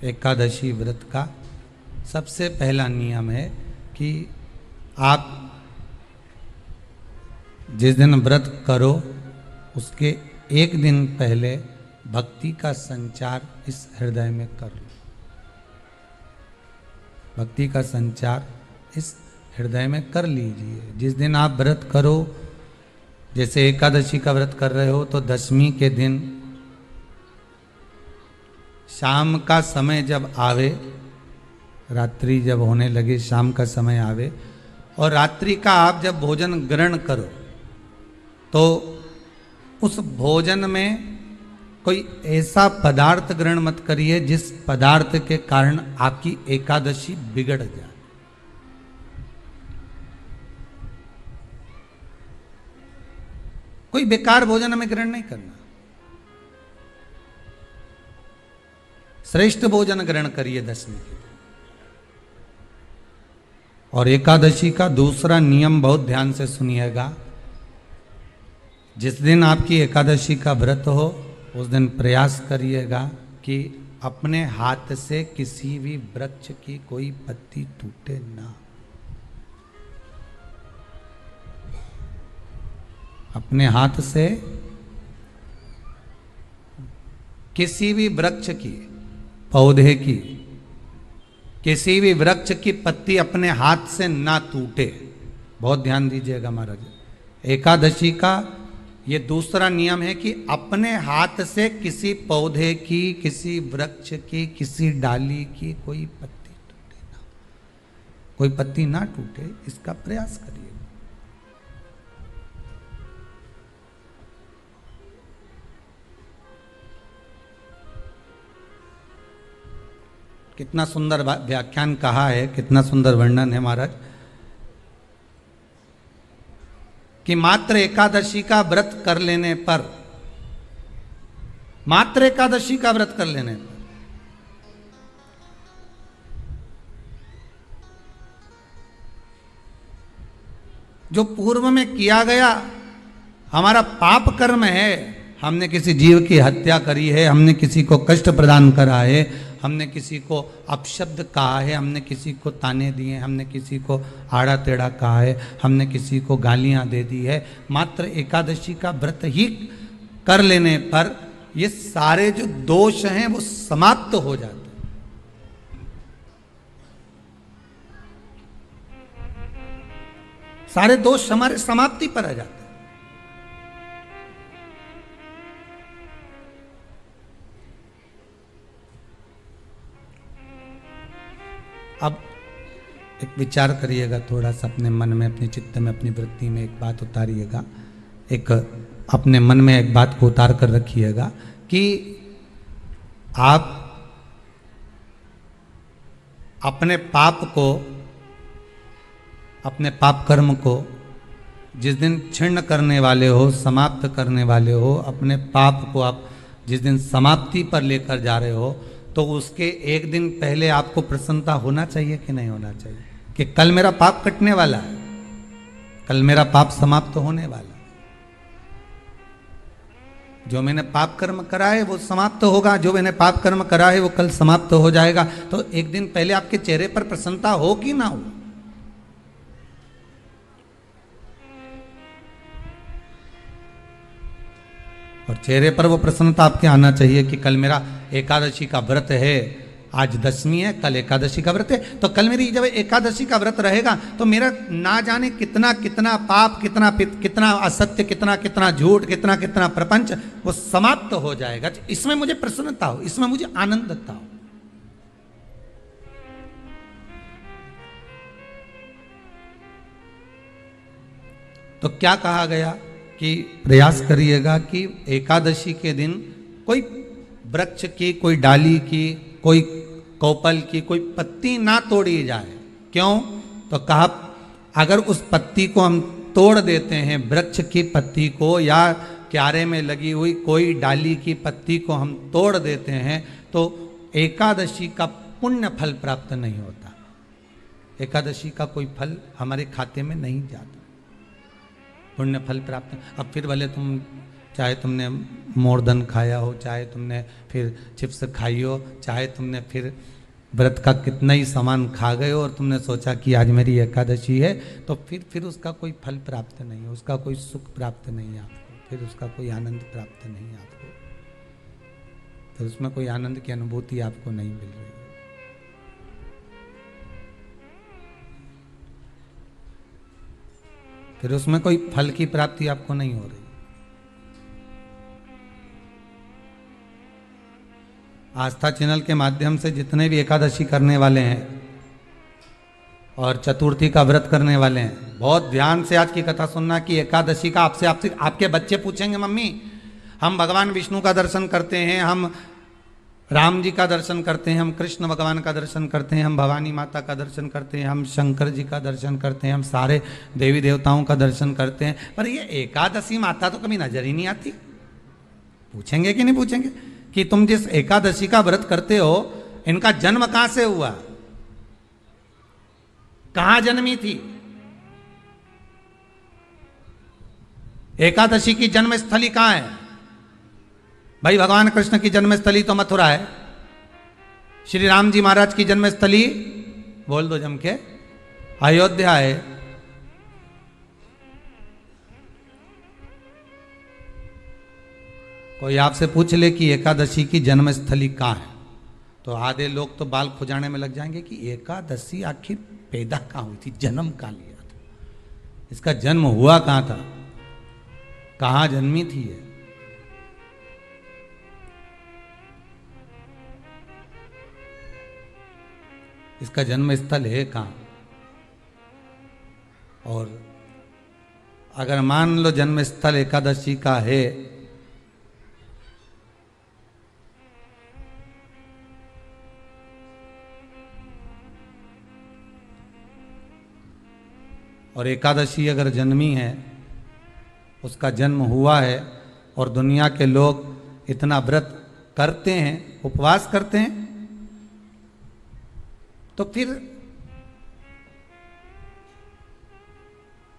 एकादशी व्रत का सबसे पहला नियम है कि आप जिस दिन व्रत करो उसके एक दिन पहले भक्ति का संचार इस हृदय में कर लो। भक्ति का संचार इस हृदय में कर लीजिए। जिस दिन आप व्रत करो, जैसे एकादशी का व्रत कर रहे हो तो दशमी के दिन शाम का समय जब आवे, रात्रि जब होने लगे, शाम का समय आवे और रात्रि का आप जब भोजन ग्रहण करो तो उस भोजन में कोई ऐसा पदार्थ ग्रहण मत करिए जिस पदार्थ के कारण आपकी एकादशी बिगड़ जाए। कोई बेकार भोजन हमें ग्रहण नहीं करना, श्रेष्ठ भोजन ग्रहण करिए दशमी के। और एकादशी का दूसरा नियम बहुत ध्यान से सुनिएगा। जिस दिन आपकी एकादशी का व्रत हो उस दिन प्रयास करिएगा कि अपने हाथ से किसी भी वृक्ष की कोई पत्ती टूटे ना। अपने हाथ से किसी भी वृक्ष की, पौधे की, किसी भी वृक्ष की पत्ती अपने हाथ से ना टूटे। बहुत ध्यान दीजिएगा महाराज। एकादशी का ये दूसरा नियम है कि अपने हाथ से किसी पौधे की, किसी वृक्ष की, किसी डाली की कोई पत्ती टूटे ना, कोई पत्ती ना टूटे, इसका प्रयास करिए। कितना सुंदर व्याख्यान कहा है, कितना सुंदर वर्णन है महाराज कि मात्र एकादशी का व्रत कर लेने पर, मात्र एकादशी का व्रत कर लेने पर जो पूर्व में किया गया हमारा पाप कर्म है, हमने किसी जीव की हत्या करी है, हमने किसी को कष्ट प्रदान करा है, हमने किसी को अपशब्द कहा है, हमने किसी को ताने दिए, हमने किसी को आड़ा टेढ़ा कहा है, हमने किसी को गालियां दे दी है, मात्र एकादशी का व्रत ही कर लेने पर ये सारे जो दोष हैं वो समाप्त हो जाते हैं। सारे दोष हमारे समाप्ति पर आ जाते हैं। अब एक विचार करिएगा थोड़ा सा अपने मन में, अपने चित्त में, अपनी वृत्ति में एक बात उतारिएगा। एक अपने मन में एक बात को उतार कर रखिएगा कि आप अपने पाप को, अपने पाप कर्म को जिस दिन क्षीण करने वाले हो, समाप्त करने वाले हो, अपने पाप को आप जिस दिन समाप्ति पर लेकर जा रहे हो तो उसके एक दिन पहले आपको प्रसन्नता होना चाहिए कि नहीं होना चाहिए कि कल मेरा पाप कटने वाला है, कल मेरा पाप समाप्त होने वाला है, जो मैंने पाप कर्म करा है वो समाप्त होगा, जो मैंने पाप कर्म करा है वो कल समाप्त हो जाएगा। तो एक दिन पहले आपके चेहरे पर प्रसन्नता हो कि ना हो? और चेहरे पर वो प्रसन्नता आपके आना चाहिए कि कल मेरा एकादशी का व्रत है, आज दशमी है, कल एकादशी का व्रत है, तो कल मेरी जब एकादशी का व्रत रहेगा तो मेरा ना जाने कितना कितना पाप, कितना असत्य, कितना झूठ, कितना प्रपंच वो समाप्त हो जाएगा। इसमें मुझे प्रसन्नता हो, इसमें मुझे आनंदता हो। तो क्या कहा गया कि प्रयास करिएगा कि एकादशी के दिन कोई वृक्ष की, कोई डाली की, कोई कोपल की कोई पत्ती ना तोड़ी जाए। क्यों? तो कहा अगर उस पत्ती को हम तोड़ देते हैं, वृक्ष की पत्ती को या क्यारे में लगी हुई कोई डाली की पत्ती को हम तोड़ देते हैं तो एकादशी का पुण्य फल प्राप्त नहीं होता, एकादशी का कोई फल हमारे खाते में नहीं जाता, पुण्य फल प्राप्त। अब फिर भले तुम चाहे तुमने मोरदन खाया हो, चाहे तुमने फिर चिप्स खाई हो, चाहे तुमने फिर व्रत का कितना ही सामान खा गए हो और तुमने सोचा कि आज मेरी एकादशी है, तो फिर उसका कोई फल प्राप्त नहीं है, उसका कोई सुख प्राप्त नहीं है आपको, फिर उसका कोई आनंद प्राप्त नहीं है आपको, फिर उसमें कोई आनंद की अनुभूति आपको नहीं मिल रही है। फिर उसमें कोई फल की प्राप्ति आपको नहीं हो रही। आस्था चैनल के माध्यम से जितने भी एकादशी करने वाले हैं और चतुर्थी का व्रत करने वाले हैं, बहुत ध्यान से आज की कथा सुनना कि एकादशी का आपसे आपके बच्चे पूछेंगे, मम्मी हम भगवान विष्णु का दर्शन करते हैं, हम राम जी का दर्शन करते हैं, हम कृष्ण भगवान का दर्शन करते हैं, हम भवानी माता का दर्शन करते हैं, हम शंकर जी का दर्शन करते हैं, हम सारे देवी देवताओं का दर्शन करते हैं, पर ये एकादशी माता तो कभी नजर ही नहीं आती। पूछेंगे कि नहीं पूछेंगे कि तुम जिस एकादशी का व्रत करते हो, इनका जन्म कहां से हुआ, कहां जन्मी थी? एकादशी की जन्म स्थली कहां है? भाई भगवान कृष्ण की जन्मस्थली तो मथुरा है, श्री राम जी महाराज की जन्मस्थली बोल दो जम के अयोध्या है। कोई आपसे पूछ ले कि एकादशी की जन्मस्थली कहां है, तो आधे लोग तो बाल खुजाने में लग जाएंगे कि एकादशी आखिर पैदा कहां हुई थी, जन्म कहां लिया था, इसका जन्म हुआ कहां था, कहां जन्मी थी ये? इसका जन्म स्थल है कहां? और अगर मान लो जन्म स्थल एकादशी का है, और एकादशी अगर जन्मी है, उसका जन्म हुआ है और दुनिया के लोग इतना व्रत करते हैं, उपवास करते हैं, तो फिर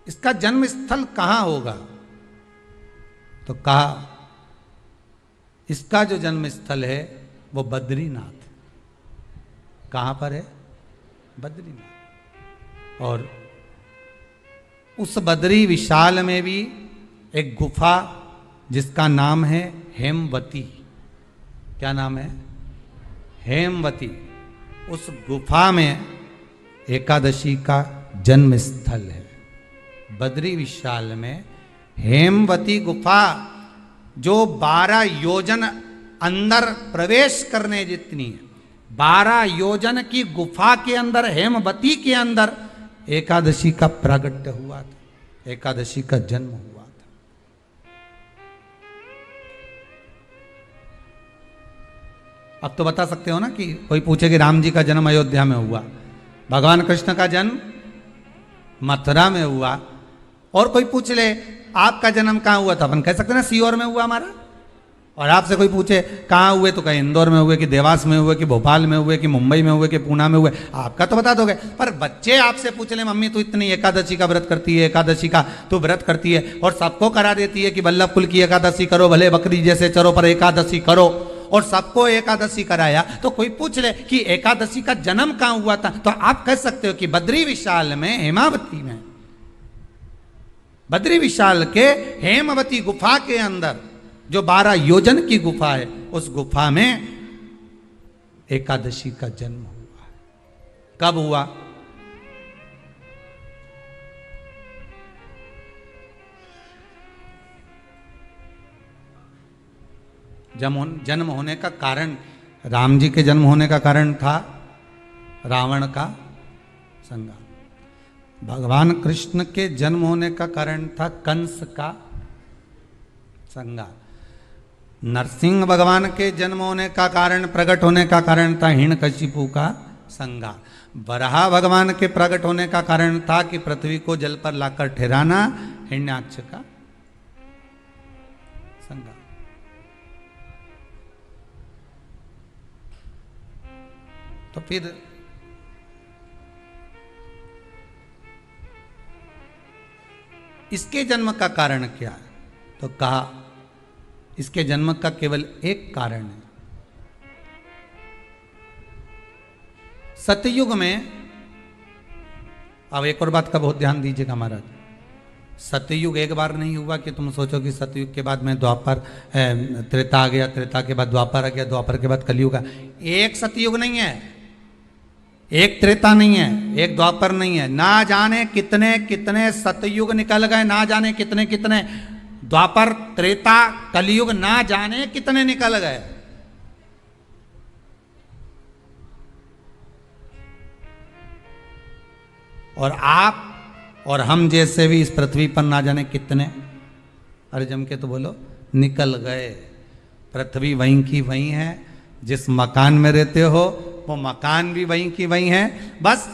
इसका जन्म स्थल कहां होगा? तो कहा इसका जो जन्म स्थल है वो बद्रीनाथ। कहां पर है? बद्रीनाथ। और उस बद्री विशाल में भी एक गुफा जिसका नाम है हेमवती। क्या नाम है? हेमवती। उस गुफा में एकादशी का जन्म स्थल है। बद्री विशाल में हेमवती गुफा, जो 12 योजन अंदर प्रवेश करने जितनी है, 12 योजन की गुफा के अंदर, हेमवती के अंदर एकादशी का प्रागट्य हुआ था, एकादशी का जन्म हुआ था। अब तो बता सकते हो ना कि कोई पूछे कि राम जी का जन्म अयोध्या में हुआ, भगवान कृष्ण का जन्म मथुरा में हुआ, और कोई पूछ ले आपका जन्म कहां हुआ था, अपन कह सकते ना सीहोर में हुआ हमारा। और आपसे कोई पूछे कहाँ हुए, तो कहीं इंदौर में हुए, कि देवास में हुए, कि भोपाल में हुए, कि मुंबई में हुए, कि पूना में हुए, आपका तो बता दोगे। पर बच्चे आपसे पूछ ले मम्मी तू इतनी एकादशी का व्रत करती है, एकादशी का तू व्रत करती है और सबको करा देती है कि वल्लभ कुल की एकादशी करो, भले बकरी जैसे चरो पर एकादशी करो, और सबको एकादशी कराया, तो कोई पूछ ले कि एकादशी का जन्म कहां हुआ था, तो आप कह सकते हो कि बद्री विशाल में, हेमावती में, बद्री विशाल के हेमवती गुफा के अंदर जो 12 योजन की गुफा है, उस गुफा में एकादशी का जन्म हुआ। कब हुआ? जन्म होने का कारण, राम जी के जन्म होने का कारण था रावण का संहार। भगवान कृष्ण के जन्म होने का कारण था कंस का संहार। नरसिंह भगवान के जन्म होने का कारण, प्रकट होने का कारण था हिरण्यकशिपु का संहार। वराह भगवान के प्रकट होने का कारण था कि पृथ्वी को जल पर लाकर ठहराना, हिरण्याक्ष का संहार। तो फिर इसके जन्म का कारण क्या है? तो कहा इसके जन्म का केवल एक कारण है। सतयुग में, अब एक और बात का बहुत ध्यान दीजिएगा महाराज, सतयुग एक बार नहीं हुआ कि तुम सोचो कि सतयुग के बाद में द्वापर त्रेता आ गया, त्रेता के बाद द्वापर आ गया, द्वापर के बाद कलयुग आ। एक सतयुग नहीं है, एक त्रेता नहीं है, एक द्वापर नहीं है, ना जाने कितने कितने सतयुग निकल गए, ना जाने कितने कितने द्वापर त्रेता कलयुग, ना जाने कितने निकल गए। और आप और हम जैसे भी इस पृथ्वी पर ना जाने कितने, अरे जम के तो बोलो, निकल गए। पृथ्वी वहीं की वहीं है, जिस मकान में रहते हो वो मकान भी वहीं की वहीं है, बस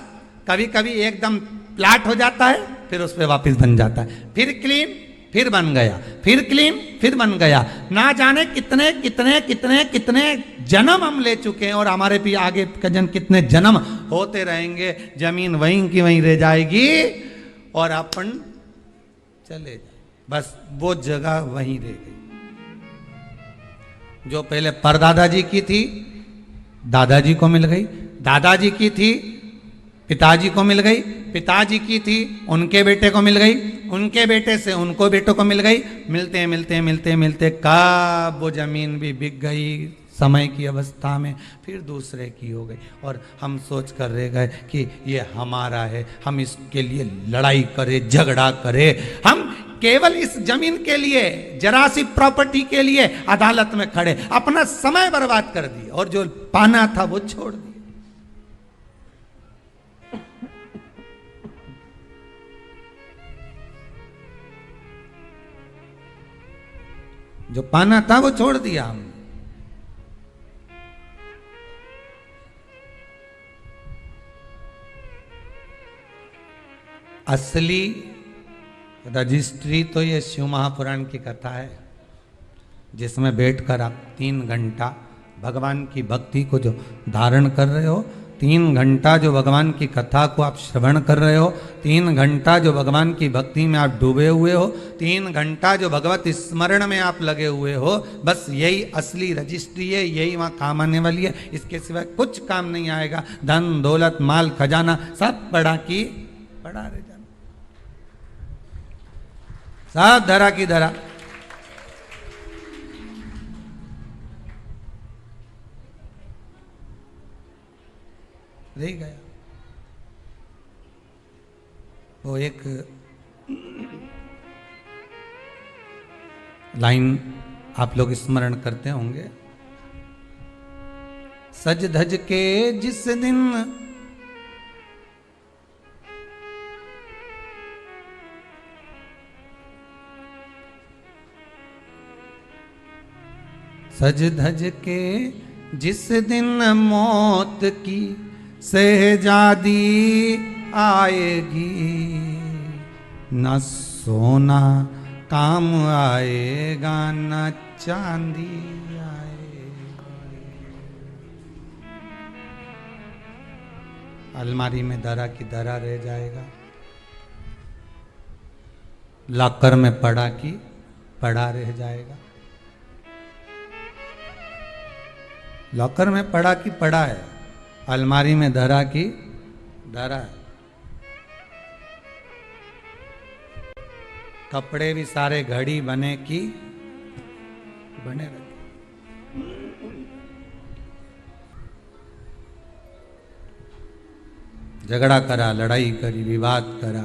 कभी कभी एकदम प्लाट हो जाता है, फिर उस पर वापस बन जाता है, फिर क्लीन, फिर बन गया, फिर क्लीन, फिर बन गया। ना जाने कितने कितने कितने कितने जन्म हम ले चुके हैं, और हमारे भी आगे का जन्म कितने जन्म होते रहेंगे। जमीन वहीं की वहीं रह जाएगी और अपन चले जाए, बस वो जगह वहीं रह गई। जो पहले परदादाजी की थी दादाजी को मिल गई, दादाजी की थी पिताजी को मिल गई, पिताजी की थी उनके बेटे को मिल गई, उनके बेटे से उनको बेटों को मिल गई। मिलते मिलते मिलते मिलते कब वो जमीन भी बिक गई समय की अवस्था में, फिर दूसरे की हो गई, और हम सोच कर रह गए कि ये हमारा है, हम इसके लिए लड़ाई करें, झगड़ा करें, हम केवल इस जमीन के लिए, जरा सी प्रॉपर्टी के लिए अदालत में खड़े, अपना समय बर्बाद कर दिए, और जो पाना था वो छोड़ दिया। जो पाना था वो छोड़ दिया हमने। असली रजिस्ट्री तो ये शिव महापुराण की कथा है, जिसमें बैठकर आप 3 घंटा भगवान की भक्ति को जो धारण कर रहे हो, 3 घंटा जो भगवान की कथा को आप श्रवण कर रहे हो, 3 घंटा जो भगवान की भक्ति में आप डूबे हुए हो, 3 घंटा जो भगवत स्मरण में आप लगे हुए हो, बस यही असली रजिस्ट्री है, यही वहाँ काम आने वाली है। इसके सिवाय कुछ काम नहीं आएगा। धन दौलत माल खजाना सब पड़ा की पड़ा रह जाना, सब धरा की धरा। रह गया। वो एक लाइन आप लोग स्मरण करते होंगे, सज धज के जिस दिन सज धज के जिस दिन मौत की शहजादी आएगी, न सोना काम आएगा न चांदी आएगा। अलमारी में धरा की धरा रह जाएगा, लॉकर में पड़ा की पड़ा रह जाएगा। लॉकर में पड़ा की पड़ा है, अलमारी में धरा की धरा है। कपड़े भी सारे घड़ी बने की बने रहे। झगड़ा करा, लड़ाई करी, विवाद करा,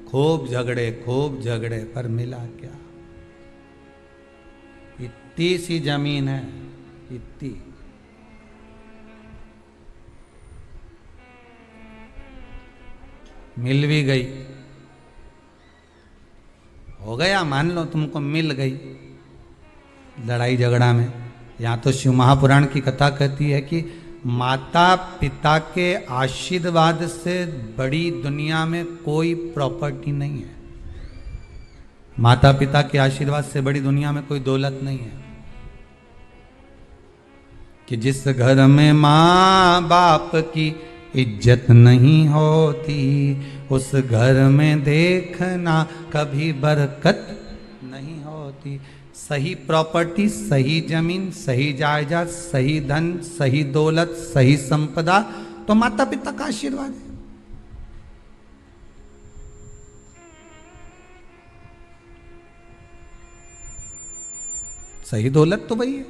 खूब झगड़े, पर मिला क्या? इतनी सी जमीन है, इतनी। मिल भी गई, हो गया, मान लो तुमको मिल गई लड़ाई झगड़ा में। यहाँ तो शिव महापुराण की कथा कहती है कि माता पिता के आशीर्वाद से बड़ी दुनिया में कोई प्रॉपर्टी नहीं है। माता पिता के आशीर्वाद से बड़ी दुनिया में कोई दौलत नहीं है। कि जिस घर में माँ बाप की इज्जत नहीं होती, उस घर में देखना कभी बरकत नहीं होती। सही प्रॉपर्टी, सही जमीन, सही जायदाद, सही धन, सही दौलत, सही संपदा, तो माता पिता का आशीर्वाद है। सही दौलत तो वही है,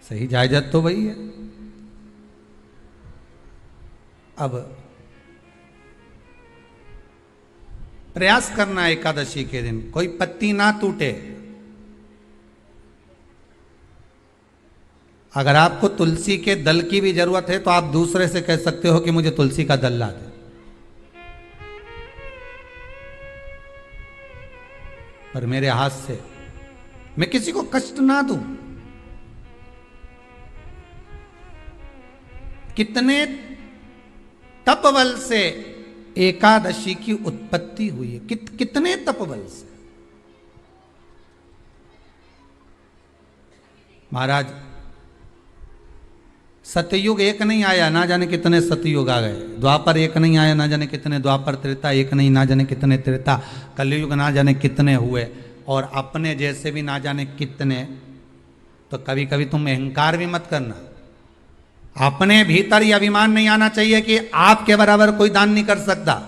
सही जायदाद तो वही है। अब प्रयास करना एकादशी के दिन कोई पत्ती ना टूटे। अगर आपको तुलसी के दल की भी जरूरत है तो आप दूसरे से कह सकते हो कि मुझे तुलसी का दल ला दे। पर मेरे हाथ से मैं किसी को कष्ट ना दूं। कितने तपबल से एकादशी की उत्पत्ति हुई है, कितने तपबल से। महाराज सतयुग एक नहीं आया, ना जाने कितने सतयुग आ गए। द्वापर एक नहीं आया, ना जाने कितने द्वापर। त्रेता एक नहीं, ना जाने कितने त्रेता। कलयुग ना जाने कितने हुए, और अपने जैसे भी ना जाने कितने। तो कभी कभी तुम अहंकार भी मत करना। अपने भीतर यह अभिमान नहीं आना चाहिए कि आपके बराबर कोई दान नहीं कर सकता।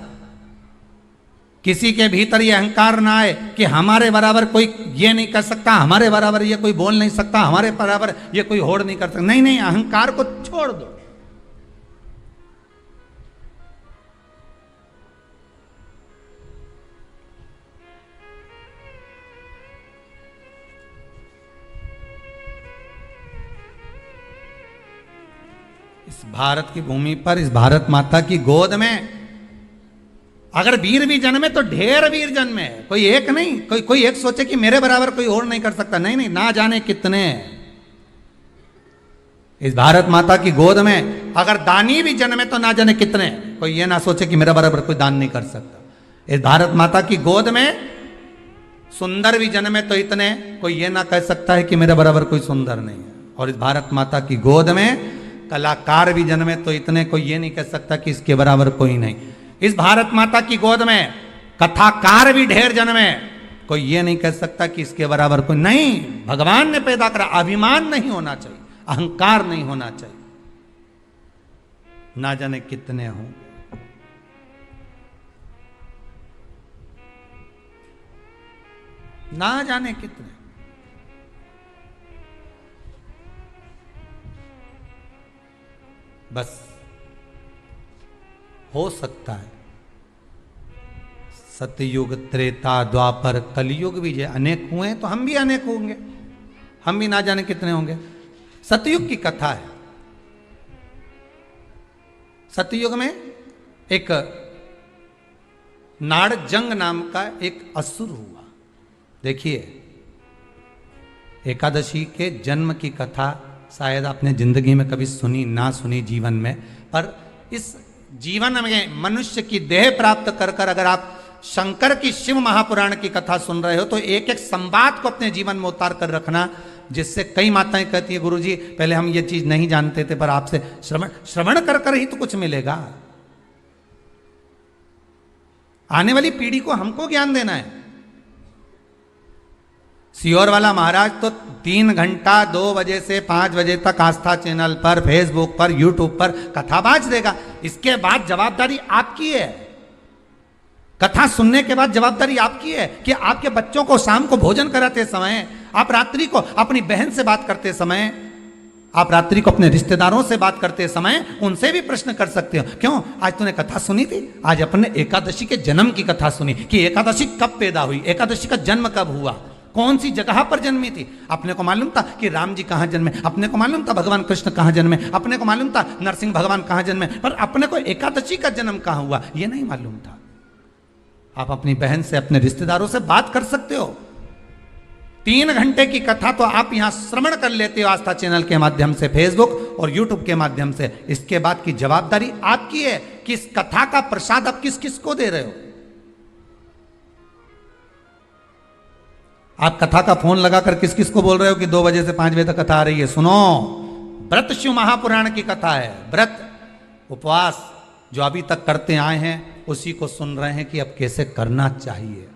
किसी के भीतर यह अहंकार ना आए कि हमारे बराबर कोई ये नहीं कर सकता, हमारे बराबर ये कोई बोल नहीं सकता, हमारे बराबर ये कोई होड़ नहीं कर सकता। नहीं नहीं, अहंकार को छोड़ दो। इस भारत की भूमि पर, इस भारत माता की गोद में अगर वीर भी जन्मे तो ढेर वीर जन्मे। कोई एक नहीं, कोई एक सोचे कि मेरे बराबर कोई और नहीं कर सकता। नहीं नहीं, ना जाने कितने। इस भारत माता की गोद में अगर दानी भी जन्मे तो ना जाने कितने। कोई ये ना सोचे कि मेरा बराबर कोई दान नहीं कर सकता। इस भारत माता की गोद में सुंदर भी जन्मे तो इतने। कोई ये ना कह सकता है कि मेरे बराबर कोई सुंदर नहीं है। और इस भारत माता की गोद में कलाकार भी जन्मे तो इतने। कोई ये नहीं कह सकता कि इसके बराबर कोई नहीं। इस भारत माता की गोद में कथाकार भी ढेर जन्मे। कोई ये नहीं कह सकता कि इसके बराबर कोई नहीं। भगवान ने पैदा करा। अभिमान नहीं होना चाहिए, अहंकार नहीं होना चाहिए। ना जाने कितने हों। ना जाने कितने। बस हो सकता है सतयुग, त्रेता, द्वापर, कलयुग भी जो अनेक हुए तो हम भी अनेक होंगे। हम भी ना जाने कितने होंगे। सतयुग की कथा है। सतयुग में एक नाड़जंग नाम का एक असुर हुआ। देखिए, एकादशी के जन्म की कथा शायद आपने जिंदगी में कभी सुनी ना सुनी जीवन में, पर इस जीवन में मनुष्य की देह प्राप्त कर कर अगर आप शंकर की शिव महापुराण की कथा सुन रहे हो तो एक एक संवाद को अपने जीवन में उतार कर रखना, जिससे कई माताएं कहती है गुरुजी पहले हम ये चीज नहीं जानते थे, पर आपसे श्रवण कर कर ही तो कुछ मिलेगा। आने वाली पीढ़ी को हमको ज्ञान देना है। सियोर वाला महाराज तो 3 घंटा 2 बजे से 5 बजे तक आस्था चैनल पर, फेसबुक पर, यूट्यूब पर कथा बाज देगा। इसके बाद जवाबदारी आपकी है। कथा सुनने के बाद जवाबदारी आपकी है कि आपके बच्चों को शाम को भोजन कराते समय, आप रात्रि को अपनी बहन से बात करते समय, आप रात्रि को अपने रिश्तेदारों से बात करते समय उनसे भी प्रश्न कर सकते हो। क्यों आज तूने कथा सुनी थी? आज अपने एकादशी के जन्म की कथा सुनी कि एकादशी कब पैदा हुई, एकादशी का जन्म कब हुआ, कौन सी जगह पर जन्मी थी। अपने को मालूम था कि राम जी कहां जन्मे, अपने को मालूम था भगवान कृष्ण कहां जन्मे, अपने को मालूम था नरसिंह भगवान कहां जन्मे, पर अपने को एकादशी का जन्म कहां हुआ यह नहीं मालूम था। आप अपनी बहन से, अपने रिश्तेदारों से बात कर सकते हो। 3 घंटे की कथा तो आप यहां श्रवण कर लेते हो आस्था चैनल के माध्यम से, फेसबुक और यूट्यूब के माध्यम से। इसके बाद की जवाबदारी आपकी है कि इस कथा का प्रसाद आप किस किस को दे रहे हो। आप कथा का फोन लगाकर किस किस को बोल रहे हो कि 2 बजे से 5 बजे तक कथा आ रही है। सुनो, व्रत शिव महापुराण की कथा है। व्रत उपवास जो अभी तक करते आए हैं उसी को सुन रहे हैं कि अब कैसे करना चाहिए।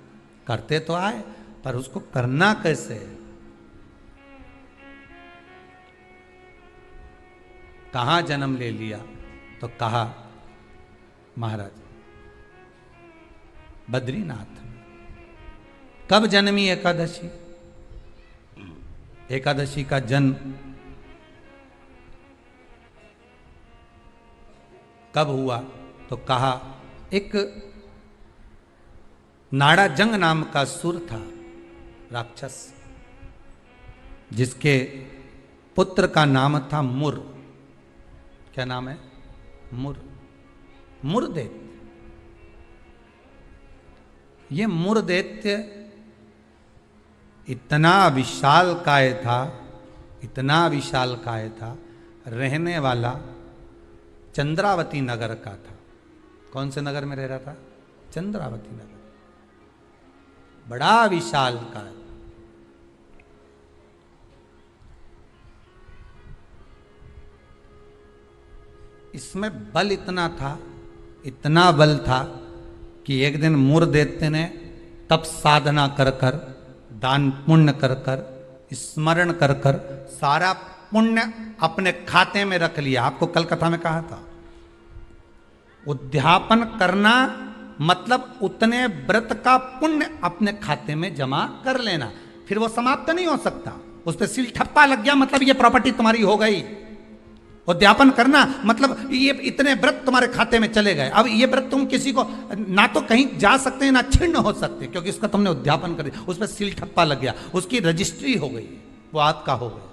करते तो आए पर उसको करना कैसे है? कहां जन्म ले लिया? तो कहा महाराज बद्रीनाथ। कब जन्मी एकादशी? एकादशी का जन्म कब हुआ? तो कहा एक नाड़ाजंग नाम का सुर था, राक्षस, जिसके पुत्र का नाम था मुर। क्या नाम है? मुर। मुरदैत्य। ये मुरदैत्य इतना विशाल काय था, इतना विशाल काय था, रहने वाला चंद्रावती नगर का था। कौन से नगर में रह रहा था? चंद्रावती नगर। बड़ा विशाल काय। इसमें बल इतना था, इतना बल था कि एक दिन मुरदैत्य ने तप साधना कर कर, दान पुण्य कर कर, स्मरण कर कर सारा पुण्य अपने खाते में रख लिया। आपको कल कथा में कहा था, उद्यापन करना मतलब उतने व्रत का पुण्य अपने खाते में जमा कर लेना, फिर वो समाप्त नहीं हो सकता। उस पर सील ठप्पा लग गया मतलब ये प्रॉपर्टी तुम्हारी हो गई। उद्यापन करना मतलब ये इतने व्रत तुम्हारे खाते में चले गए। अब ये व्रत तुम किसी को ना तो कहीं जा सकते हैं ना छिन्न हो सकते, क्योंकि इसका तुमने उद्यापन कर दिया, उस पर सील ठप्पा लग गया, उसकी रजिस्ट्री हो गई, वो आपका हो गया।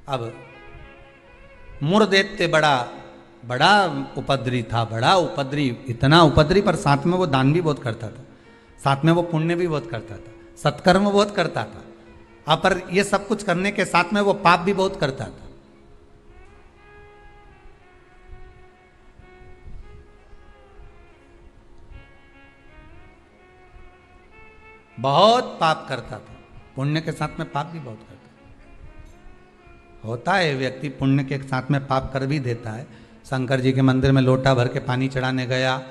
अब मुरदैत्य बड़ा उपद्री था, बड़ा उपद्री, इतना उपद्री, पर साथ में वो दान भी बहुत करता था, साथ में वो पुण्य भी बहुत करता था, सत्कर्म बहुत करता था। अब पर ये सब कुछ करने के साथ में वो पाप भी बहुत करता था। बहुत पाप करता था, पुण्य के साथ में पाप भी बहुत करता था। होता है व्यक्ति पुण्य के साथ में पाप कर भी देता है। शंकर जी के मंदिर में लोटा भर के पानी चढ़ाने गया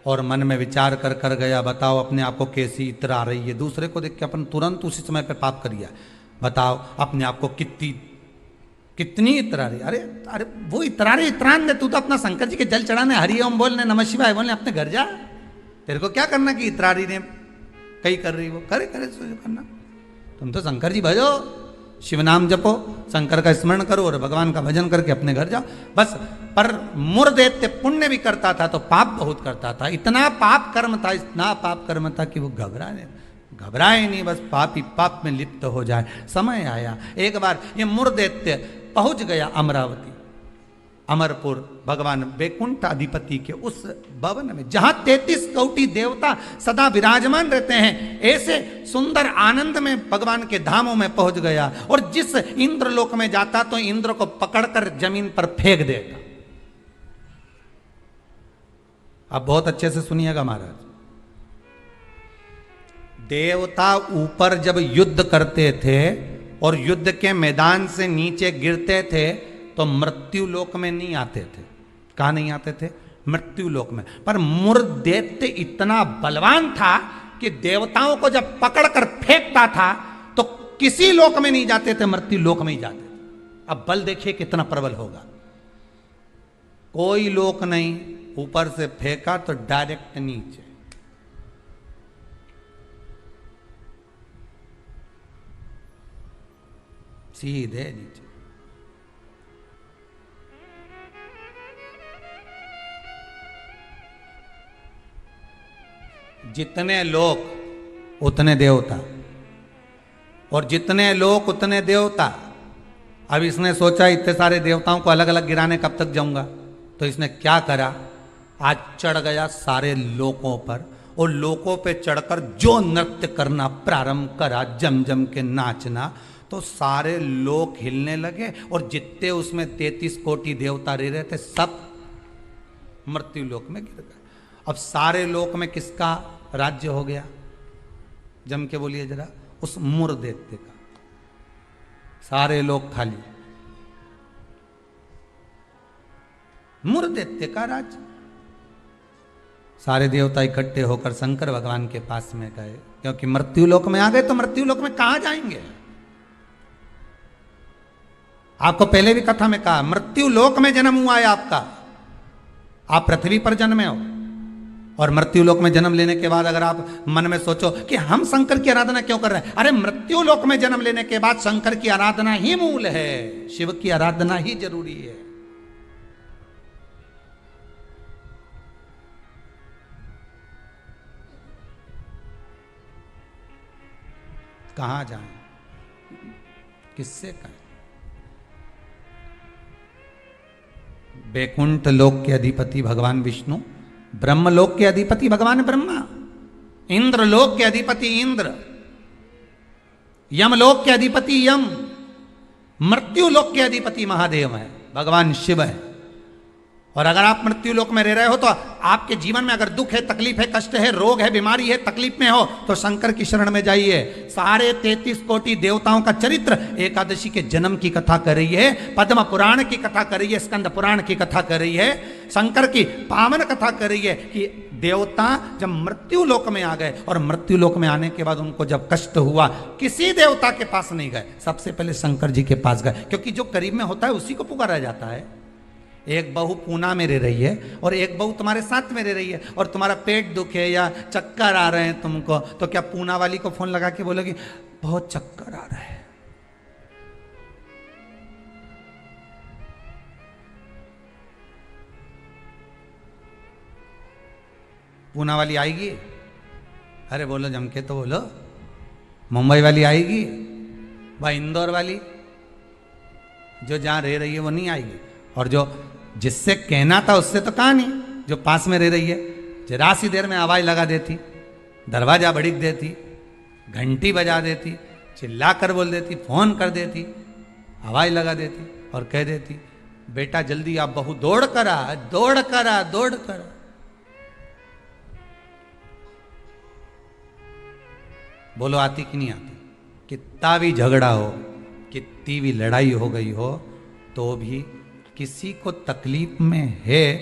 और मन में विचार कर कर गया, बताओ अपने आप को कैसी इतर आ रही है। दूसरे को देख के अपन तुरंत उसी समय पे पाप कर लिया। बताओ अपने आप को कितनी इतर आ रही। अरे अरे वो इतरारे इतरान दे, तू तो अपना शंकर जी के जल चढ़ाने, हरि ओम बोलने, नमः शिवाय बोलने, अपने घर जा। तेरे को क्या करना कि इतरारी ने कई कर रही, वो करे करना। तुम तो शंकर जी भजो, शिव नाम जपो, शंकर का स्मरण करो और भगवान का भजन करके अपने घर जाओ बस। पर मुरदैत्य पुण्य भी करता था तो पाप बहुत करता था। इतना पाप कर्म था, इतना पाप कर्म था कि वो घबराए नहीं, बस पाप ही पाप में लिप्त हो जाए। समय आया, एक बार ये मुरदैत्य पहुंच गया अमरावती, अमरपुर, भगवान वैकुंठ अधिपति के उस भवन में जहां 33 कोटि देवता सदा विराजमान रहते हैं। ऐसे सुंदर आनंद में भगवान के धामों में पहुंच गया और जिस इंद्रलोक में जाता तो इंद्र को पकड़कर जमीन पर फेंक देगा। अब बहुत अच्छे से सुनिएगा महाराज, देवता ऊपर जब युद्ध करते थे और युद्ध के मैदान से नीचे गिरते थे तो मृत्यु लोक में नहीं आते थे। कहां नहीं आते थे? मृत्यु लोक में। पर मुरदैत्य इतना बलवान था कि देवताओं को जब पकड़कर फेंकता था तो किसी लोक में नहीं जाते थे, मृत्यु लोक में ही जाते थे। अब बल देखिए कितना प्रबल होगा। कोई लोक नहीं, ऊपर से फेंका तो डायरेक्ट नीचे। सीधे नीचे। जितने लोक उतने देवता, और जितने लोक उतने देवता। अब इसने सोचा इतने सारे देवताओं को अलग अलग गिराने कब तक जाऊंगा, तो इसने क्या करा, आज चढ़ गया सारे लोकों पर और लोकों पे चढ़कर जो नृत्य करना प्रारंभ करा, जम जम के नाचना, तो सारे लोक हिलने लगे और जितने उसमें 33 कोटि देवता रह रहे थे सब मृत्यु लोक में गिर गए। अब सारे लोक में किसका राज्य हो गया? जम के बोलिए जरा, उस मुर दैत्य का। सारे लोग खाली, मुर दैत्य का राज्य। सारे देवता इकट्ठे होकर शंकर भगवान के पास में गए, क्योंकि मृत्यु लोक में आ गए तो मृत्यु लोक में कहां जाएंगे। आपको पहले भी कथा में कहा, मृत्यु लोक में जन्म हुआ है आपका, आप पृथ्वी पर जन्मे हो। और मृत्यु लोक में जन्म लेने के बाद अगर आप मन में सोचो कि हम शंकर की आराधना क्यों कर रहे हैं, अरे मृत्यु लोक में जन्म लेने के बाद शंकर की आराधना ही मूल है, शिव की आराधना ही जरूरी है। कहां जाएं, किससे कहें। बैकुंठ लोक के अधिपति भगवान विष्णु, ब्रह्मलोक के अधिपति भगवान ब्रह्मा, इंद्र लोक के अधिपति इंद्र, यमलोक के अधिपति यम, मृत्यु लोक के अधिपति महादेव है, भगवान शिव है। और अगर आप मृत्यु लोक में रह रहे हो तो आपके जीवन में अगर दुख है, तकलीफ है, कष्ट है, रोग है, बीमारी है, तकलीफ में हो तो शंकर की शरण में जाइए। सारे 33 कोटि देवताओं का चरित्र एकादशी के जन्म की कथा कर रही है, पद्म पुराण की कथा कर रही है, स्कंद पुराण की कथा कर रही है, शंकर की पावन कथा कर रही है कि देवता जब मृत्यु लोक में आ गए और मृत्यु लोक में आने के बाद उनको जब कष्ट हुआ, किसी देवता के पास नहीं गए, सबसे पहले शंकर जी के पास गए, क्योंकि जो करीब में होता है उसी को पुकारा जाता है। एक बहू पूना में रह रही है और एक बहू तुम्हारे साथ में रह रही है और तुम्हारा पेट दुखे या चक्कर आ रहे हैं तुमको, तो क्या पूना वाली को फोन लगा के बोलोगी बहुत चक्कर आ रहा है? पूना वाली आएगी? अरे बोलो जम के तो बोलो। मुंबई वाली आएगी? वह इंदौर वाली जो जहां रह रही है वो नहीं आएगी। और जो जिससे कहना था उससे तो कहा नहीं, जो पास में रह रही है जरा सी देर में आवाज लगा देती, दरवाजा बड़ीक देती, घंटी बजा देती, चिल्ला कर बोल देती, फोन कर देती, आवाज लगा देती और कह देती बेटा जल्दी आप, बहू दौड़ कर आ, दौड़ कर आ, दौड़ कर आ। बोलो आती कि नहीं आती? कितना भी झगड़ा हो, कितनी भी लड़ाई हो गई हो, तो भी किसी को तकलीफ में है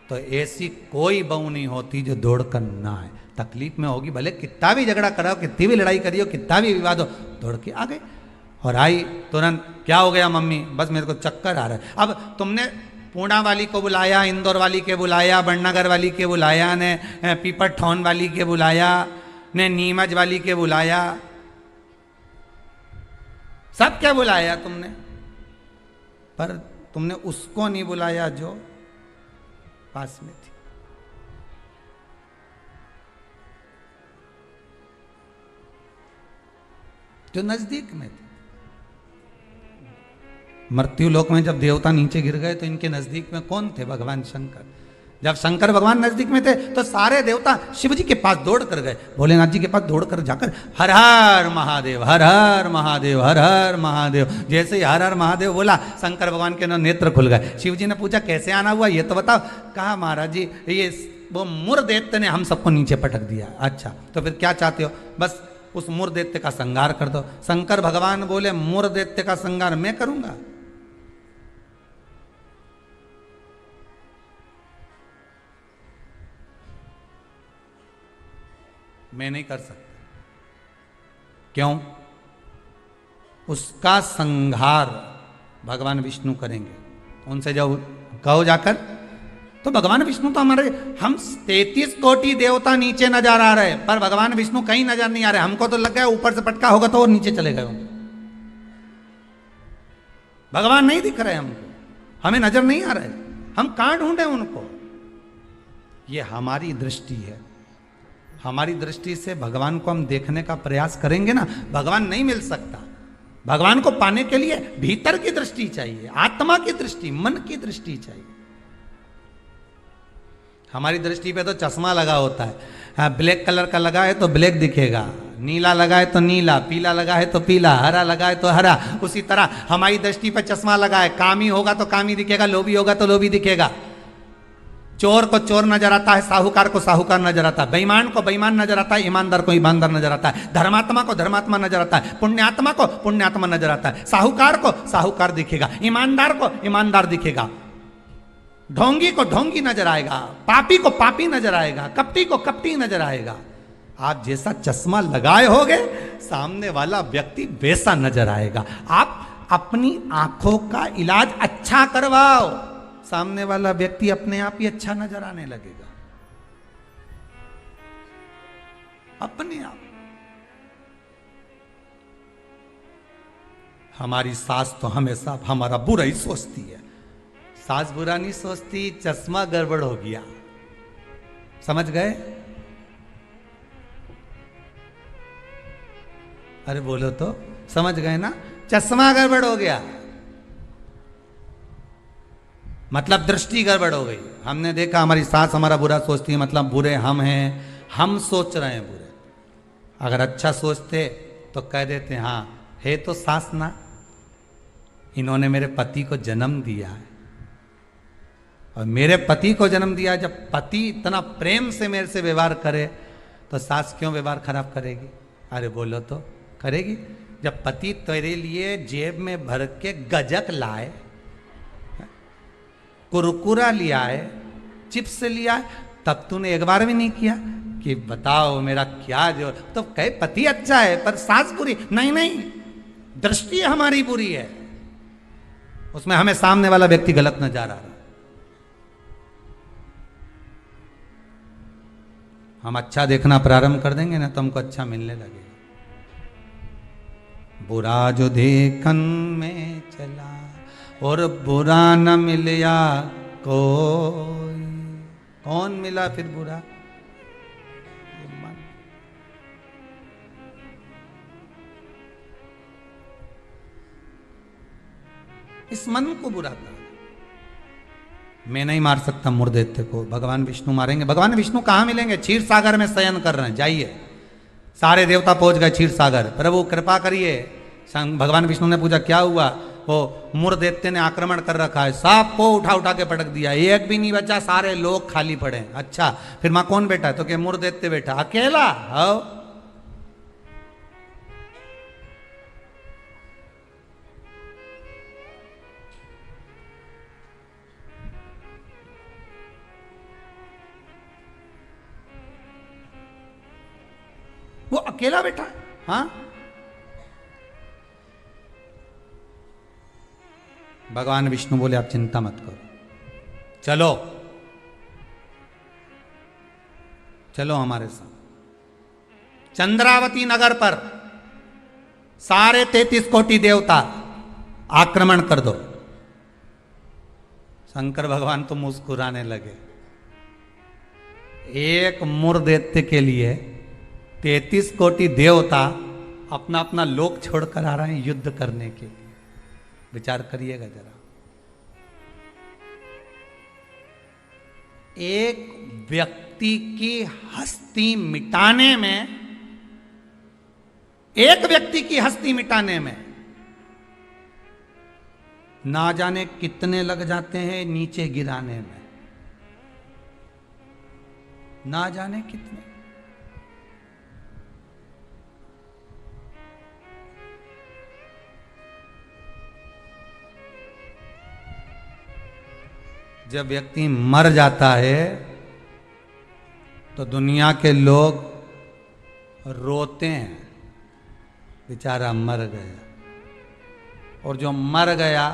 तो ऐसी कोई बहू नहीं होती जो दौड़ कर ना आए। तकलीफ में होगी, भले कितना भी झगड़ा कराओ, कितनी भी लड़ाई करियो, कितना भी विवाद हो, दौड़ के आ गई। और आई तुरंत, क्या हो गया मम्मी? बस मेरे को चक्कर आ रहा है। अब तुमने पूना वाली को बुलाया, इंदौर वाली के बुलाया, बड़नगर वाली के बुलाया, ने पीपर ठौन वाली के बुलाया, ने नीमच वाली के बुलाया, सब क्या बुलाया तुमने, पर तुमने उसको नहीं बुलाया जो पास में थी। जो नजदीक में थे। मृत्यु लोक में जब देवता नीचे गिर गए तो इनके नजदीक में कौन थे? भगवान शंकर। जब शंकर भगवान नजदीक में थे तो सारे देवता शिव जी के पास दौड़ कर गए, भोलेनाथ जी के पास दौड़ कर जाकर हर हर महादेव, हर हर महादेव, हर हर महादेव। जैसे ही हर हर महादेव बोला, शंकर भगवान के नेत्र खुल गए। शिव जी ने पूछा कैसे आना हुआ ये तो बताओ। कहा महाराज जी ये वो मुर दैत्य ने हम सबको नीचे पटक दिया। अच्छा तो फिर क्या चाहते हो? बस उस मुर दैत्य का संहार कर दो। शंकर भगवान बोले मुर दैत्य का संहार मैं करूंगा? मैं नहीं कर सकता। क्यों? उसका संहार भगवान विष्णु करेंगे। उनसे जब कहो जाकर, तो भगवान विष्णु तो हमारे, हम 33 कोटि देवता नीचे नजर आ रहे, पर भगवान विष्णु कहीं नजर नहीं आ रहे। हमको तो लग गया ऊपर से पटका होगा तो वो नीचे चले गए होंगे। भगवान नहीं दिख रहे हमको, हमें नजर नहीं आ रहे, हम कहां ढूंढे उनको? ये हमारी दृष्टि है। हमारी दृष्टि से भगवान को हम देखने का प्रयास करेंगे ना, भगवान नहीं मिल सकता। भगवान को पाने के लिए भीतर की दृष्टि चाहिए, आत्मा की दृष्टि, मन की दृष्टि चाहिए। हमारी दृष्टि पे तो चश्मा लगा होता है। हाँ, ब्लैक कलर का लगा है तो ब्लैक दिखेगा, नीला लगा है तो नीला, पीला लगा है तो पीला, हरा लगा है तो हरा। उसी तरह हमारी दृष्टि पर चश्मा लगा है, कामी होगा तो कामी दिखेगा, लोभी होगा तो लोभी दिखेगा। चोर को चोर नजर आता है, साहूकार को साहूकार नजर आता है, बेईमान को बेईमान नजर आता है, ईमानदार को ईमानदार नजर आता है, धर्मात्मा को धर्मात्मा नजर आता है, पुण्यात्मा को पुण्यात्मा नजर आता है, साहूकार को साहूकार दिखेगा, ईमानदार को ईमानदार दिखेगा, ढोंगी को ढोंगी नजर आएगा, पापी को पापी नजर आएगा, कपटी को कपटी नजर आएगा। आप जैसा चश्मा लगाए होगे सामने वाला व्यक्ति वैसा नजर आएगा। आप अपनी आंखों का इलाज अच्छा करवाओ, सामने वाला व्यक्ति अपने आप ही अच्छा नजर आने लगेगा, अपने आप। हमारी सास तो हमेशा हमारा बुरा ही सोचती है। सास बुरा नहीं सोचती, चश्मा गड़बड़ हो गया, समझ गए? अरे बोलो तो, समझ गए ना? चश्मा गड़बड़ हो गया मतलब दृष्टि गड़बड़ हो गई। हमने देखा हमारी सास हमारा बुरा सोचती है, मतलब बुरे हम हैं, हम सोच रहे हैं बुरे। अगर अच्छा सोचते तो कह देते हाँ है तो सास ना, इन्होंने मेरे पति को जन्म दिया है, और मेरे पति को जन्म दिया। जब पति इतना प्रेम से मेरे से व्यवहार करे तो सास क्यों व्यवहार खराब करेगी? अरे बोलो तो, करेगी। जब पति तेरे लिए जेब में भर के गजक लाए, कुरकुरा लिया है, चिप्स लिया है, तब तूने एक बार भी नहीं किया कि बताओ मेरा क्या जो, तो कहे पति अच्छा है पर सास बुरी। नहीं नहीं, दृष्टि हमारी बुरी है, उसमें हमें सामने वाला व्यक्ति गलत नजर आ रहा है। हम अच्छा देखना प्रारंभ कर देंगे ना तो हमको अच्छा मिलने लगेगा। बुरा जो देखन में चला और बुरा न मिलया कोई, कौन मिला फिर बुरा? मन। इस मन को बुरा कर। मैं नहीं मार सकता मुर्देत्य को, भगवान विष्णु मारेंगे। भगवान विष्णु कहाँ मिलेंगे? क्षीर सागर में शयन कर रहे हैं, जाइए। सारे देवता पहुंच गए क्षीर सागर, प्रभु कृपा करिए। भगवान विष्णु ने पूछा क्या हुआ? वो मुर्देत्य ने आक्रमण कर रखा है, सांप को उठा उठा के पटक दिया, एक भी नहीं बचा, सारे लोग खाली पड़े। अच्छा फिर मां कौन बैठा? तो क्या मुर्देत्य बैठा अकेला? हो वो अकेला बैठा है। हाँ, भगवान विष्णु बोले आप चिंता मत करो, चलो चलो हमारे साथ। चंद्रावती नगर पर सारे 33 कोटि देवता आक्रमण कर दो। शंकर भगवान तो मुस्कुराने लगे। एक मुर्दैत्य के लिए 33 कोटि देवता अपना अपना लोक छोड़कर आ रहे हैं युद्ध करने के लिए। विचार करिएगा जरा। एक व्यक्ति की हस्ती मिटाने में, एक व्यक्ति की हस्ती मिटाने में ना जाने कितने लग जाते हैं नीचे गिराने में, ना जाने कितने। जब व्यक्ति मर जाता है तो दुनिया के लोग रोते हैं, बेचारा मर गया। और जो मर गया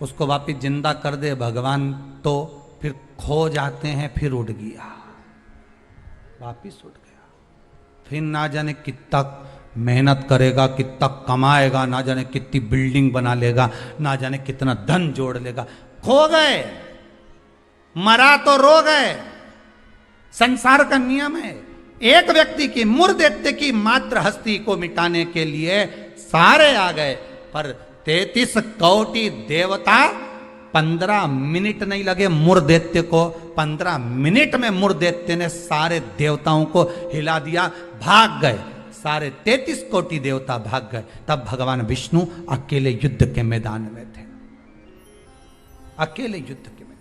उसको वापिस जिंदा कर दे भगवान तो फिर खो जाते हैं, फिर उठ गया, वापिस उठ गया। फिर ना जाने कितना मेहनत करेगा, कितना कमाएगा, ना जाने कितनी बिल्डिंग बना लेगा, ना जाने कितना धन जोड़ लेगा, खो गए। मरा तो रो गए। संसार का नियम है। एक व्यक्ति की मुर्दैत्य की मात्र हस्ती को मिटाने के लिए सारे आ गए, पर 33 कोटि देवता 15 मिनट नहीं लगे मुर्दैत्य को। 15 मिनट में मुर्दैत्य ने सारे देवताओं को हिला दिया, भाग गए। सारे 33 कोटि देवता भाग गए। तब भगवान विष्णु अकेले युद्ध के मैदान में थे, अकेले युद्ध के मैदान।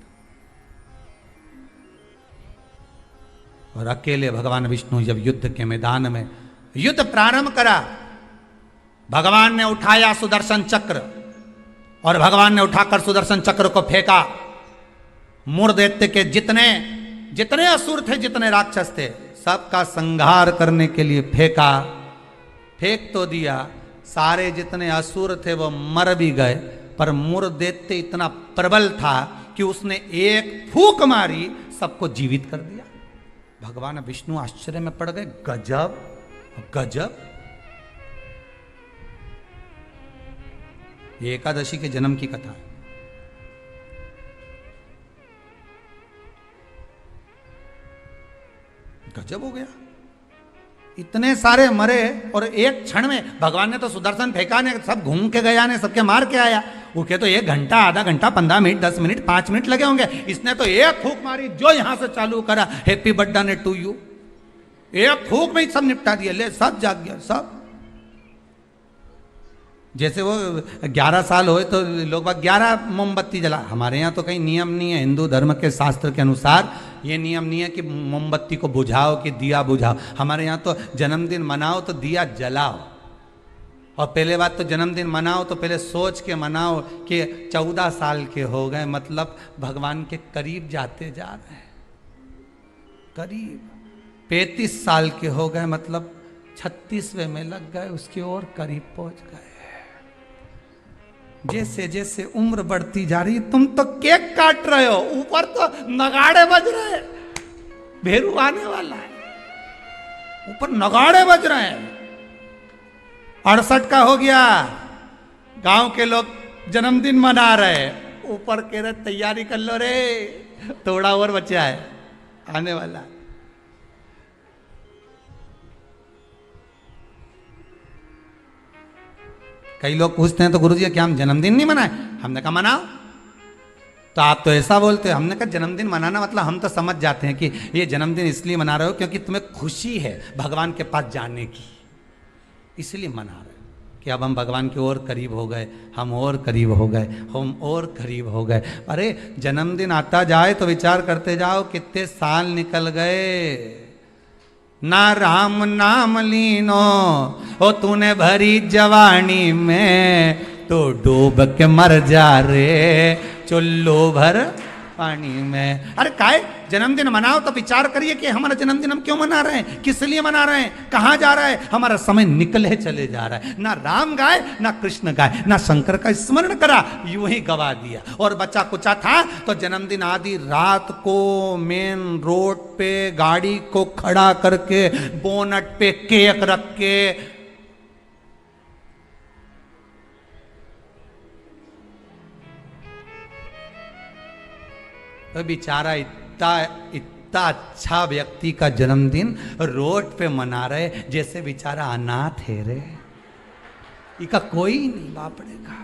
और अकेले भगवान विष्णु जब युद्ध के मैदान में युद्ध प्रारंभ करा, भगवान ने उठाया सुदर्शन चक्र और भगवान ने उठाकर सुदर्शन चक्र को फेंका। मूर दैत्य के जितने जितने असुर थे, जितने राक्षस थे, सबका संहार करने के लिए फेंका। फेंक तो दिया, सारे जितने असुर थे वो मर भी गए, पर मूर दैत्य इतना प्रबल था कि उसने एक फूंक मारी, सबको जीवित कर दिया। भगवान विष्णु आश्चर्य में पड़ गए, गजब गजब। ये एकादशी के जन्म की कथा है। गजब हो गया, इतने सारे मरे और एक क्षण में भगवान ने तो सुदर्शन फेंका ने, सब घूम के गया ने, सबके मार के आया। उसके तो 1 घंटा, आधा घंटा, 15 मिनट, 10 मिनट, 5 मिनट लगे होंगे। इसने तो एक फूंक मारी, जो यहां से चालू करा, हैप्पी बर्थडे टू यू, एक फूंक में ही सब निपटा दिया। ले, सब जाग गया, सब। जैसे वो 11 साल होए तो लोग 11 मोमबत्ती जला। हमारे यहाँ तो कहीं नियम नहीं है, हिंदू धर्म के शास्त्र के अनुसार ये नियम नहीं है कि मोमबत्ती को बुझाओ कि दिया बुझाओ। हमारे यहाँ तो जन्मदिन मनाओ तो दिया जलाओ, और पहले बात तो जन्मदिन मनाओ तो पहले सोच के मनाओ कि 14 साल के हो गए, मतलब भगवान के करीब जाते जा रहे हैं, करीब 35 साल के हो गए, मतलब 36वें में लग गए, उसकी ओर करीब पहुंच गए। जैसे जैसे उम्र बढ़ती जा रही, तुम तो केक काट रहे हो, ऊपर तो नगाड़े बज रहे हैं, भेरू आने वाला है, ऊपर नगाड़े बज रहे हैं। 68 का हो गया, गांव के लोग जन्मदिन मना रहे, ऊपर कह रहे तैयारी कर लो रे, थोड़ा और बचा है, आने वाला। कई लोग पूछते हैं तो गुरुजी क्या हम जन्मदिन नहीं मनाए? हमने कहा मनाओ। तो आप तो ऐसा बोलते हो। हमने कहा जन्मदिन मनाना मतलब हम तो समझ जाते हैं कि ये जन्मदिन इसलिए मना रहे हो क्योंकि तुम्हें खुशी है भगवान के पास जाने की, इसलिए मना रहे हो कि अब हम भगवान की ओर करीब हो गए, हम और करीब हो गए, हम और करीब हो गए। अरे जन्मदिन आता जाए तो विचार करते जाओ कितने साल निकल गए। ना राम नाम लीनो ओ तूने भरी जवानी में, तो डूब के मर जा रे चुल्लू भर पानी में। अरे काय जन्मदिन मनाओ तो विचार करिए कि हमारा जन्मदिन हम क्यों मना रहे हैं, किस लिए मना रहे हैं, कहाँ जा रहा है, हमारा समय निकले चले जा रहा है। ना राम गाए, ना कृष्ण गाए, ना शंकर का स्मरण करा, यूं ही गवा दिया। और बच्चा कुचा था तो जन्मदिन आदि रात को मेन रोड पे गाड़ी को खड़ा करके बोनट पे केक रख के तो बेचारा इतना अच्छा व्यक्ति का जन्मदिन रोड पे मना रहे जैसे बेचारा अनाथ है रे, इसका कोई नहीं बापड़े का।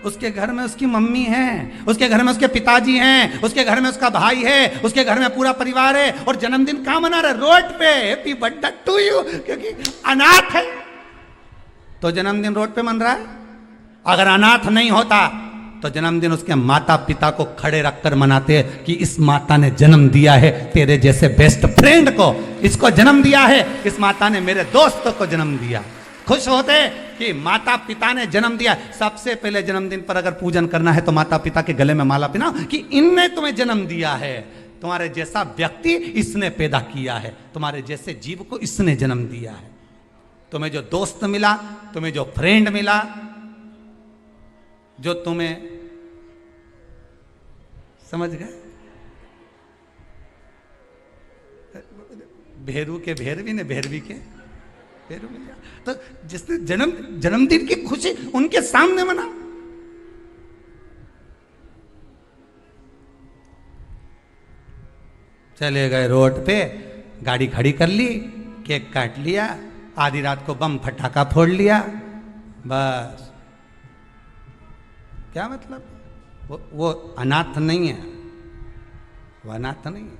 उसके घर में उसकी मम्मी है, उसके घर में उसके पिताजी हैं, उसके घर में उसका भाई है, उसके घर में पूरा परिवार है, और जन्मदिन कहां मना रहे? रोड पे। हैप्पी बर्थडे टू यू, क्योंकि अनाथ है तो जन्मदिन रोड पे मन रहा है। अगर अनाथ नहीं होता तो जन्मदिन उसके माता पिता को खड़े रखकर मनाते हैं कि इस माता ने जन्म दिया है तेरे जैसे बेस्ट फ्रेंड को, इसको जन्म दिया है, इस माता ने मेरे दोस्तों को जन्म दिया। खुश होते कि माता पिता ने जन्म दिया। सबसे पहले जन्मदिन पर अगर पूजन करना है तो माता पिता के गले में माला पहनाओ कि इनने तुम्हें जन्म दिया है, तुम्हारे जैसा व्यक्ति इसने पैदा किया है, तुम्हारे जैसे जीव को इसने जन्म दिया है। तुम्हें जो दोस्त मिला, तुम्हें जो फ्रेंड मिला, जो तुम्हें, समझ गए, भेरू के भेरवी ने भेरवी के भेरू मिल गया। तो जिसने जन्मदिन की खुशी उनके सामने मना। चले गए रोड पे, गाड़ी खड़ी कर ली, केक काट लिया, आधी रात को बम फटाका फोड़ लिया, बस। क्या मतलब? वो अनाथ नहीं है, वो अनाथ नहीं है,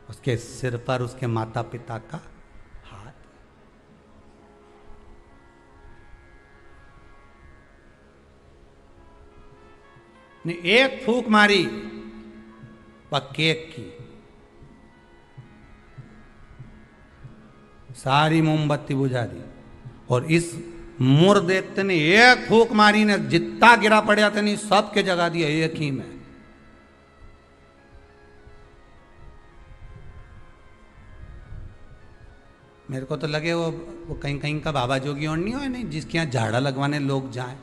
उसके सिर पर उसके माता पिता का हाथ। ने एक फूंक मारी, व केक की। सारी मोमबत्ती बुझा दी और इस मुर्दैत्य ने एक फूंक मारी ने जितना गिरा पड़ा था नहीं सबके जगा दिया एक ही में। मेरे को तो लगे वो कहीं कहीं का बाबा जोगी और नहीं हो नहीं जिसके यहाँ झाड़ा लगवाने लोग जाएं,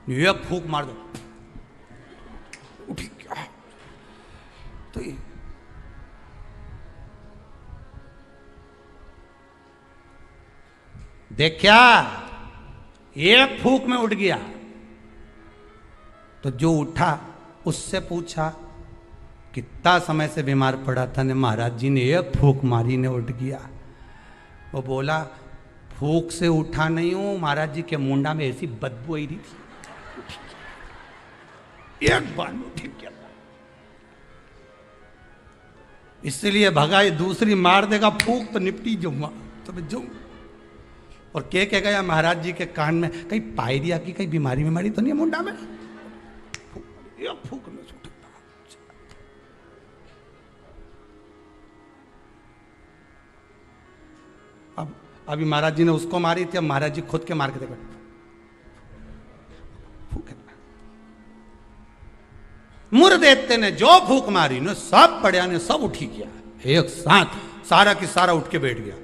एक फूंक मार दो उठी क्या। तो ये देखा एक फूंक में उठ गया। तो जो उठा उससे पूछा कितना समय से बीमार पड़ा था ने, महाराज जी ने एक फूंक मारी ने उठ गया। वो बोला फूंक से उठा नहीं हूं, महाराज जी के मुंडा में ऐसी बदबू आई रही थी एक बार में उठ गया। इसलिए भगा ये दूसरी मार देगा फूंक तो निपटी जाऊंगा तो मैं जाऊंगा। और के कह गया महाराज जी के कान में कहीं पायरिया की कहीं बीमारी बीमारी तो नहीं है मुंडा में, फूंक में अब अभी महाराज जी ने उसको मारी थी, अब महाराज जी खुद के मार के देखो मुर्दैत्य ने जो फूंक मारी ने सब पड़िया ने सब उठी किया एक साथ, सारा की सारा उठ के बैठ गया।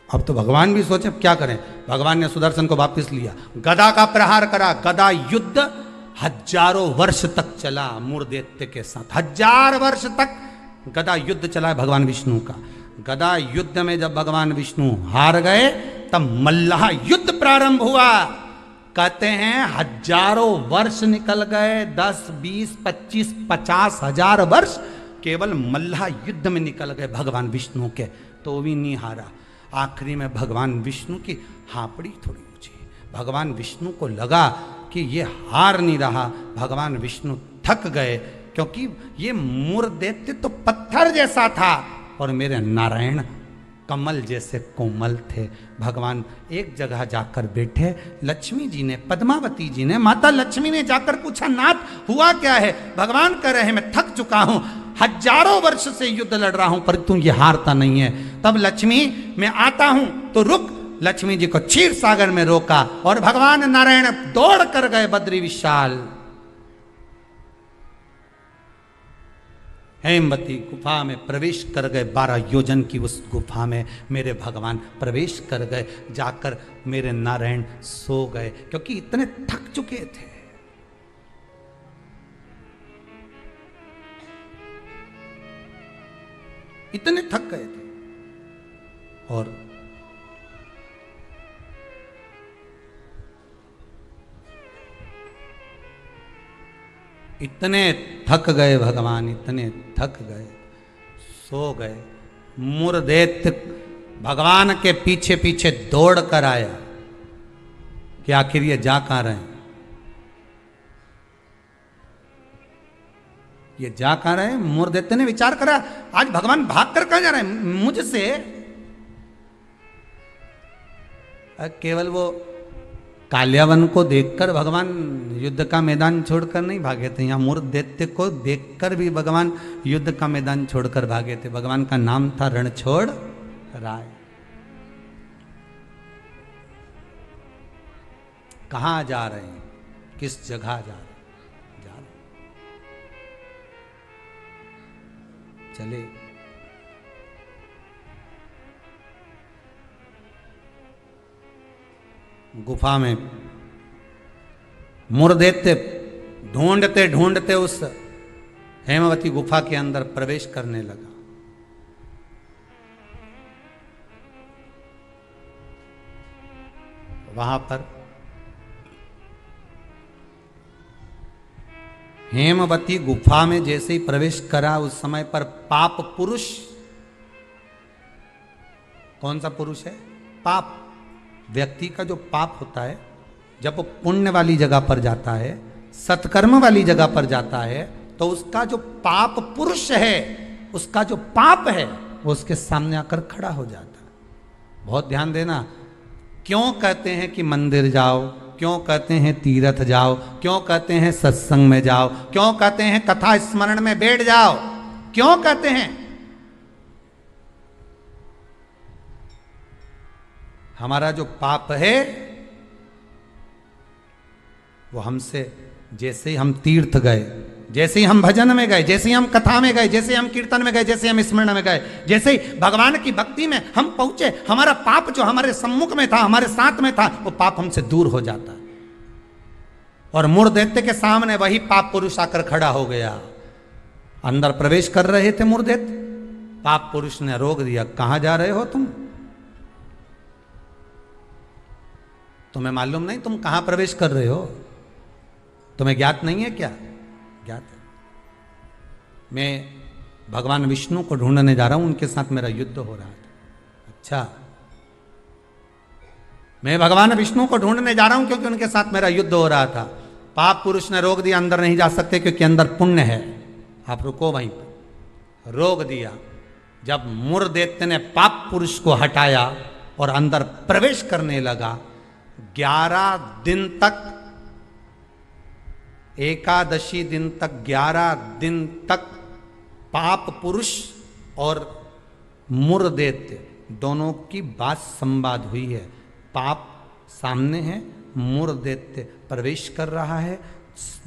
अब तो भगवान भी सोचे अब क्या करें। भगवान ने सुदर्शन को वापस लिया, गदा का प्रहार करा। गदा युद्ध हजारों वर्ष तक चला मुर्दैत्य के साथ, 1000 वर्ष तक गदा युद्ध चला है भगवान विष्णु का। गदा युद्ध में जब भगवान विष्णु हार गए तब मल्लाह युद्ध प्रारंभ हुआ। कहते हैं हजारों वर्ष निकल गए, 10, 20, 25, 50 हजार वर्ष केवल मल्लाह युद्ध में निकल गए भगवान विष्णु के, तो भी नहीं हारा। आखिरी में भगवान विष्णु की हापड़ी थोड़ी ऊंची, भगवान विष्णु को लगा कि ये हार नहीं रहा। भगवान विष्णु थक गए क्योंकि ये मुर्दैत्य तो पत्थर जैसा था और मेरे नारायण कमल जैसे कोमल थे। भगवान एक जगह जाकर बैठे, लक्ष्मी जी ने, पद्मावती जी ने, माता लक्ष्मी ने जाकर पूछा नाथ हुआ क्या है। भगवान कह रहे हैं मैं थक चुका हूं, हजारों वर्ष से युद्ध लड़ रहा हूं पर तुम ये हारता नहीं है। तब लक्ष्मी मैं आता हूं तो रुक। लक्ष्मी जी को क्षीर सागर में रोका और भगवान नारायण दौड़ कर गए बद्री विशाल। हेमवती गुफा में प्रवेश कर गए, 12 योजन की उस गुफा में मेरे भगवान प्रवेश कर गए। जाकर मेरे नारायण सो गए क्योंकि इतने थक चुके थे। इतने थक गए थे और इतने थक गए भगवान, इतने थक गए, सो गए। मुर्दैत्य भगवान के पीछे पीछे दौड़ कर आया कि आखिर ये जा कहां रहे हैं, ये जा कहां रहे हैं। मुर्दैत्य ने विचार करा आज भगवान भाग कर कहां जा रहे हैं मुझसे। केवल वो काल्यावन को देखकर भगवान युद्ध का मैदान छोड़कर नहीं भागे थे, यहाँ मुर्दैत्य को देखकर भी भगवान युद्ध का मैदान छोड़कर भागे थे। भगवान का नाम था रणछोड़ राय। कहाँ जा रहे हैं, किस जगह जा रहे हैं, चले। गुफा में मुर्दैत्य ढूंढते ढूंढते उस हेमवती गुफा के अंदर प्रवेश करने लगा। वहां पर हेमवती गुफा में जैसे ही प्रवेश करा उस समय पर पाप पुरुष, कौन सा पुरुष है, पाप व्यक्ति का जो पाप होता है जब वो पुण्य वाली जगह पर जाता है, सत्कर्म वाली जगह पर जाता है, तो उसका जो पाप पुरुष है, उसका जो पाप है वो उसके सामने आकर खड़ा हो जाता है। बहुत ध्यान देना, क्यों कहते हैं कि मंदिर जाओ, क्यों कहते हैं तीर्थ जाओ, क्यों कहते हैं सत्संग में जाओ, क्यों कहते हैं कथा स्मरण में बैठ जाओ। क्यों कहते हैं? हमारा जो पाप है वो हमसे, जैसे ही हम तीर्थ गए, जैसे ही हम भजन में गए, जैसे ही हम कथा में गए, जैसे ही हम कीर्तन में गए, जैसे ही हम स्मरण में गए, जैसे ही भगवान की भक्ति में हम पहुंचे, हमारा पाप जो हमारे सम्मुख में था, हमारे साथ में था, वो पाप हमसे दूर हो जाता है। और मूढ़ दैत्य के सामने वही पाप पुरुष आकर खड़ा हो गया। अंदर प्रवेश कर रहे थे मूढ़ दैत्य, पाप पुरुष ने रोक दिया, कहां जा रहे हो तुम? तुम्हें मालूम नहीं तुम कहां प्रवेश कर रहे हो? तुम्हें ज्ञात नहीं है क्या? ज्ञात है। मैं भगवान विष्णु को ढूंढने जा रहा हूं, उनके साथ मेरा युद्ध हो रहा था। अच्छा, मैं भगवान विष्णु को ढूंढने जा रहा हूं क्योंकि उनके साथ मेरा युद्ध हो रहा था। पाप पुरुष ने रोक दिया, अंदर नहीं जा सकते क्योंकि अंदर पुण्य है, आप रुको वहीं पर। रोक दिया। जब मूढ़ दैत्य ने पाप पुरुष को हटाया और अंदर प्रवेश करने लगा, 11 दिन तक, एकादशी दिन तक, 11 दिन तक पाप पुरुष और मूढ़ दैत्य दोनों की बात संवाद हुई है। पाप सामने है, मूढ़ दैत्य प्रवेश कर रहा है,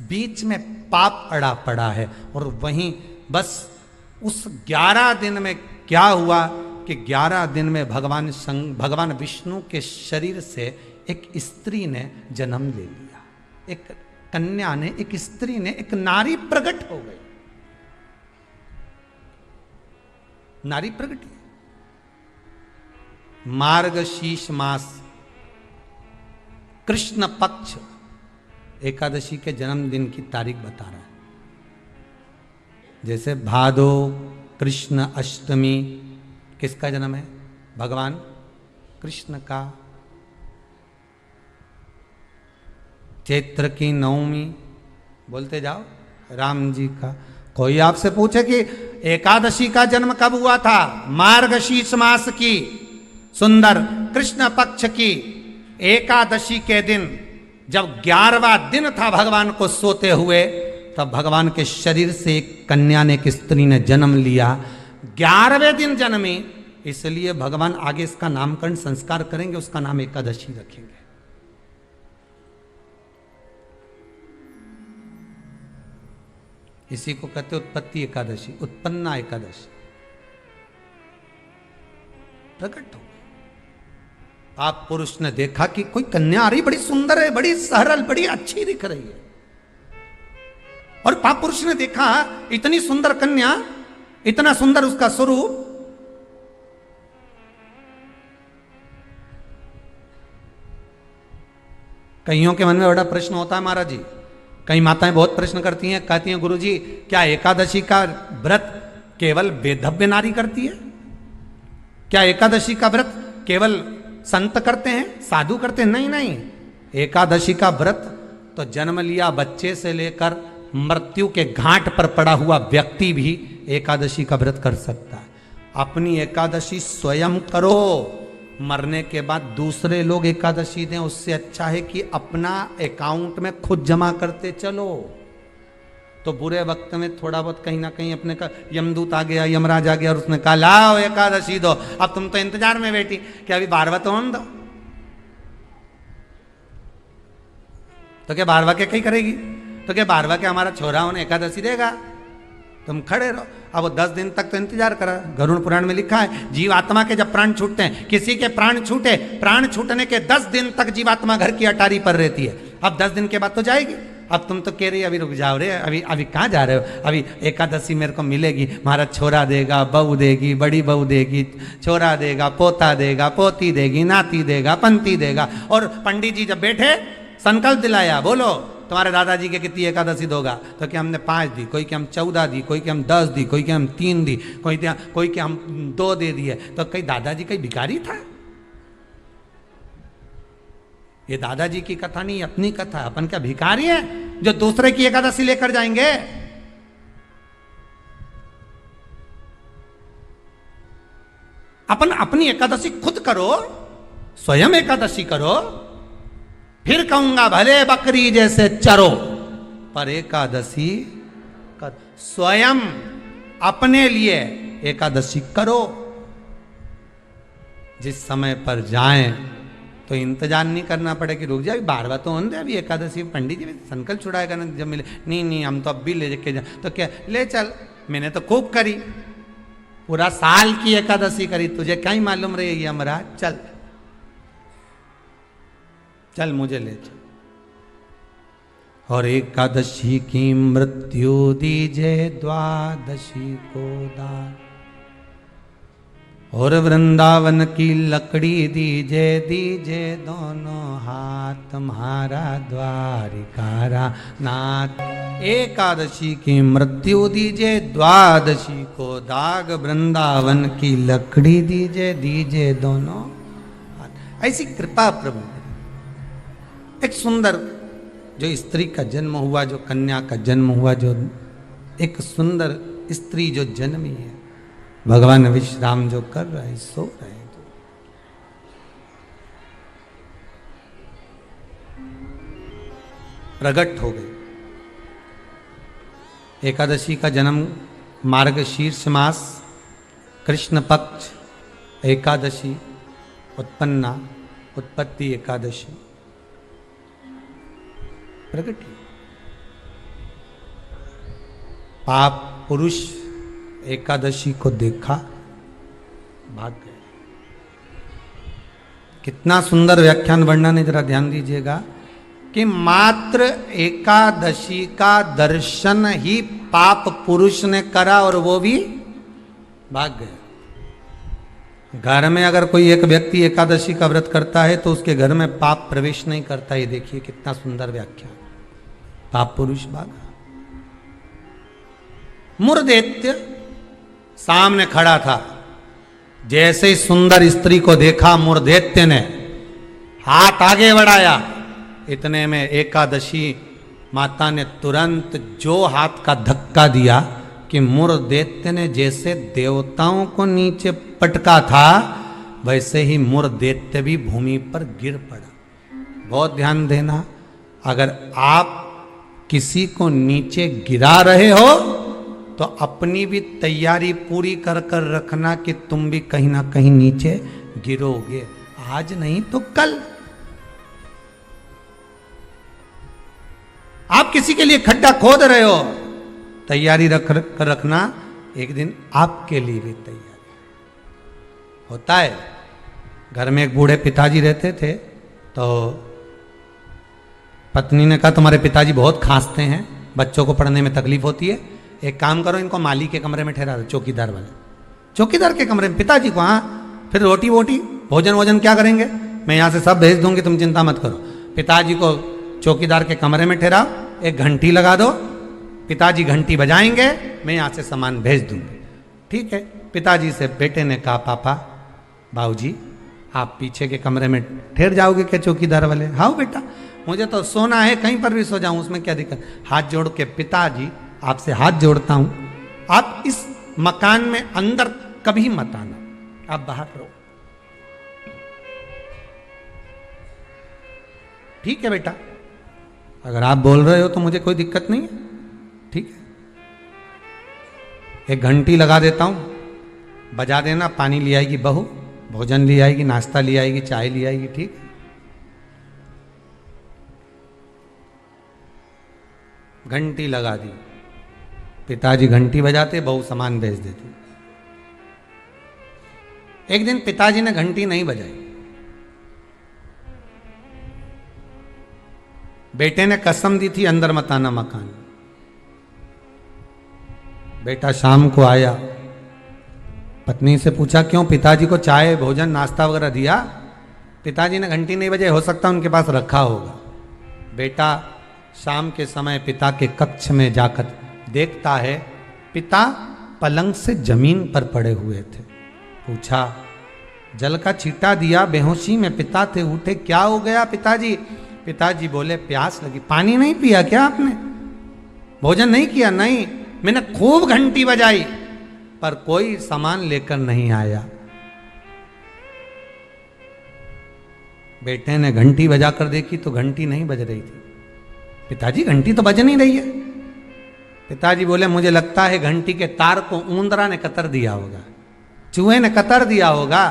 बीच में पाप अड़ा पड़ा है। और वहीं बस उस 11 दिन में क्या हुआ कि 11 दिन में भगवान विष्णु के शरीर से एक स्त्री ने जन्म ले लिया। एक कन्या ने, एक स्त्री ने, एक नारी प्रकट हो गई। नारी प्रकट है। मार्गशीर्ष मास कृष्ण पक्ष एकादशी के जन्मदिन की तारीख बता रहा है। जैसे भादो कृष्ण अष्टमी किसका जन्म है? भगवान कृष्ण का। चैत्र की नवमी बोलते जाओ, राम जी का। कोई आपसे पूछे कि एकादशी का जन्म कब हुआ था? मार्गशीर्ष मास की सुंदर कृष्ण पक्ष की एकादशी के दिन, जब 11वां दिन था भगवान को सोते हुए, तब भगवान के शरीर से एक कन्या ने, एक स्त्री ने जन्म लिया। 11वें दिन जन्मी, इसलिए भगवान आगे इसका नामकरण संस्कार करेंगे, उसका नाम एकादशी रखेंगे। इसी को कहते उत्पत्ति एकादशी, उत्पन्ना एकादशी। प्रकट हो आप पुरुष ने देखा कि कोई कन्या आ रही, बड़ी सुंदर है, बड़ी सरल, बड़ी अच्छी दिख रही है। और पाप पुरुष ने देखा इतनी सुंदर कन्या, इतना सुंदर उसका स्वरूप, कईयों के मन में बड़ा प्रश्न होता है महाराज जी। कई माताएं बहुत प्रश्न करती हैं, कहती हैं गुरुजी क्या एकादशी का व्रत केवल वेदव्य नारी करती है? क्या एकादशी का व्रत केवल संत करते हैं, साधु करते हैं? नहीं नहीं, एकादशी का व्रत तो जन्म लिया बच्चे से लेकर मृत्यु के घाट पर पड़ा हुआ व्यक्ति भी एकादशी का व्रत कर सकता है। अपनी एकादशी स्वयं करो, मरने के बाद दूसरे लोग एकादशी दें, उससे अच्छा है कि अपना अकाउंट में खुद जमा करते चलो। तो बुरे वक्त में थोड़ा बहुत कहीं ना कहीं अपने का यमदूत आ गया, यमराज आ गया और उसने कहा लाओ एकादशी दो। अब तुम तो इंतजार में बैठी कि अभी 12वां तो हम दो, तो क्या 12वां के कहीं करेगी? तो क्या 12वां के हमारा छोरा उन्हें एकादशी देगा? तुम खड़े रहो। अब वो 10 दिन तक तो इंतजार करा। गरुड़ पुराण में लिखा है जीवात्मा के जब प्राण छूटते हैं, किसी के प्राण छूटे, प्राण छूटने के 10 दिन तक जीवात्मा घर की अटारी पर रहती है। अब 10 दिन के बाद तो जाएगी। अब तुम तो कह रही अभी रुक जाओ रे, अभी कहाँ जा रहे हो? अभी एकादशी मेरे को मिलेगी, हमारा छोरा देगा, बहू देगी, बड़ी बहू देगी, छोरा देगा, पोता देगा, पोती देगी, नाती देगा, पंती देगा। और पंडित जी जब बैठे संकल्प दिलाया, बोलो तुम्हारे दादाजी के कितनी एकादशी दोगा? तो क्या हमने 5 दी, कोई के हम 14 दी, कोई के हम 10 दी, कोई के हम 3 दी, कोई के हम 2 दे दिए। तो कहीं दादाजी कहीं भिखारी था? ये दादाजी की कथा नहीं, अपनी कथा। अपन क्या भिखारी है जो दूसरे की एकादशी लेकर जाएंगे? अपन अपनी एकादशी खुद करो, स्वयं एकादशी करो, फिर कहूंगा भले बकरी जैसे चरो, पर एकादशी कर। स्वयं अपने लिए एकादशी करो। जिस समय पर जाएं तो इंतजार नहीं करना पड़े कि रुक जाए, बार बार तो होने दे, अभी एकादशी पंडित जी संकल्प छुड़ाएगा ना जब मिले, नहीं हम तो अब भी ले के जाए, तो क्या ले चल, मैंने तो खूब करी, पूरा साल की एकादशी करी, तुझे क्या ही मालूम रही है महाराज, चल चल मुझे ले चल। और एकादशी की मृत्यु दीजे द्वादशी को दान, और वृंदावन की लकड़ी दीजे दीजे दोनों हाथ, तुम्हारा द्वारिकारा नाथ। एकादशी की मृत्यु दीजे द्वादशी को दाग, वृंदावन की लकड़ी दीजे दीजे दोनों हाथ। ऐसी कृपा प्रभु। एक सुंदर जो स्त्री का जन्म हुआ, जो कन्या का जन्म हुआ, जो एक सुंदर स्त्री जो जन्मी है, भगवान विश्राम जो कर रहे, सो रहे, प्रकट हो गए। एकादशी का जन्म मार्गशीर्ष मास कृष्ण पक्ष एकादशी उत्पन्ना, उत्पत्ति एकादशी प्रकट। पाप पुरुष एकादशी को देखा, भाग गए। कितना सुंदर व्याख्यान वर्णन है, जरा ध्यान दीजिएगा कि मात्र एकादशी का दर्शन ही पाप पुरुष ने करा और वो भी भाग गए। घर में अगर कोई एक व्यक्ति एकादशी का व्रत करता है तो उसके घर में पाप प्रवेश नहीं करता। ये देखिए कितना सुंदर व्याख्यान। पाप पुरुष भागा। मुरदैत्य सामने खड़ा था, जैसे ही सुंदर स्त्री को देखा मुरदैत्य ने हाथ आगे बढ़ाया, इतने में एकादशी माता ने तुरंत जो हाथ का धक्का दिया कि मुरदैत्य ने जैसे देवताओं को नीचे पटका था वैसे ही मुरदैत्य भी भूमि पर गिर पड़ा। बहुत ध्यान देना, अगर आप किसी को नीचे गिरा रहे हो तो अपनी भी तैयारी पूरी कर कर रखना कि तुम भी कहीं ना कहीं नीचे गिरोगे, आज नहीं तो कल। आप किसी के लिए खड्डा खोद रहे हो, तैयारी रख कर रखना, एक दिन आपके लिए भी तैयारी होता है। घर में एक बूढ़े पिताजी रहते थे, तो पत्नी ने कहा तुम्हारे पिताजी बहुत खांसते हैं, बच्चों को पढ़ने में तकलीफ होती है, एक काम करो इनको माली के कमरे में ठहरा दो, चौकीदार वाले, चौकीदार के कमरे में पिताजी को। हाँ, फिर रोटी वोटी भोजन वोजन क्या करेंगे, मैं यहाँ से सब भेज दूंगी, तुम चिंता मत करो। पिताजी को चौकीदार के कमरे में ठहराओ, एक घंटी लगा दो, पिताजी घंटी बजाएंगे, मैं यहाँ से सामान भेज दूंगी। ठीक है। पिताजी से बेटे ने कहा पापा बाबूजी आप पीछे के कमरे में ठहर जाओगे क्या चौकीदार वाले? हाँ बेटा, मुझे तो सोना है, कहीं पर भी सो जाऊं, उसमें क्या दिक्कत। हाथ जोड़ के पिताजी आपसे हाथ जोड़ता हूं, आप इस मकान में अंदर कभी मत आना, आप बाहर रहो। ठीक है बेटा, अगर आप बोल रहे हो तो मुझे कोई दिक्कत नहीं है। ठीक है, एक घंटी लगा देता हूं, बजा देना, पानी ले आएगी बहू, भोजन ले आएगी, नाश्ता ले आएगी, चाय ले आएगी। ठीक है। घंटी लगा दी, पिताजी घंटी बजाते, बहू सामान भेज देती। एक दिन पिताजी ने घंटी नहीं बजाई, बेटे ने कसम दी थी अंदर मत आना मकान। बेटा शाम को आया, पत्नी से पूछा क्यों, पिताजी को चाय भोजन नाश्ता वगैरह दिया? पिताजी ने घंटी नहीं बजाई, हो सकता उनके पास रखा होगा। बेटा शाम के समय पिता के कक्ष में जाकर देखता है पिता पलंग से जमीन पर पड़े हुए थे। पूछा, जल का छींटा दिया, बेहोशी में पिता थे, उठे, क्या हो गया पिताजी? पिताजी बोले प्यास लगी। पानी नहीं पिया क्या आपने? भोजन नहीं किया? नहीं, मैंने खूब घंटी बजाई पर कोई सामान लेकर नहीं आया। बेटे ने घंटी बजाकर देखी तो घंटी नहीं बज रही थी। पिताजी घंटी तो बज नहीं रही है। पिताजी बोले मुझे लगता है घंटी के तार को ऊंदरा ने कतर दिया होगा, चूहे ने कतर दिया होगा,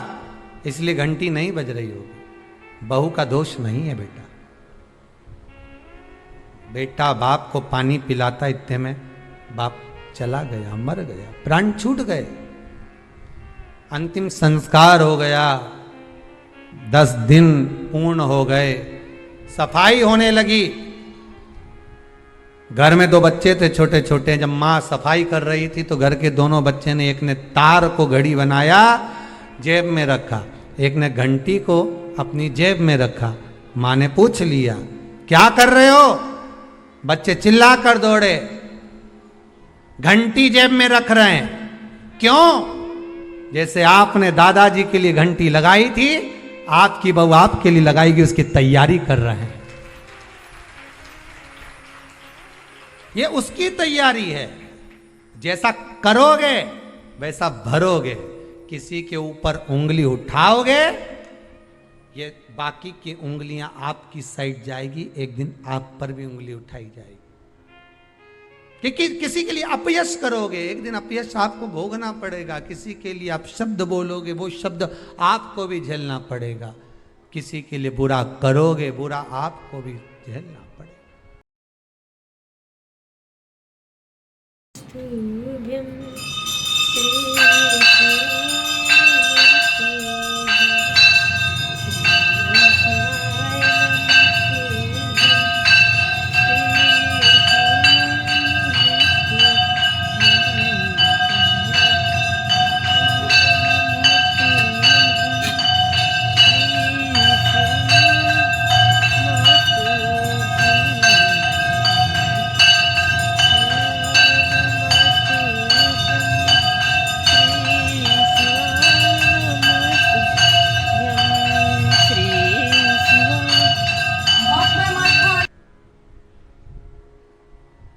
इसलिए घंटी नहीं बज रही होगी। बहू का दोष नहीं है बेटा। बेटा बाप को पानी पिलाता, इतने में बाप चला गया, मर गया, प्राण छूट गए, अंतिम संस्कार हो गया, 10 दिन पूर्ण हो गए, सफाई होने लगी। घर में 2 बच्चे थे छोटे छोटे। जब माँ सफाई कर रही थी तो घर के दोनों बच्चे ने, एक ने तार को घड़ी बनाया, जेब में रखा, एक ने घंटी को अपनी जेब में रखा। माँ ने पूछ लिया क्या कर रहे हो? बच्चे चिल्ला कर दौड़े, घंटी जेब में रख रहे हैं। क्यों? जैसे आपने दादाजी के लिए घंटी लगाई थी, आपकी बहू आपके लिए लगाएगी, उसकी तैयारी कर रहे हैं। ये उसकी तैयारी है। जैसा करोगे वैसा भरोगे। किसी के ऊपर उंगली उठाओगे, ये बाकी की उंगलियां आपकी साइड जाएगी, एक दिन आप पर भी उंगली उठाई जाएगी। कि किसी के लिए अपयश करोगे, एक दिन अपयश आपको भोगना पड़ेगा। किसी के लिए आप शब्द बोलोगे, वो शब्द आपको भी झेलना पड़ेगा। किसी के लिए बुरा करोगे, बुरा आपको भी झेलना पड़ेगा।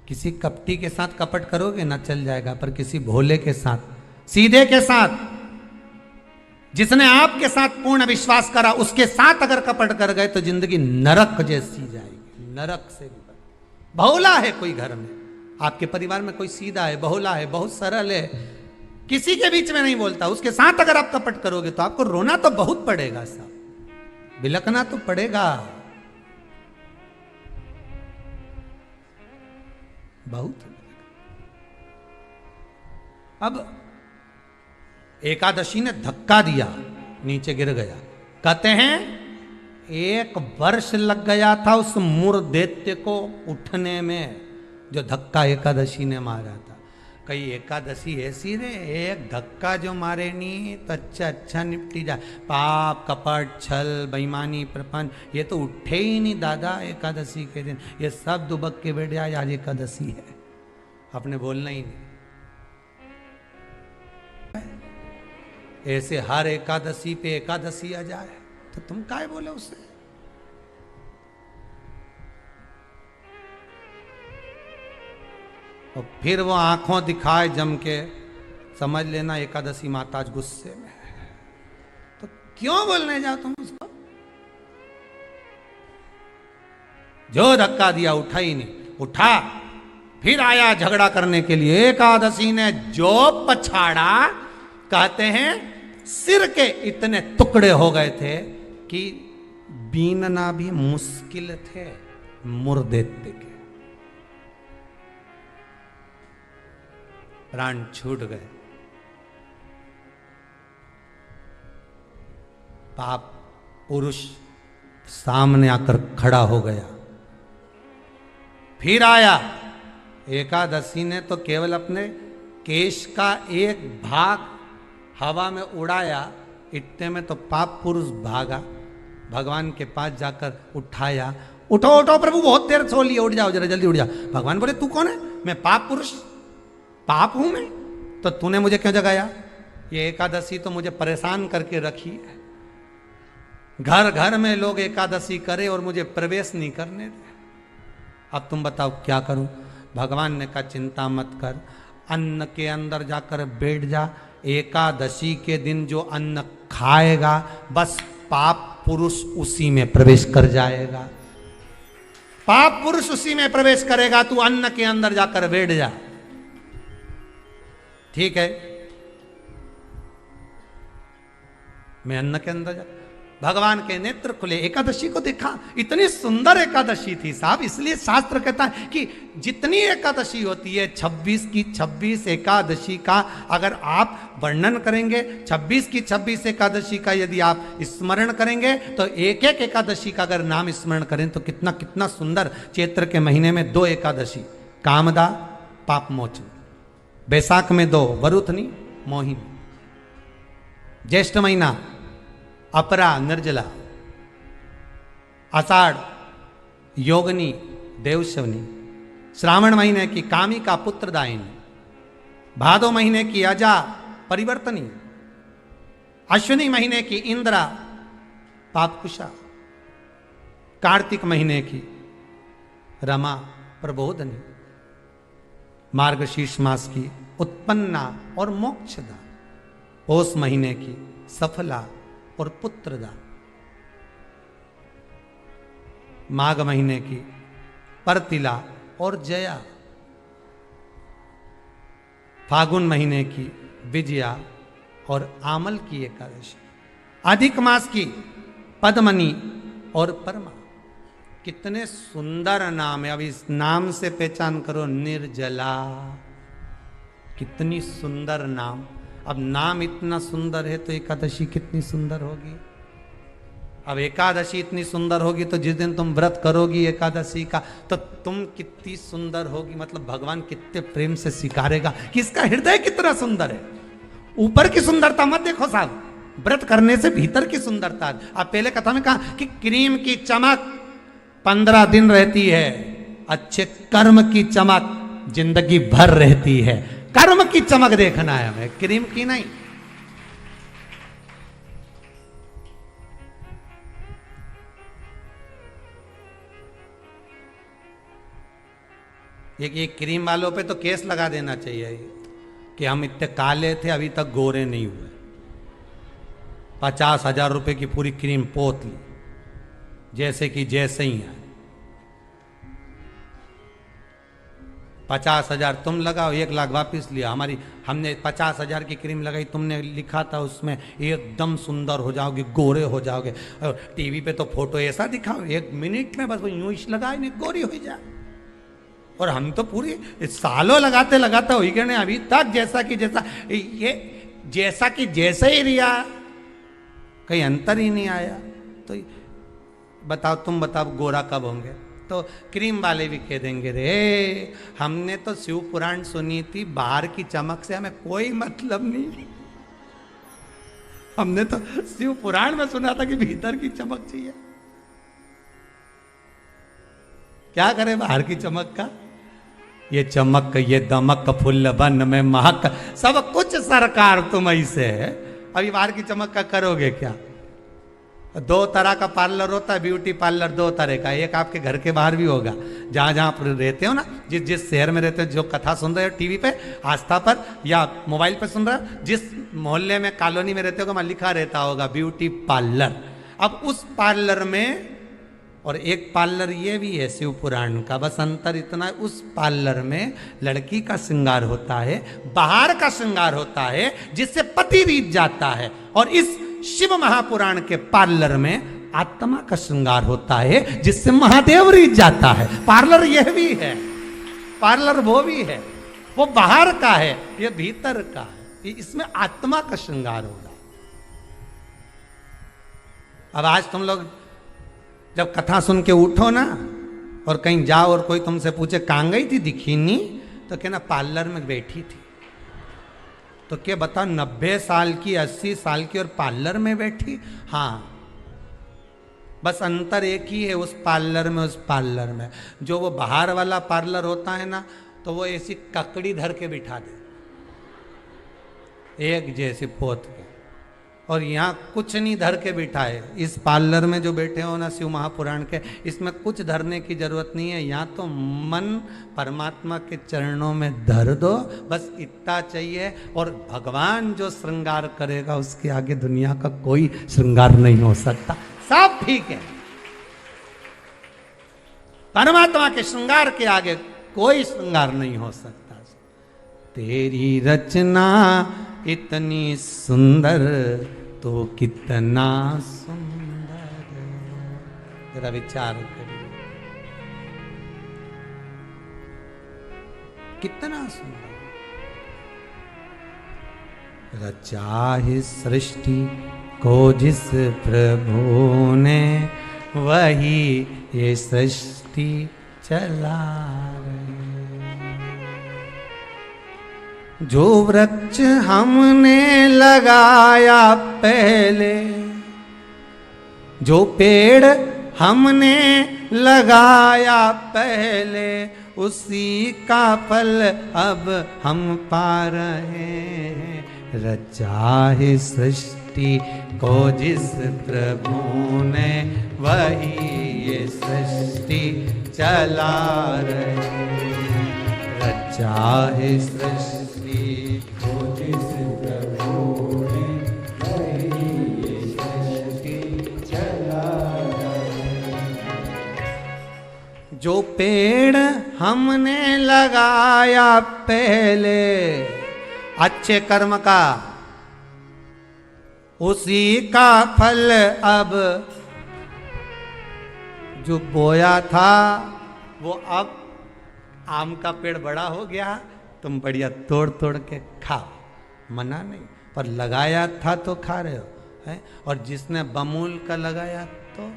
किसी कपटी के साथ कपट करोगे ना, चल जाएगा, पर किसी भोले के साथ, सीधे के साथ, जिसने आपके साथ पूर्ण विश्वास करा, उसके साथ अगर कपट कर गए तो जिंदगी नरक जैसी जाएगी, नरक से भी। भोला है कोई घर में, आपके परिवार में कोई सीधा है, भोला है, बहुत सरल है, किसी के बीच में नहीं बोलता, उसके साथ अगर आप कपट करोगे तो आपको रोना तो बहुत पड़ेगा साहब, बिलकना तो पड़ेगा बहुत। अब एकादशी ने धक्का दिया, नीचे गिर गया। कहते हैं 1 वर्ष लग गया था उस मूर्दैत्य को उठने में, जो धक्का एकादशी ने मारा था। कई एकादशी ऐसी रे, एक धक्का जो मारे नहीं तो अच्छा निपटी जाए। पाप, कपट, छल, बेईमानी, प्रपंच, ये तो उठे ही नहीं दादा एकादशी के दिन। ये सब दुबक के बैठ जाए, आज एकादशी है, आपने बोलना ही नहीं। ऐसे हर एकादशी पे एकादशी आ जाए तो तुम काय बोले उससे? और फिर वो आंखों दिखाए जम के, समझ लेना एकादशी माता आज गुस्से में है। तो क्यों बोलने जाओ तुम उसको? जो धक्का दिया उठा ही नहीं, उठा फिर आया झगड़ा करने के लिए। एकादशी ने जो पछाड़ा, कहते हैं सिर के इतने टुकड़े हो गए थे कि बीनना भी मुश्किल थे मूर्दैत्य के। प्राण छूट गए। पाप पुरुष सामने आकर खड़ा हो गया। फिर आया एकादशी ने तो केवल अपने केश का एक भाग हवा में उड़ाया, इतने में तो पाप पुरुष भागा, भगवान के पास जाकर उठाया। उठो उठो प्रभु, बहुत देर सो लिए, उठ जाओ जरा जल्दी उठ जाओ। भगवान बोले तू कौन है? मैं पाप पुरुष, पाप हूं मैं, तो तूने मुझे क्यों जगाया? ये एकादशी तो मुझे परेशान करके रखी है। घर घर में लोग एकादशी करे और मुझे प्रवेश नहीं करने दे। अब तुम बताओ क्या करूं? भगवान ने कहा चिंता मत कर, अन्न के अंदर जाकर बैठ जा। एकादशी के दिन जो अन्न खाएगा, बस पाप पुरुष उसी में प्रवेश कर जाएगा। पाप पुरुष उसी में प्रवेश करेगा, तू अन्न के अंदर जाकर बैठ जा। ठीक है, मैं अन्न के अंदर जा, भगवान के नेत्र खुले, एकादशी को देखा, इतनी सुंदर एकादशी थी साहब। इसलिए शास्त्र कहता है कि जितनी एकादशी होती है, 26 की 26 एकादशी का अगर आप वर्णन करेंगे, 26 की 26 एकादशी का यदि आप स्मरण करेंगे, तो एक एक एकादशी का अगर नाम स्मरण करें तो कितना कितना सुंदर। चैत्र के महीने में 2 एकादशी, कामदा पाप मोचन, बैसाख में 2 वरुथनी मोहिनी, ज्येष्ठ महीना अपरा निर्जला, आषाढ़ योगनी देवशवनी, श्रावण महीने की कामिका पुत्रदायिनी, भादो महीने की अजा परिवर्तनी, अश्विनी महीने की इंद्रा पापकुशा, कार्तिक महीने की रमा प्रबोधनी, मार्गशीर्ष मास की उत्पन्ना और मोक्षदा, पौष महीने की सफला और पुत्रदा, माघ महीने की परतिला और जया, फागुन महीने की विजया और आमल की एकादशी, अधिक मास की पद्मनी और परमा। कितने सुंदर नाम है। अब इस नाम से पहचान करो, निर्जला, कितनी सुंदर नाम। अब नाम इतना सुंदर है तो एकादशी कितनी सुंदर होगी। अब एकादशी इतनी सुंदर होगी तो जिस दिन तुम व्रत करोगी एकादशी का, तो तुम कितनी सुंदर होगी। मतलब भगवान कितने प्रेम से स्वीकारेगा कि इसका हृदय कितना सुंदर है। ऊपर की सुंदरता मत देखो साहब, व्रत करने से भीतर की सुंदरता। अब पहले कथा में कहा कि क्रीम की चमक 15 दिन रहती है, अच्छे कर्म की चमक जिंदगी भर रहती है। कर्म की चमक देखना है हमें, क्रीम की नहीं। ये क्रीम वालों पे तो केस लगा देना चाहिए कि हम इतने काले थे अभी तक गोरे नहीं हुए। 50,000 रुपए की पूरी क्रीम पोत ली, जैसे कि जैसे ही है। 50,000 तुम लगाओ, 1 लाख वापिस लिया। हमने 50,000 की क्रीम लगाई, तुमने लिखा था उसमें एकदम सुंदर हो जाओगे, गोरे हो जाओगे। और टीवी पे तो फोटो ऐसा दिखाओ, 1 मिनट में बस वो यूं ही लगाए नहीं गोरी हो जाए। और हम तो पूरी सालों लगाते लगाते हो गए अभी तक जैसा कि जैसा, ये जैसा कि जैसे ही रिया, कहीं अंतर ही नहीं आया। तो बताओ, तुम बताओ गोरा कब होंगे? तो क्रीम वाले भी कह देंगे, रे हमने तो शिव पुराण सुनी थी, बाहर की चमक से हमें कोई मतलब नहीं। हमने तो शिव पुराण में सुना था कि भीतर की चमक चाहिए। क्या करे बाहर की चमक का? ये चमक, ये दमक, फुल्ल बन में महक, सब कुछ सरकार तुम ऐसे है। अभी बाहर की चमक का करोगे क्या? 2 तरह का पार्लर होता है, ब्यूटी पार्लर 2 तरह का। एक आपके घर के बाहर भी होगा, जहां जहां आप रहते हो ना, जिस जिस शहर में रहते हो, जो कथा सुन रहे हो टीवी पे, आस्था पर या मोबाइल पे सुन रहे हो, जिस मोहल्ले में कॉलोनी में रहते हो, वहां लिखा रहता होगा ब्यूटी पार्लर। अब उस पार्लर में, और एक पार्लर ये भी है शिव पुराण का, बस अंतर इतना है, उस पार्लर में लड़की का श्रृंगार होता है, बाहर का श्रृंगार होता है जिससे पति रीत जाता है। और इस शिव महापुराण के पार्लर में आत्मा का श्रृंगार होता है जिससे महादेव रीत जाता है। पार्लर यह भी है, पार्लर वो भी है। वो बाहर का है, ये भीतर का है। इसमें आत्मा का श्रृंगार होगा। अब आज तुम लोग जब कथा सुन के उठो ना और कहीं जाओ और कोई तुमसे पूछे कहाँ गई थी, दिखी नहीं, तो कहना पार्लर में बैठी थी। तो क्या बताओ, 90 साल की, 80 साल की और पार्लर में बैठी? हाँ, बस अंतर एक ही है उस पार्लर में, उस पार्लर में। जो वो बाहर वाला पार्लर होता है ना, तो वो ऐसी ककड़ी धर के बिठा दे, एक जैसी पोत के, और यहाँ कुछ नहीं धर के बिठाए। इस पार्लर में जो बैठे हो ना शिव महापुराण के, इसमें कुछ धरने की जरूरत नहीं है। यहाँ तो मन परमात्मा के चरणों में धर दो, बस इतना चाहिए। और भगवान जो श्रृंगार करेगा उसके आगे दुनिया का कोई श्रृंगार नहीं हो सकता। सब ठीक है, परमात्मा के श्रृंगार के आगे कोई श्रृंगार नहीं हो सकता। तेरी रचना इतनी सुंदर तो कितना सुंदर। जरा विचार करिए, कितना सुंदर। रचा है सृष्टि को जिस प्रभु ने, वही ये सृष्टि चला रहे। जो वृक्ष हमने लगाया पहले, जो पेड़ हमने लगाया पहले, उसी का फल अब हम पा रहे हैं। रचा है सृष्टि को जिस प्रभु ने, वही ये सृष्टि चला रहे। रचा है सृष्टि को जिस प्रभु ने, वही ये सृष्टि चला रहे। जो पेड़ हमने लगाया पहले अच्छे कर्म का, उसी का फल अब जो बोया था वो अब आम का पेड़ बड़ा हो गया, तुम बढ़िया तोड़ तोड़ के खाओ, मना नहीं, पर लगाया था तो खा रहे हो है। और जिसने बमूल का लगाया तो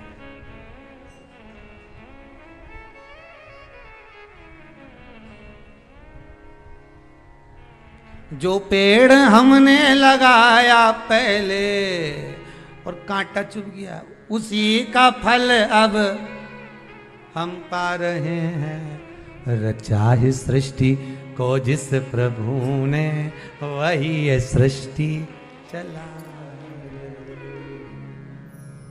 जो पेड़ हमने लगाया पहले और कांटा चुभ गया, उसी का फल अब हम पा रहे हैं। रचा है सृष्टि को जिस प्रभु ने, वही ये सृष्टि चला।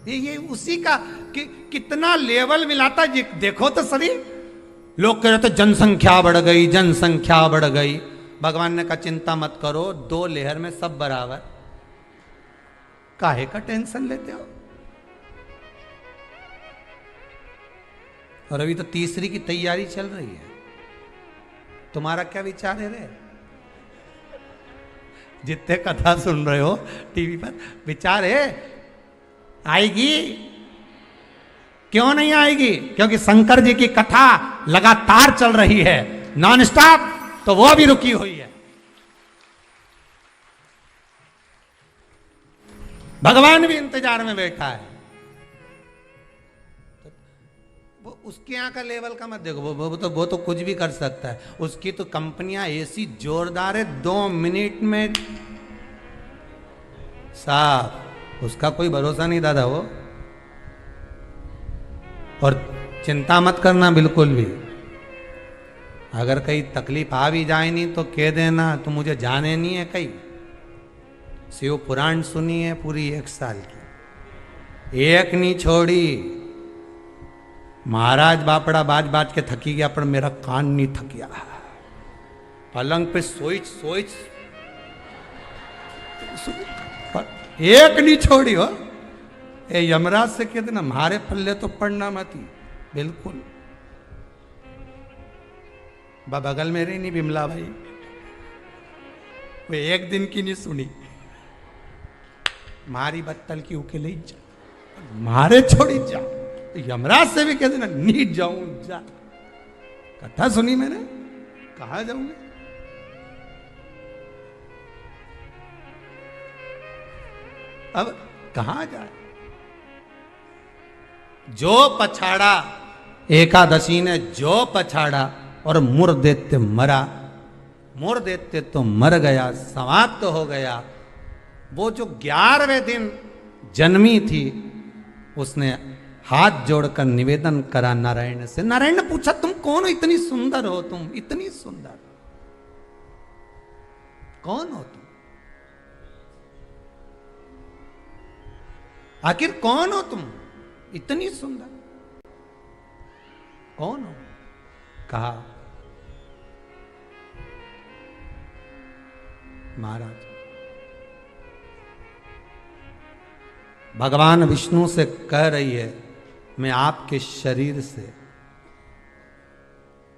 ये उसी का कितना लेवल मिलाता, देखो तो सही। लोग कह रहे थे जनसंख्या बढ़ गई, जनसंख्या बढ़ गई। भगवान ने कहा चिंता मत करो, 2 लेहर में सब बराबर। काहे का टेंशन लेते हो? और अभी तो तीसरी की तैयारी चल रही है। तुम्हारा क्या विचार है रे? जितने कथा सुन रहे हो टीवी पर, विचार है आएगी? क्यों नहीं आएगी? क्योंकि शंकर जी की कथा लगातार चल रही है, नॉन स्टॉप, तो वो भी रुकी हुई है। भगवान भी इंतजार में बैठा है। वो उसके यहाँ का लेवल का मत देखो, वो तो कुछ भी कर सकता है। उसकी तो कंपनियां ऐसी जोरदार है, 2 मिनट में साफ, उसका कोई भरोसा नहीं दादा वो। और चिंता मत करना बिल्कुल भी, अगर कहीं तकलीफ आ भी जाए नहीं तो कह देना तो मुझे जाने नहीं है कहीं। शिव पुराण सुनी है पूरी 1 साल की, एक नहीं छोड़ी। महाराज बापड़ा बाज बाज के थकी गया, पर मेरा कान नहीं थकिया। पलंग पे सोच सोच एक नहीं छोड़ी हो। ए यमराज से कहते ना मारे पल्ले तो पड़ना मत ही, बिल्कुल। बगल में रही नहीं बिमला भाई, वे एक दिन की नहीं सुनी। मारी बत्तल की उकेले जा, मारे छोड़ी जा। तो यमराज से भी कहते ना नीट जाऊं जा। कथा सुनी मैंने, कहा जाऊंगे? अब कहां जाए? जो पछाड़ा, एकादशी ने जो पछाड़ा और मुर देते मरा, मुर देते तो मर गया, समाप्त तो हो गया। वो जो 11वें दिन जन्मी थी, उसने हाथ जोड़कर निवेदन करा नारायण से। नारायण ने पूछा तुम कौन हो? इतनी सुंदर हो तुम, इतनी सुंदर कौन हो तुम? आखिर कौन हो तुम? इतनी सुंदर कौन हो? कहा महाराज भगवान विष्णु से कह रही है, मैं आपके शरीर से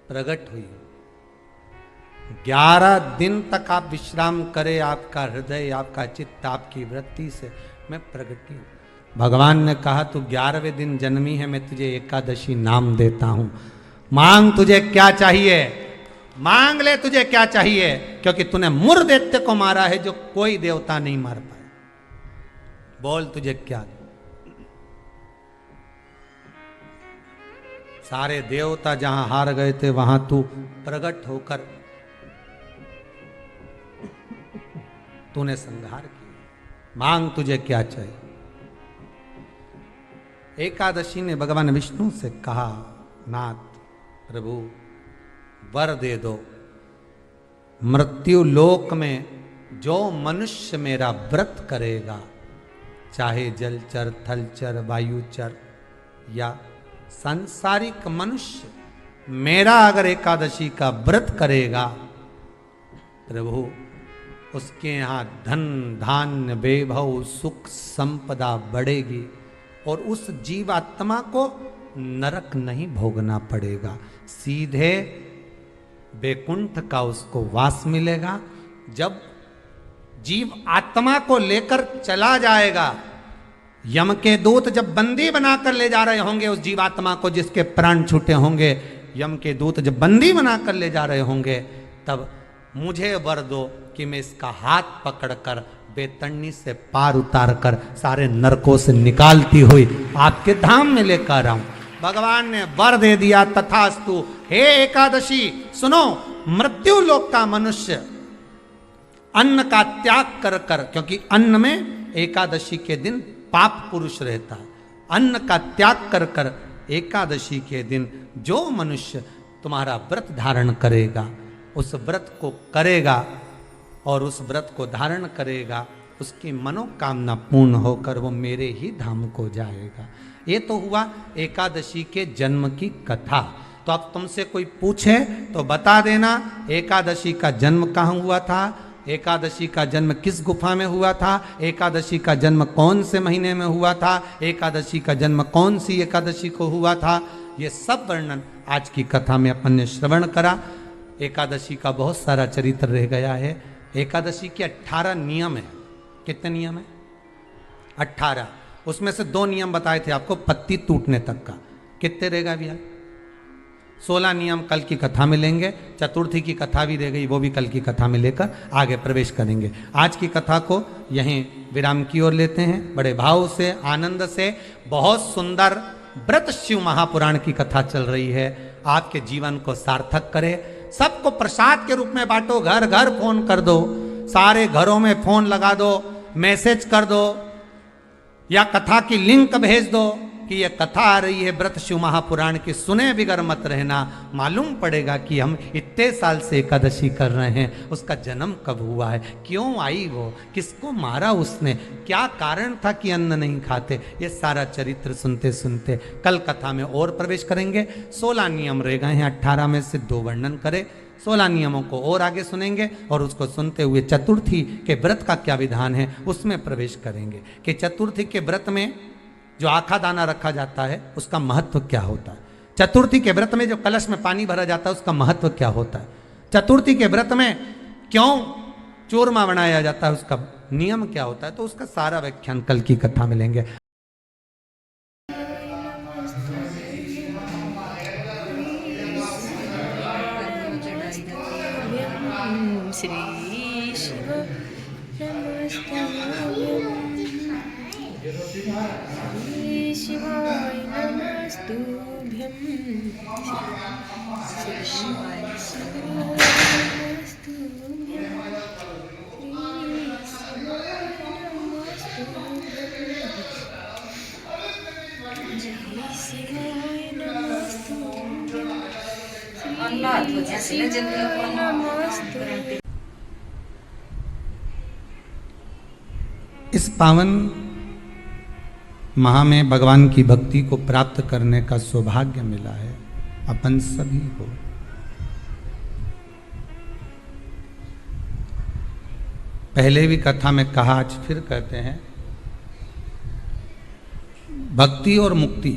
प्रकट हुई हूं। 11 दिन तक आप विश्राम करें, आपका हृदय, आपका चित्त, आपकी वृत्ति से मैं प्रगति हूं। भगवान ने कहा तू 11वें दिन जन्मी है, मैं तुझे एकादशी नाम देता हूं, मांग तुझे क्या चाहिए, मांग ले तुझे क्या चाहिए, क्योंकि तूने मुर दैत्य को मारा है जो कोई देवता नहीं मार पाए। बोल तुझे क्या। सारे देवता जहां हार गए थे वहां तू प्रकट होकर तूने संहार किया। मांग तुझे क्या चाहिए। एकादशी ने भगवान विष्णु से कहा, नाथ प्रभु वर दे दो, मृत्यु लोक में जो मनुष्य मेरा व्रत करेगा, चाहे जलचर, थलचर, वायुचर या सांसारिक मनुष्य, मेरा अगर एकादशी का व्रत करेगा, प्रभु उसके यहाँ धन धान्य वैभव सुख संपदा बढ़ेगी और उस जीवात्मा को नरक नहीं भोगना पड़ेगा, सीधे वैकुंठ का उसको वास मिलेगा। जब जीव आत्मा को लेकर चला जाएगा, यम के दूत जब बंदी बनाकर ले जा रहे होंगे उस जीवात्मा को, जिसके प्राण छूटे होंगे, यम के दूत जब बंदी बनाकर ले जा रहे होंगे, तब मुझे वर दो कि मैं इसका हाथ पकड़कर बेतरनी से पार उतार कर सारे नरकों से निकालती हुई आपके धाम में लेकर आऊं। भगवान ने वर दे दिया, तथास्तु। हे एकादशी सुनो, मृत्यु लोक का मनुष्य अन्न का त्याग कर कर, क्योंकि अन्न में एकादशी के दिन पाप पुरुष रहता है, अन्न का त्याग कर कर एकादशी के दिन जो मनुष्य तुम्हारा व्रत धारण करेगा, उस व्रत को करेगा और उस व्रत को धारण करेगा, उसकी मनोकामना पूर्ण होकर वो मेरे ही धाम को जाएगा। ये तो हुआ एकादशी के जन्म की कथा। तो अब तुमसे कोई पूछे तो बता देना, एकादशी का जन्म कहाँ हुआ था, एकादशी का जन्म किस गुफा में हुआ था, एकादशी का जन्म कौन से महीने में हुआ था, एकादशी का जन्म कौन सी एकादशी को हुआ था, ये सब वर्णन आज की कथा में अपन ने श्रवण करा। एकादशी का बहुत सारा चरित्र रह गया है। एकादशी के 18 नियम है। कितने नियम है? 18। उसमें से 2 नियम बताए थे आपको पत्ती टूटने तक का। कितने रहेगा भैया? 16 नियम कल की कथा में लेंगे। चतुर्थी की कथा भी रह गई, वो भी कल की कथा में लेकर आगे प्रवेश करेंगे। आज की कथा को यहीं विराम की ओर लेते हैं। बड़े भाव से, आनंद से, बहुत सुंदर व्रत शिव महापुराण की कथा चल रही है। आपके जीवन को सार्थक करे। सबको प्रसाद के रूप में बांटो, घर घर फोन कर दो, सारे घरों में फोन लगा दो, मैसेज कर दो या कथा की लिंक भेज दो कि ये कथा आ रही है व्रत शिव महापुराण की, सुने बिगर मत रहना। मालूम पड़ेगा कि हम इतने साल से एकादशी कर रहे हैं, उसका जन्म कब हुआ है, क्यों आई वो, किसको मारा उसने, क्या कारण था कि अन्न नहीं खाते। ये सारा चरित्र सुनते सुनते कल कथा में और प्रवेश करेंगे। 16 नियम रह गए हैं, 18 में से 2 वर्णन करें। 16 नियमों को और आगे सुनेंगे और उसको सुनते हुए चतुर्थी के व्रत का क्या विधान है उसमें प्रवेश करेंगे कि चतुर्थी के व्रत में जो आखा दाना रखा जाता है उसका महत्व क्या होता है। चतुर्थी के व्रत में जो कलश में पानी भरा जाता है उसका महत्व क्या होता है। चतुर्थी के व्रत में क्यों चूरमा बनाया जाता है, उसका नियम क्या होता है। तो उसका सारा व्याख्यान कल की कथा में लेंगे। श्री शिव श्री शिवाय नमस्तुभ्यं श्री शिवाय नमस्तुभ्यं। इस पावन माह में भगवान की भक्ति को प्राप्त करने का सौभाग्य मिला है अपन सभी को। पहले भी कथा में कहा, आज फिर कहते हैं, भक्ति और मुक्ति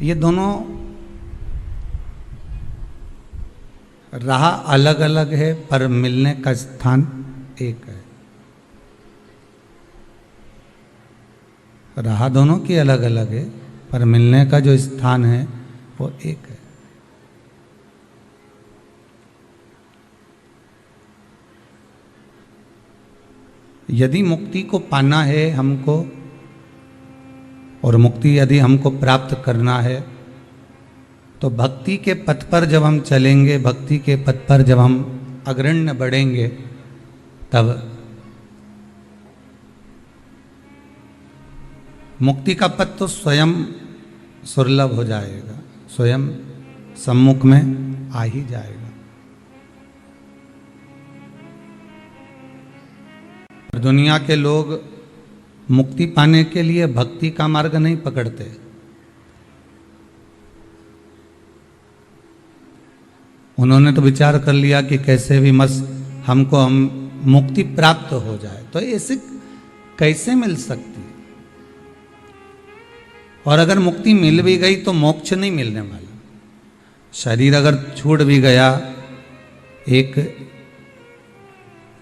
ये दोनों राह अलग अलग है पर मिलने का स्थान एक है। राह दोनों की अलग अलग है पर मिलने का जो स्थान है वो एक है। यदि मुक्ति को पाना है हमको और मुक्ति यदि हमको प्राप्त करना है तो भक्ति के पथ पर जब हम चलेंगे, भक्ति के पथ पर जब हम अग्रण्य बढ़ेंगे, तब मुक्ति का पथ तो स्वयं सुलभ हो जाएगा, स्वयं सम्मुख में आ ही जाएगा। दुनिया के लोग मुक्ति पाने के लिए भक्ति का मार्ग नहीं पकड़ते, उन्होंने तो विचार कर लिया कि कैसे भी हम मुक्ति प्राप्त हो जाए। तो ऐसे कैसे मिल सकती है? और अगर मुक्ति मिल भी गई तो मोक्ष नहीं मिलने वाला। शरीर अगर छूट भी गया, एक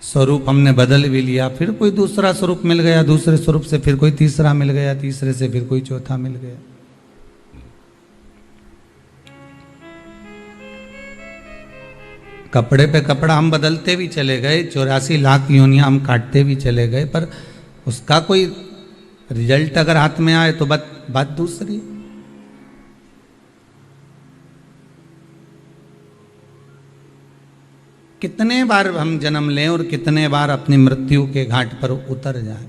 स्वरूप हमने बदल भी लिया, फिर कोई दूसरा स्वरूप मिल गया, दूसरे स्वरूप से फिर कोई तीसरा मिल गया, तीसरे से फिर कोई चौथा मिल गया। कपड़े पे कपड़ा हम बदलते भी चले गए, 84 लाख योनियां हम काटते भी चले गए, पर उसका कोई रिजल्ट अगर हाथ में आए तो बात दूसरी। कितने बार हम जन्म लें और कितने बार अपनी मृत्यु के घाट पर उतर जाएं।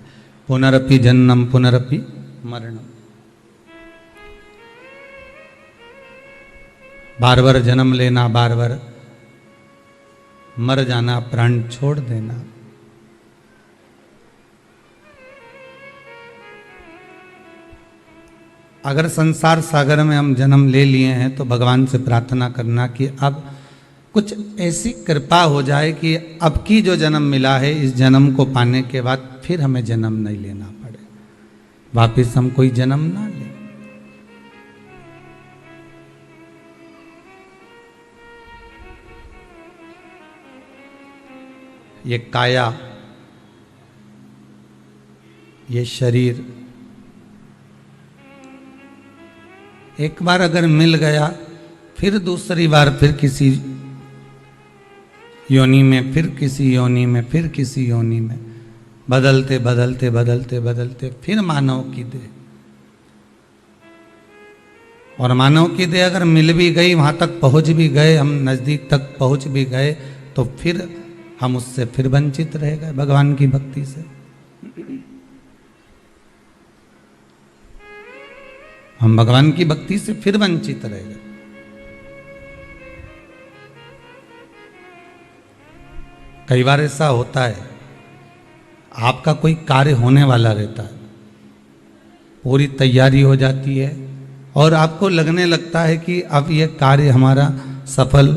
पुनरपि जन्म पुनरपि मरणम, बार बार जन्म लेना, बार बार मर जाना, प्राण छोड़ देना। अगर संसार सागर में हम जन्म ले लिए हैं तो भगवान से प्रार्थना करना कि अब कुछ ऐसी कृपा हो जाए कि अब की जो जन्म मिला है, इस जन्म को पाने के बाद फिर हमें जन्म नहीं लेना पड़े, वापिस हम कोई जन्म ना लें। ये काया, ये शरीर एक बार अगर मिल गया, फिर दूसरी बार फिर किसी योनि में, फिर किसी योनि में, फिर किसी योनि में, बदलते बदलते बदलते बदलते फिर मानव की देह। और मानव की देह अगर मिल भी गई, वहां तक पहुंच भी गए, हम नजदीक तक पहुंच भी गए, तो फिर हम उससे फिर वंचित रह गए, भगवान की भक्ति से। हम भगवान की भक्ति से फिर वंचित रह गए। कई बार ऐसा होता है, आपका कोई कार्य होने वाला रहता है, पूरी तैयारी हो जाती है और आपको लगने लगता है कि अब यह कार्य हमारा सफल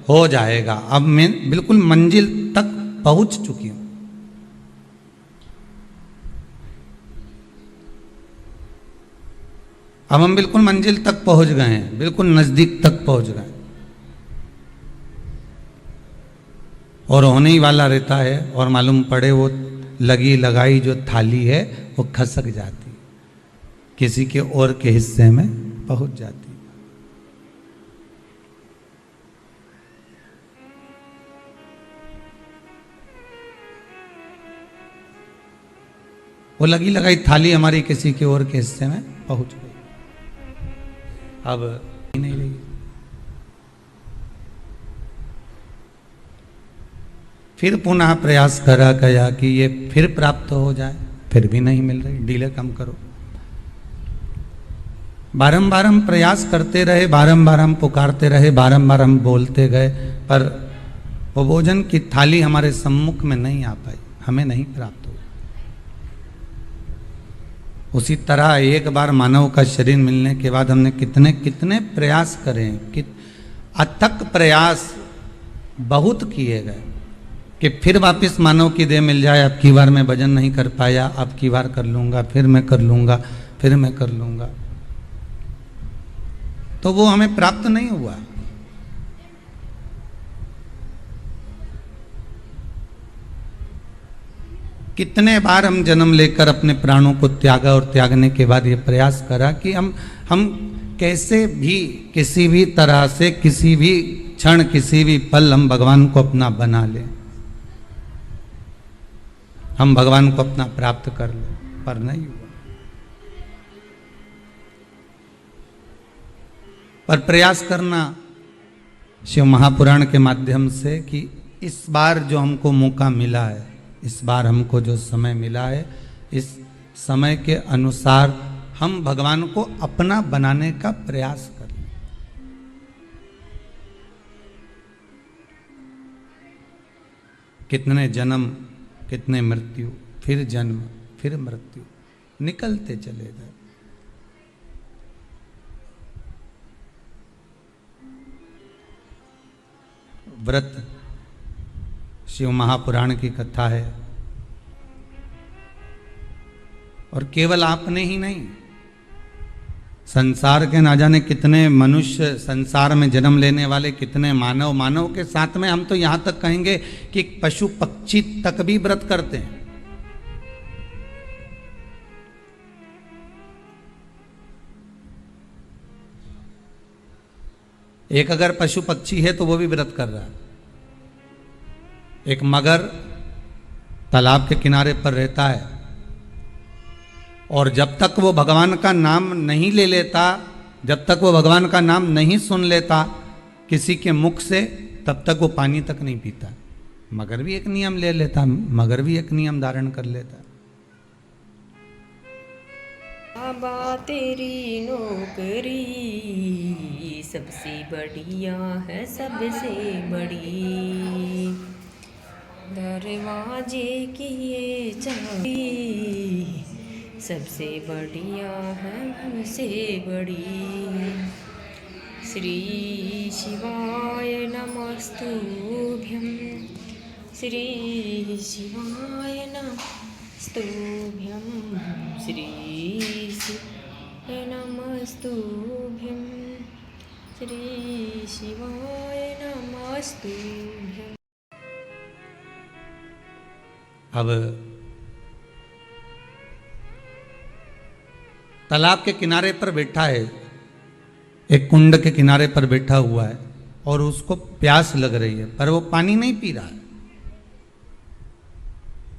हो जाएगा, अब मैं बिल्कुल मंजिल तक पहुंच चुकी हूं। अब हम बिल्कुल मंजिल तक पहुंच गए हैं, बिल्कुल नजदीक तक पहुंच गए, और होने ही वाला रहता है, और मालूम पड़े वो लगी लगाई जो थाली है वो खसक जाती, किसी के और के हिस्से में पहुंच जाती। वो लगी लगाई थाली हमारी किसी के और के हिस्से में पहुंच गई, अब नहीं रही। फिर पुनः प्रयास करा गया कि ये फिर प्राप्त हो जाए, फिर भी नहीं मिल रही, डिले कम करो। बारंबार हम प्रयास करते रहे, बारंबार हम पुकारते रहे, बारंबार हम बोलते गए, पर वो भोजन की थाली हमारे सम्मुख में नहीं आ पाई, हमें नहीं प्राप्त हुई। उसी तरह एक बार मानव का शरीर मिलने के बाद हमने कितने कितने प्रयास करे, अथक प्रयास बहुत किए गए कि फिर वापस मानव की देह मिल जाए। अब की बार मैं भजन नहीं कर पाया, अब की बार कर लूंगा, फिर मैं कर लूंगा, फिर मैं कर लूंगा, तो वो हमें प्राप्त नहीं हुआ। कितने बार हम जन्म लेकर अपने प्राणों को त्यागा और त्यागने के बाद ये प्रयास करा कि हम कैसे भी किसी भी तरह से किसी भी क्षण किसी भी पल हम भगवान को अपना बना लें, हम भगवान को अपना प्राप्त कर लें, पर नहीं हुआ। पर प्रयास करना शिव महापुराण के माध्यम से कि इस बार जो हमको मौका मिला है, इस बार हमको जो समय मिला है, इस समय के अनुसार हम भगवान को अपना बनाने का प्रयास करें। कितने जन्म, कितने मृत्यु, फिर जन्म, फिर मृत्यु, निकलते चले गए। व्रत शिव महापुराण की कथा है, और केवल आपने ही नहीं, संसार के ना जाने कितने मनुष्य, संसार में जन्म लेने वाले कितने मानव, मानव के साथ में हम तो यहां तक कहेंगे कि पशु पक्षी तक भी व्रत करते हैं। एक अगर पशु पक्षी है तो वो भी व्रत कर रहा है। एक मगर तालाब के किनारे पर रहता है, और जब तक वो भगवान का नाम नहीं ले लेता, जब तक वो भगवान का नाम नहीं सुन लेता किसी के मुख से, तब तक वो पानी तक नहीं पीता। मगर भी एक नियम ले लेता, मगर भी एक नियम धारण कर लेता। बाबा तेरी नौकरी सबसे बढ़िया है, सबसे बड़ी, दरवाजे की ये चाबी सबसे बढ़िया है, हमसे बड़ी। श्री शिवाय नमस्तुभ्यं, श्री शिवाय नमस्तुभ्यं, श्री शिवाय नमस्तुभ्यं, श्री शिवाय नमस्तुभ्यं। अब तालाब के किनारे पर बैठा है, एक कुंड के किनारे पर बैठा हुआ है, और उसको प्यास लग रही है, पर वो पानी नहीं पी रहा है,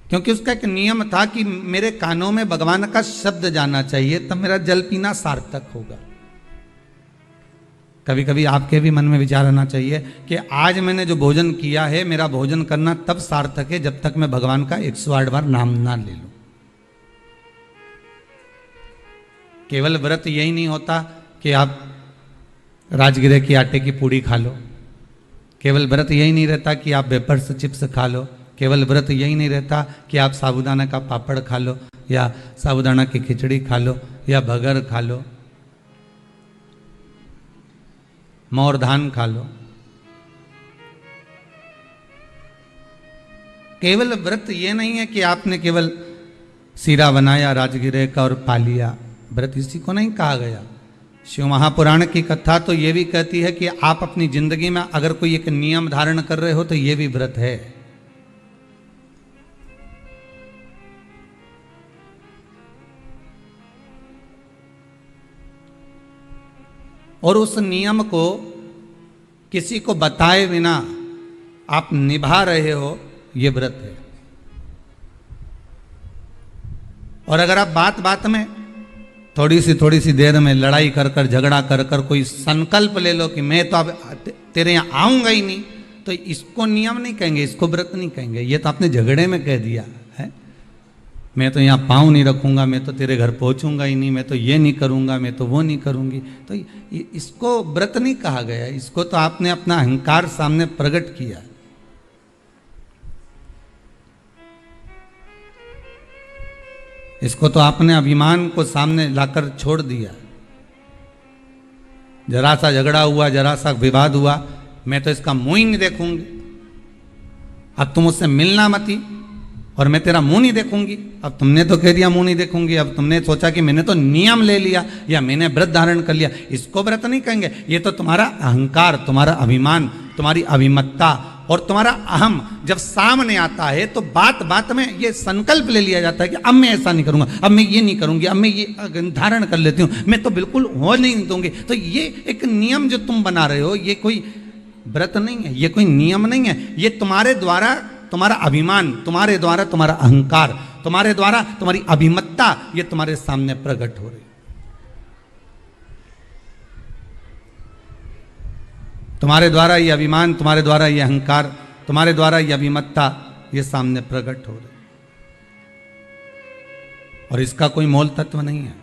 क्योंकि उसका एक नियम था कि मेरे कानों में भगवान का शब्द जाना चाहिए, तब मेरा जल पीना सार्थक होगा। कभी कभी आपके भी मन में विचार आना चाहिए कि आज मैंने जो भोजन किया है, मेरा भोजन करना तब सार्थक है जब तक मैं भगवान का 108 बार नाम ना ले लूं। केवल व्रत यही नहीं होता कि आप राजगिरे की आटे की पूड़ी खा लो, केवल व्रत यही नहीं रहता कि आप वेफर्स चिप्स खा लो, केवल व्रत यही नहीं रहता कि आप साबूदाना का पापड़ खा लो, या साबूदाना की खिचड़ी खा लो, या भगर खा लो, मोर धान खा लो। केवल व्रत ये नहीं है कि आपने केवल सीरा बनाया राजगिरे का और पा लिया, व्रत इसी को नहीं कहा गया। शिव महापुराण की कथा तो ये भी कहती है कि आप अपनी जिंदगी में अगर कोई एक नियम धारण कर रहे हो तो ये भी व्रत है। और उस नियम को किसी को बताए बिना आप निभा रहे हो, ये व्रत है। और अगर आप बात बात में थोड़ी सी देर में लड़ाई कर कर, झगड़ा कर कर कोई संकल्प ले लो कि मैं तो अब तेरे यहाँ आऊंगा ही नहीं, तो इसको नियम नहीं कहेंगे, इसको व्रत नहीं कहेंगे। ये तो आपने झगड़े में कह दिया है, मैं तो यहाँ पाँव नहीं रखूंगा, मैं तो तेरे घर पहुंचूंगा ही नहीं, मैं तो ये नहीं करूंगा, मैं तो वो नहीं करूंगी। तो इसको व्रत नहीं कहा गया, इसको तो आपने अपना अहंकार सामने प्रकट किया। इसको तो आपने अभिमान को सामने लाकर छोड़ दिया। जरा सा झगड़ा हुआ, जरा सा विवाद हुआ, मैं तो इसका मुंह ही नहीं देखूंगी, अब तुम उससे मिलना मती और मैं तेरा मुंह नहीं देखूंगी। अब तुमने तो कह दिया मुंह नहीं देखूंगी, अब तुमने सोचा कि मैंने तो नियम ले लिया या मैंने व्रत धारण कर लिया, इसको व्रत नहीं कहेंगे। ये तो तुम्हारा अहंकार, तुम्हारा अभिमान, तुम्हारी अभिमत्ता और तुम्हारा अहम जब सामने आता है तो बात बात में ये संकल्प ले लिया जाता है कि अब मैं ऐसा नहीं करूंगा, अब मैं ये नहीं करूंगी, अब मैं ये धारण कर लेती हूँ, मैं तो बिल्कुल हो नहीं दूंगी। तो ये एक नियम जो तुम बना रहे हो, ये कोई व्रत नहीं है, ये कोई नियम नहीं है, ये तुम्हारे द्वारा तुम्हारा अभिमान, तुम्हारे द्वारा तुम्हारा अहंकार, तुम्हारे द्वारा तुम्हारी अभिमत्ता, ये तुम्हारे सामने प्रकट हो रही। तुम्हारे द्वारा ये अभिमान, तुम्हारे द्वारा ये अहंकार, तुम्हारे द्वारा ये अभिमत्ता, ये सामने प्रकट हो रही। और इसका कोई मोल तत्व नहीं है।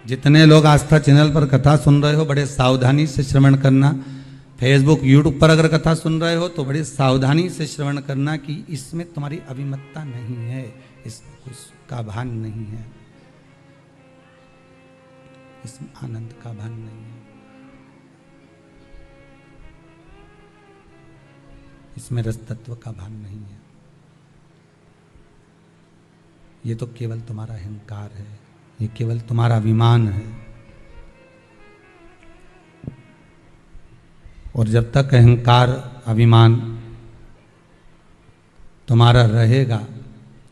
जितने लोग आस्था चैनल पर कथा सुन रहे हो, बड़े सावधानी से श्रवण करना। फेसबुक यूट्यूब पर अगर कथा सुन रहे हो तो बड़ी सावधानी से श्रवण करना कि इसमें तुम्हारी अभिमत्ता नहीं है, इसमें कुछ का भान नहीं है, इसमें आनंद का भान नहीं है, इसमें रस तत्व का भान नहीं है। ये तो केवल तुम्हारा अहंकार है, ये केवल तुम्हारा अभिमान है। और जब तक अहंकार अभिमान तुम्हारा रहेगा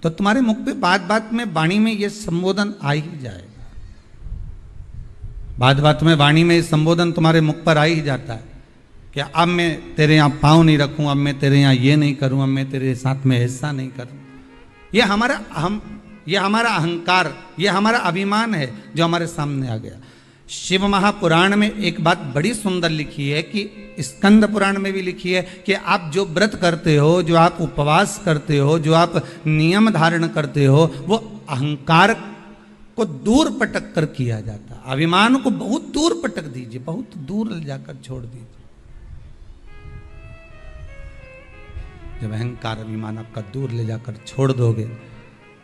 तो तुम्हारे मुख पे बात बात में वाणी में ये संबोधन आ ही जाएगा। बात बात में वाणी में ये संबोधन तुम्हारे मुख पर आ ही जाता है कि अब मैं तेरे यहाँ पाँव नहीं रखूं, अब मैं तेरे यहाँ ये नहीं करूं, अब मैं तेरे साथ में ऐसा नहीं करूं। ये हमारा ये हमारा अहंकार, ये हमारा अभिमान है जो हमारे सामने आ गया। शिव महापुराण में एक बात बड़ी सुंदर लिखी है कि स्कंद पुराण में भी लिखी है कि आप जो व्रत करते हो, जो आप उपवास करते हो, जो आप नियम धारण करते हो, वो अहंकार को दूर पटक कर किया जाता है। अभिमान को बहुत दूर पटक दीजिए, बहुत दूर ले जाकर छोड़ दीजिए। जब अहंकार अभिमान आपका दूर ले जाकर छोड़ दोगे,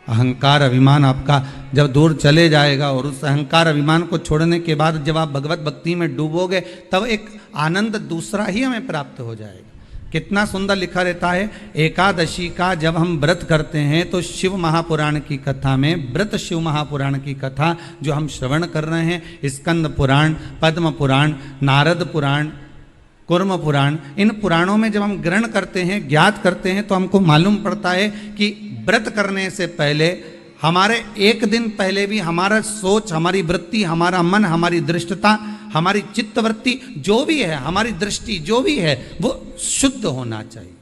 अहंकार अभिमान आपका जब दूर चले जाएगा और उस अहंकार अभिमान को छोड़ने के बाद जब आप भगवत भक्ति में डूबोगे तब एक आनंद दूसरा ही हमें प्राप्त हो जाएगा। कितना सुंदर लिखा रहता है, एकादशी का जब हम व्रत करते हैं तो शिव महापुराण की कथा में, व्रत शिव महापुराण की कथा जो हम श्रवण कर रहे हैं, स्कंद पुराण, पद्म पुराण, नारद पुराण, कुर्म पुराण, इन पुराणों में जब हम ग्रहण करते हैं, ज्ञात करते हैं तो हमको मालूम पड़ता है कि व्रत करने से पहले, हमारे एक दिन पहले भी हमारा सोच, हमारी वृत्ति, हमारा मन, हमारी दृष्टता, हमारी चित्तवृत्ति जो भी है, हमारी दृष्टि जो भी है, वो शुद्ध होना चाहिए।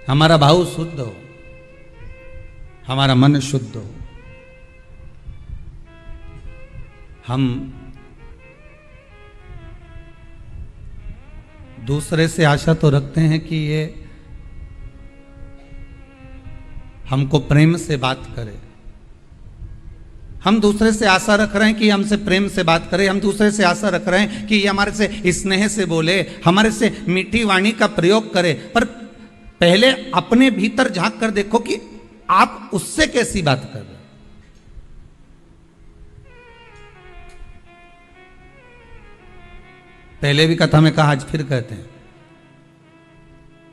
हमारा भाव शुद्ध हो, हमारा मन शुद्ध हो। हम दूसरे से आशा तो रखते हैं कि ये हमको प्रेम से बात करे, हम दूसरे से आशा रख रहे हैं कि हमसे प्रेम से बात करे, हम दूसरे से आशा रख रहे हैं कि ये हमारे से स्नेह से बोले, हमारे से मीठी वाणी का प्रयोग करे। पर पहले अपने भीतर झांक कर देखो कि आप उससे कैसी बात कर रहे हैं। पहले भी कथा में कहा, आज फिर कहते हैं,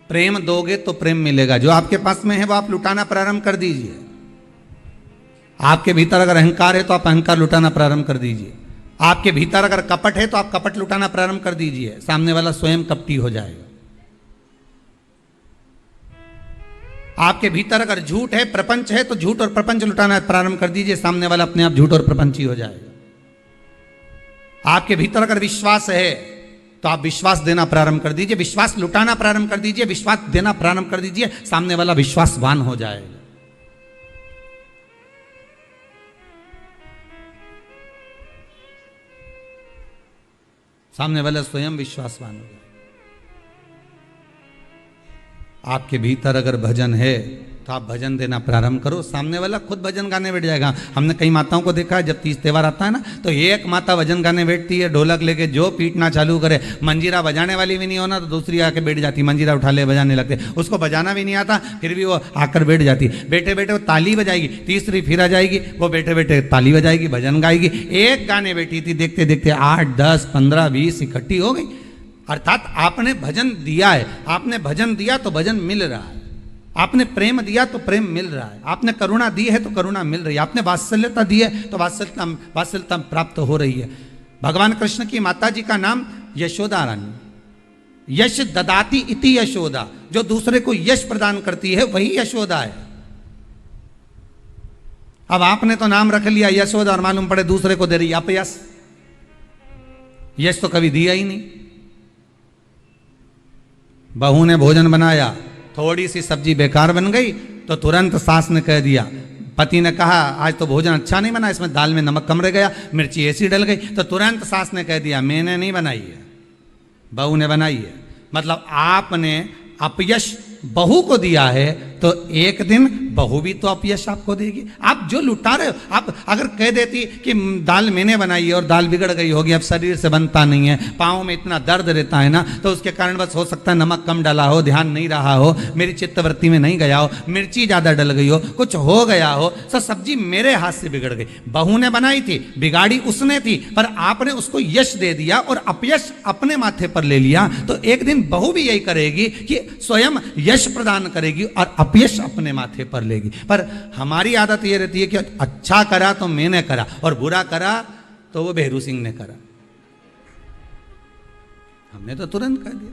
प्रेम दोगे तो प्रेम मिलेगा। जो आपके पास में है वो आप लुटाना प्रारंभ कर दीजिए। आपके भीतर अगर अहंकार है तो आप अहंकार लुटाना प्रारंभ कर दीजिए। आपके भीतर अगर कपट है तो आप कपट लुटाना प्रारंभ कर दीजिए। सामने वाला स्वयं कपटी हो जाएगा। आपके भीतर अगर झूठ है, प्रपंच है, तो झूठ और प्रपंच लुटाना प्रारंभ कर दीजिए। सामने वाला अपने आप झूठ और प्रपंची हो जाएगा। आपके भीतर अगर विश्वास है तो आप विश्वास देना प्रारंभ कर दीजिए, विश्वास लुटाना प्रारंभ कर दीजिए, विश्वास देना प्रारंभ कर दीजिए। सामने वाला विश्वासवान हो जाएगा। सामने वाला स्वयं विश्वासवान हो जाएगा। आपके भीतर अगर भजन है तो आप भजन देना प्रारंभ करो, सामने वाला खुद भजन गाने बैठ जाएगा। हमने कई माताओं को देखा है, जब तीज त्योहार आता है ना, तो एक माता भजन गाने बैठती है, ढोलक लेके जो पीटना चालू करे, मंजीरा बजाने वाली भी नहीं होना तो दूसरी आके बैठ जाती, मंजीरा उठा ले बजाने लगते। उसको बजाना भी नहीं आता, फिर भी वो आकर बैठ जाती। बैठे बैठे वो ताली बजाएगी, तीसरी फिर आ जाएगी, वो बैठे बैठे ताली बजाएगी, भजन गाएगी। एक गाने बैठी थी, देखते देखते 8, 10, 15, 20 इकट्ठी हो गई। अर्थात आपने भजन दिया है, आपने भजन दिया तो भजन मिल रहा है, आपने प्रेम दिया तो प्रेम मिल रहा है, आपने करुणा दी है तो करुणा मिल रही है, आपने वात्सल्यता दी है तो वात्सल्यता प्राप्त हो रही है। भगवान कृष्ण की माता जी का नाम यशोदा रानी, यश ददाती इति यशोदा, जो दूसरे को यश प्रदान करती है वही यशोदा है। अब आपने तो नाम रख लिया यशोदा और मालूम पड़े दूसरे को दे रही अपयश। यश तो कभी दिया ही नहीं। बहू ने भोजन बनाया, थोड़ी सी सब्जी बेकार बन गई तो तुरंत सास ने कह दिया, पति ने कहा आज तो भोजन अच्छा नहीं बना, इसमें दाल में नमक कम रह गया, मिर्ची ऐसी डल गई, तो तुरंत सास ने कह दिया मैंने नहीं बनाई है, बहू ने बनाई है। मतलब आपने अपयश बहू को दिया है तो एक दिन बहू भी तो अपयश आपको देगी। आप जो लुटा रहे हो, आप अगर कह देती कि दाल मैंने बनाई है और दाल बिगड़ गई होगी, अब शरीर से बनता नहीं है, पाँव में इतना दर्द रहता है ना, तो उसके कारण बस हो सकता है नमक कम डाला हो, ध्यान नहीं रहा हो, मेरी चित्तवृत्ति में नहीं गया हो, मिर्ची ज़्यादा डल गई हो, कुछ हो गया हो, तो सब्जी मेरे हाथ से बिगड़ गई। बहू ने बनाई थी, बिगाड़ी उसने थी, पर आपने उसको यश दे दिया और अपयश अपने माथे पर ले लिया। तो एक दिन बहू भी यही करेगी कि स्वयं यश प्रदान करेगी और अपयश अपने माथे पर लेगी। पर हमारी आदत ये रहती है कि अच्छा करा तो मैंने करा और बुरा करा तो वो बेहरू सिंह ने करा। हमने तो तुरंत कर दिया,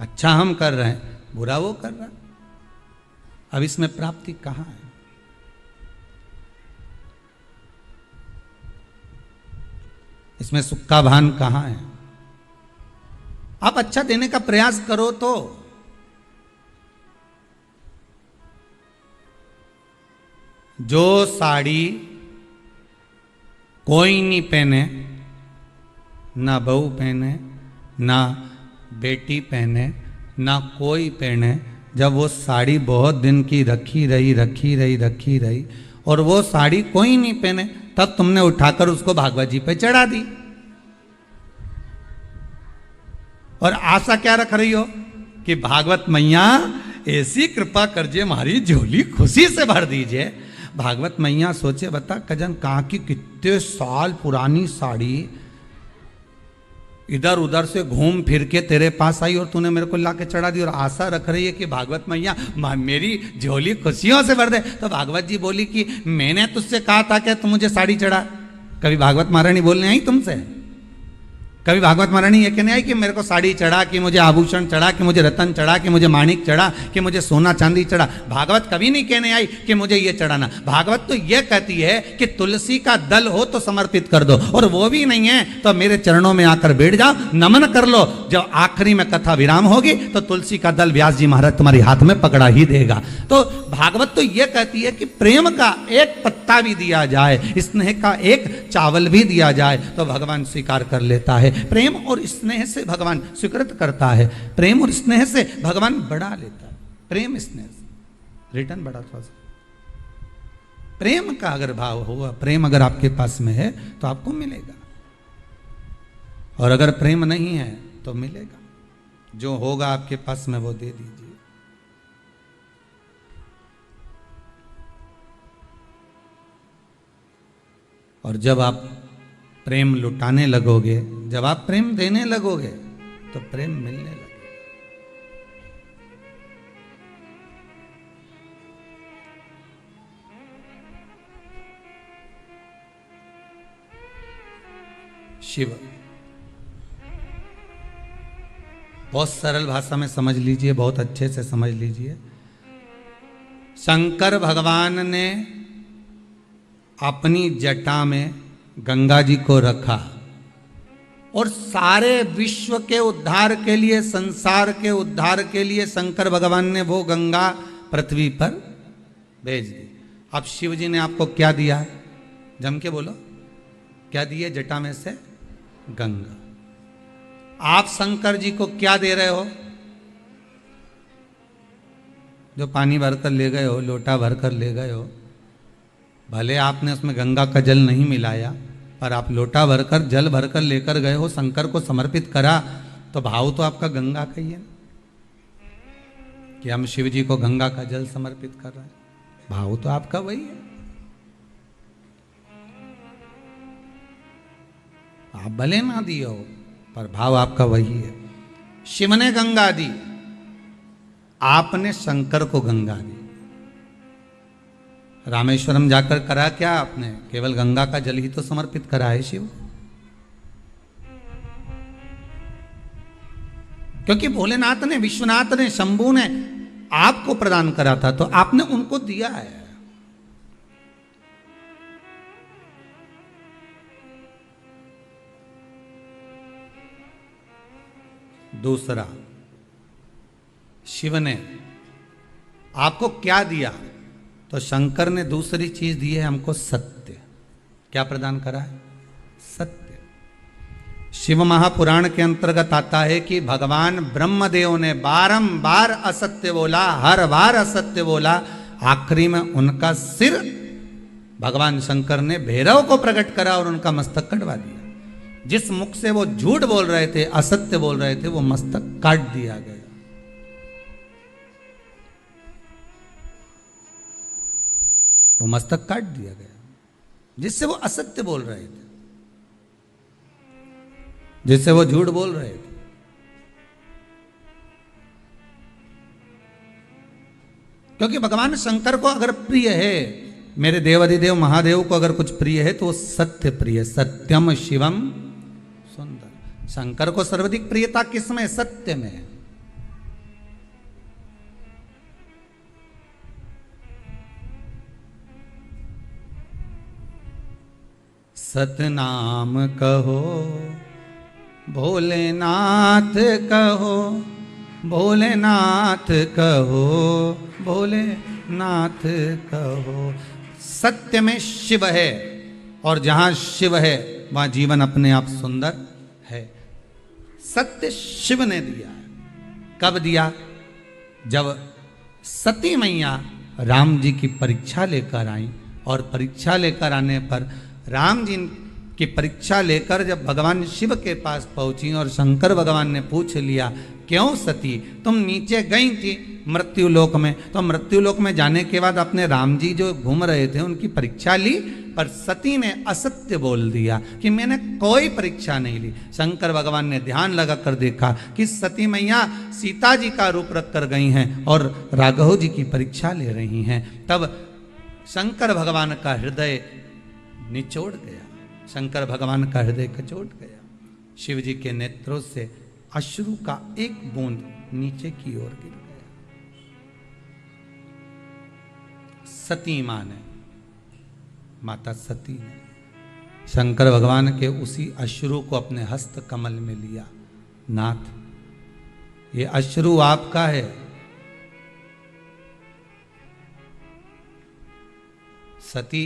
अच्छा हम कर रहे हैं, बुरा वो कर रहा। अब इसमें प्राप्ति कहां है? इसमें सुख का भान कहां है? आप अच्छा देने का प्रयास करो तो जो साड़ी कोई नहीं पहने, ना बहू पहने, ना बेटी पहने, ना कोई पहने, जब वो साड़ी बहुत दिन की रखी रही और वो साड़ी कोई नहीं पहने, तब तुमने उठाकर उसको भागवत जी पे चढ़ा दी और आशा क्या रख रही हो कि भागवत मैया ऐसी कृपा करजे हमारी झोली खुशी से भर दीजिए। भागवत मैया सोचे बता कजन कहाँ की कितने साल पुरानी साड़ी इधर उधर से घूम फिर के तेरे पास आई और तूने मेरे को ला के चढ़ा दी और आशा रख रही है कि भागवत मैया मेरी झोली खुशियों से भर दे। तो भागवत जी बोली कि मैंने तुझसे कहा था कि तू मुझे साड़ी चढ़ा। कभी भागवत महारानी बोलने आई तुमसे? कभी भागवत महारानी ये कहने आई कि मेरे को साड़ी चढ़ा, कि मुझे आभूषण चढ़ा, कि मुझे रतन चढ़ा, कि मुझे माणिक चढ़ा, कि मुझे सोना चांदी चढ़ा? भागवत कभी नहीं कहने आई कि मुझे ये चढ़ाना। भागवत तो ये कहती है कि तुलसी का दल हो तो समर्पित कर दो, और वो भी नहीं है तो मेरे चरणों में आकर बैठ जाओ, नमन कर लो। जब आखिरी में कथा विराम होगी तो तुलसी का दल व्यास जी महाराज तुम्हारे हाथ में पकड़ा ही देगा। तो भागवत तो ये कहती है कि प्रेम का एक पत्ता भी दिया जाए, स्नेह का एक चावल भी दिया जाए तो भगवान स्वीकार कर लेता है। प्रेम और स्नेह से भगवान स्वीकृत करता है, प्रेम और स्नेह से भगवान बढ़ा लेता है। प्रेम स्नेह से रिटर्न बढ़ा थोड़ा सा। प्रेम का अगर भाव होगा, प्रेम अगर आपके पास में है तो आपको मिलेगा, और अगर प्रेम नहीं है तो मिलेगा। जो होगा आपके पास में वो दे दीजिए। और जब आप प्रेम लुटाने लगोगे, जब आप प्रेम देने लगोगे तो प्रेम मिलने लगेगा। शिव बहुत सरल भाषा में समझ लीजिए, बहुत अच्छे से समझ लीजिए। शंकर भगवान ने अपनी जटा में गंगा जी को रखा और सारे विश्व के उद्धार के लिए, संसार के उद्धार के लिए शंकर भगवान ने वो गंगा पृथ्वी पर भेज दी। अब शिव जी ने आपको क्या दिया है? जम के बोलो, क्या दिए? जटा में से गंगा। आप शंकर जी को क्या दे रहे हो? जो पानी भरकर ले गए हो, लोटा भरकर ले गए हो, भले आपने उसमें गंगा का जल नहीं मिलाया, पर आप लोटा भरकर जल भरकर लेकर गए हो, शंकर को समर्पित करा, तो भाव तो आपका गंगा का ही है कि हम शिव जी को गंगा का जल समर्पित कर रहे हैं। भाव तो आपका वही है। आप भले ना दिए हो पर भाव आपका वही है। शिव ने गंगा दी, आपने शंकर को गंगा दी। रामेश्वरम जाकर करा क्या आपने? केवल गंगा का जल ही तो समर्पित करा है शिव। क्योंकि भोलेनाथ ने, विश्वनाथ ने, शंभू ने आपको प्रदान करा था, तो आपने उनको दिया है। दूसरा, शिव ने आपको क्या दिया? तो शंकर ने दूसरी चीज दी है हमको, सत्य। क्या प्रदान करा है? सत्य। शिव महापुराण के अंतर्गत आता है कि भगवान ब्रह्मदेव ने बारंबार असत्य बोला, हर बार असत्य बोला, आखिरी में उनका सिर भगवान शंकर ने भैरव को प्रकट करा और उनका मस्तक कटवा दिया। जिस मुख से वो झूठ बोल रहे थे, असत्य बोल रहे थे, वो मस्तक काट दिया गया। वो मस्तक काट दिया गया जिससे वो असत्य बोल रहे थे, जिससे वो झूठ बोल रहे थे। क्योंकि भगवान शंकर को अगर प्रिय है, मेरे देवाधिदेव महादेव को अगर कुछ प्रिय है तो वो सत्य प्रिय। सत्यम शिवम सुंदर। शंकर को सर्वाधिक प्रियता किसमें? सत्य में। सतनाम कहो भोलेनाथ कहो, भोलेनाथ कहो, भोलेनाथ कहो। सत्य में शिव है और जहां शिव है वहां जीवन अपने आप सुंदर है। सत्य शिव ने दिया है। कब दिया? जब सती मैया राम जी की परीक्षा लेकर आई, और परीक्षा लेकर आने पर राम जी की परीक्षा लेकर जब भगवान शिव के पास पहुंची और शंकर भगवान ने पूछ लिया, क्यों सती तुम नीचे गई थी मृत्यु लोक में, तो मृत्यु लोक में जाने के बाद अपने राम जी जो घूम रहे थे उनकी परीक्षा ली, पर सती ने असत्य बोल दिया कि मैंने कोई परीक्षा नहीं ली। शंकर भगवान ने ध्यान लगा कर देखा कि सती मैया सीता जी का रूप रख कर गई हैं और राघव जी की परीक्षा ले रही हैं। तब शंकर भगवान का हृदय निचोड़ गया, शंकर भगवान का हृदय कचोट गया। शिव जी के नेत्रों से अश्रु का एक बूंद नीचे की ओर गिर गया। सती मां ने, माता सती ने शंकर भगवान के उसी अश्रु को अपने हस्त कमल में लिया। नाथ, ये अश्रु आपका है। सती,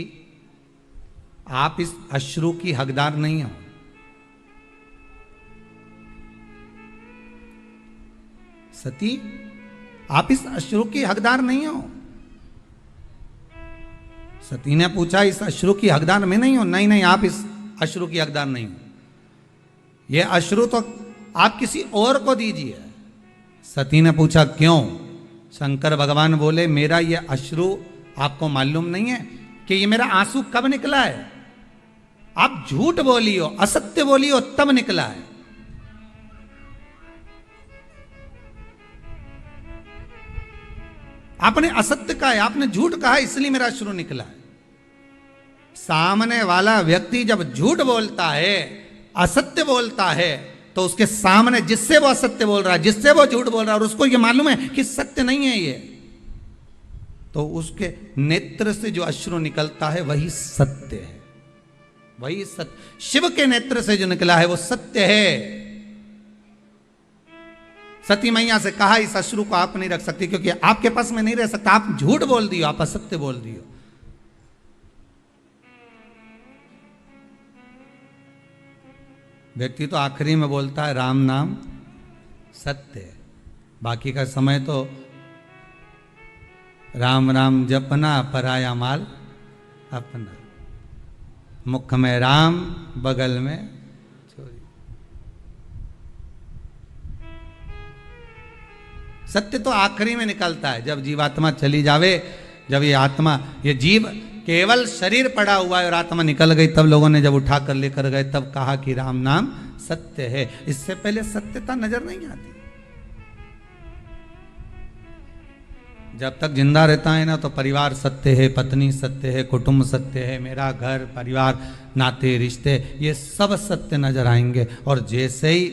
आप इस अश्रु की हकदार नहीं हो। सती, आप इस अश्रु की हकदार नहीं हो। सती ने पूछा, इस अश्रु की हकदार मैं नहीं हूं? नहीं नहीं, आप इस अश्रु की हकदार नहीं हो। यह अश्रु तो आप किसी और को दीजिए। सती ने पूछा, क्यों? शंकर भगवान बोले, मेरा यह अश्रु आपको मालूम नहीं है कि ये मेरा आंसू कब निकला है? आप झूठ बोली हो, असत्य बोली हो, तब निकला है। आपने असत्य कहा है, आपने झूठ कहा है, इसलिए मेरा अश्रु निकला है। सामने वाला व्यक्ति जब झूठ बोलता है, असत्य बोलता है, तो उसके सामने जिससे वो असत्य बोल रहा है, जिससे वो झूठ बोल रहा है, और उसको ये मालूम है कि सत्य नहीं है ये, तो उसके नेत्र से जो अश्रु निकलता है वही सत्य है, वही सत्य। शिव के नेत्र से जो निकला है वो सत्य है। सती मैया से कहा, इस अश्रु को आप नहीं रख सकती क्योंकि आपके पास में नहीं रह सकता, आप झूठ बोल दियो, आप असत्य बोल दियो। व्यक्ति तो आखिरी में बोलता है राम नाम सत्य है, बाकी का समय तो राम राम जपना, पराया माल अपना। मुख में राम, बगल में चोरी। सत्य तो आखिरी में निकलता है, जब जीवात्मा चली जावे, जब ये आत्मा, ये जीव केवल शरीर पड़ा हुआ है और आत्मा निकल गई, तब लोगों ने जब उठा कर लेकर गए, तब कहा कि राम नाम सत्य है। इससे पहले सत्यता नजर नहीं आती। जब तक जिंदा रहता है ना तो परिवार सत्य है, पत्नी सत्य है, कुटुंब सत्य है, मेरा घर परिवार नाते रिश्ते ये सब सत्य नजर आएंगे। और जैसे ही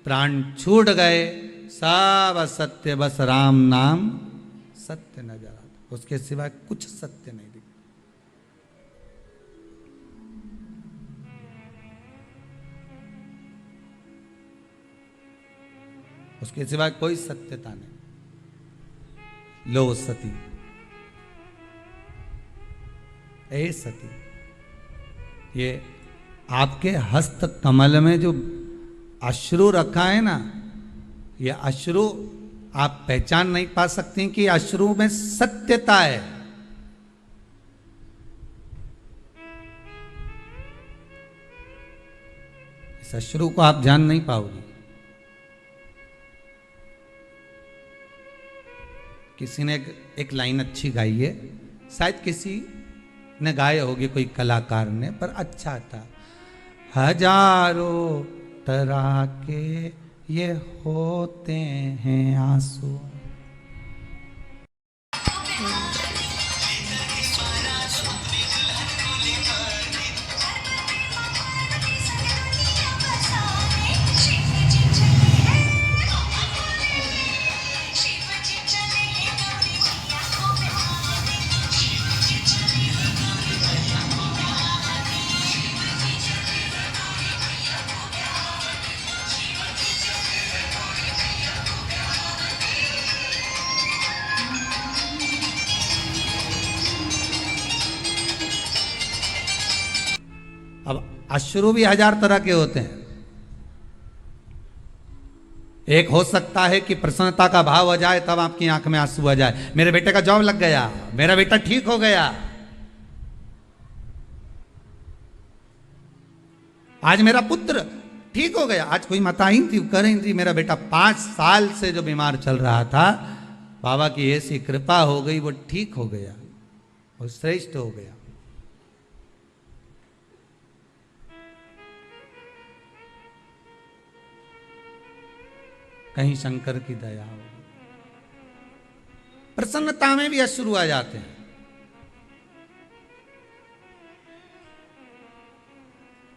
प्राण छूट गए सब असत्य, बस राम नाम सत्य नजर आता, उसके सिवाय कुछ सत्य नहीं दिखता। उसके सिवाय कोई सत्यता नहीं। लो सती, ए सती, ये आपके हस्त कमल में जो अश्रु रखा है ना, ये अश्रु आप पहचान नहीं पा सकती कि अश्रु में सत्यता है। इस अश्रु को आप जान नहीं पाओगी। किसी ने एक लाइन अच्छी गाई है, शायद किसी ने गाया होगी, कोई कलाकार ने, पर अच्छा था। हजारों तरह के ये होते हैं आंसू, अब अश्रु भी हजार तरह के होते हैं। एक हो सकता है कि प्रसन्नता का भाव आ जाए तब आपकी आंख में आंसू आ जाए, मेरे बेटे का जॉब लग गया, मेरा बेटा ठीक हो गया, आज मेरा पुत्र ठीक हो गया। आज कोई माता आई थी, कह रही थी मेरा बेटा 5 साल से जो बीमार चल रहा था, बाबा की ऐसी कृपा हो गई, वो ठीक हो गया, वो श्रेष्ठ हो गया। कहीं शंकर की दया हो। प्रसन्नता में भी अश्रु आ जाते हैं।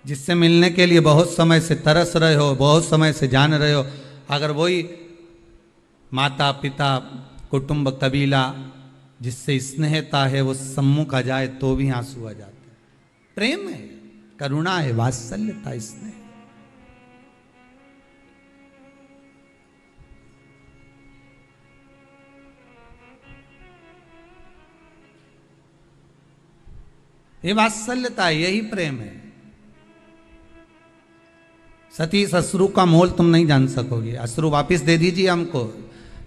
जिससे मिलने के लिए बहुत समय से तरस रहे हो, बहुत समय से जान रहे हो, अगर वही माता पिता कुटुंब कबीला जिससे स्नेहता है वो सम्मुख आ जाए तो भी आंसू आ जाते हैं। प्रेम है, करुणा है, वात्सल्यता, स्नेह। ये वात्सल्यता है, यही प्रेम है। सती अश्रु का मोल तुम नहीं जान सकोगे। अश्रु वापिस दे दीजिए हमको।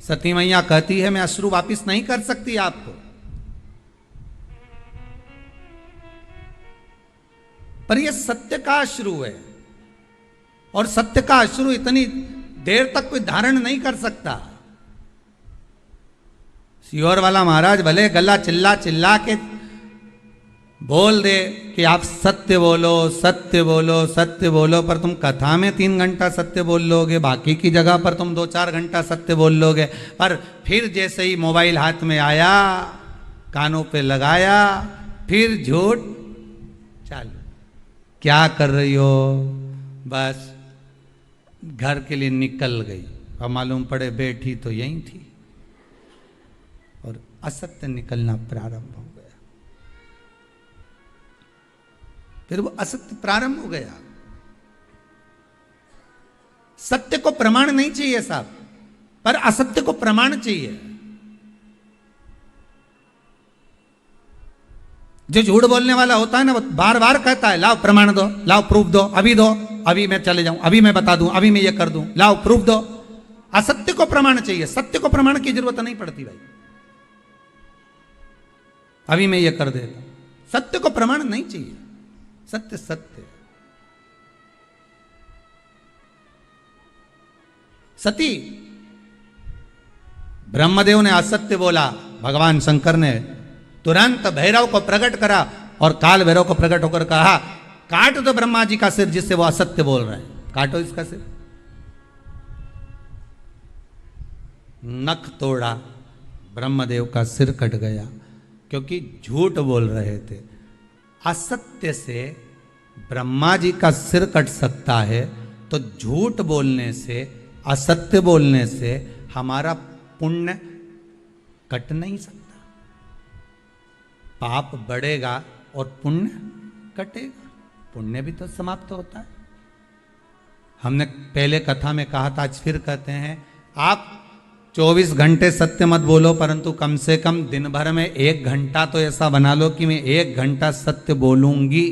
सती मैया कहती है मैं अश्रु वापिस नहीं कर सकती आपको, पर यह सत्य का अश्रु है, और सत्य का अश्रु इतनी देर तक कोई धारण नहीं कर सकता। सियोर वाला महाराज भले गला चिल्ला चिल्ला के बोल दे कि आप सत्य बोलो, सत्य बोलो, सत्य बोलो, पर तुम कथा में 3 घंटा सत्य बोल लोगे, बाकी की जगह पर तुम 2-4 घंटा सत्य बोल लोगे, पर फिर जैसे ही मोबाइल हाथ में आया, कानों पे लगाया, फिर झूठ चालू। क्या कर रही हो? बस घर के लिए निकल गई, और मालूम पड़े बैठी तो यहीं थी, और असत्य निकलना प्रारंभ हो गया। फिर वो असत्य प्रारंभ हो गया। सत्य को प्रमाण नहीं चाहिए साहब, पर असत्य को प्रमाण चाहिए। जो झूठ बोलने वाला होता है ना, वो बार बार कहता है लाओ प्रमाण दो, लाओ प्रूफ दो, अभी दो, अभी मैं चले जाऊं, अभी मैं बता दूं, अभी मैं ये कर दूं, लाओ प्रूफ दो। असत्य को प्रमाण चाहिए, सत्य को प्रमाण की जरूरत नहीं पड़ती भाई। अभी मैं ये कर देता, सत्य को प्रमाण नहीं चाहिए। सत्य सत्य। सती ब्रह्मदेव ने असत्य बोला, भगवान शंकर ने तुरंत भैरव को प्रकट करा, और काल भैरव को प्रकट होकर कहा काट दो ब्रह्मा जी का सिर जिससे वो असत्य बोल रहे हैं, काटो इसका सिर। नख तोड़ा, ब्रह्मदेव का सिर कट गया, क्योंकि झूठ बोल रहे थे। असत्य से ब्रह्मा जी का सिर कट सकता है, तो झूठ बोलने से, असत्य बोलने से हमारा पुण्य कट नहीं सकता। पाप बढ़ेगा और पुण्य कटेगा, पुण्य भी तो समाप्त होता है। हमने पहले कथा में कहा था, आज फिर कहते हैं, आप 24 घंटे सत्य मत बोलो, परंतु कम से कम दिन भर में 1 घंटा तो ऐसा बना लो कि मैं 1 घंटा सत्य बोलूंगी।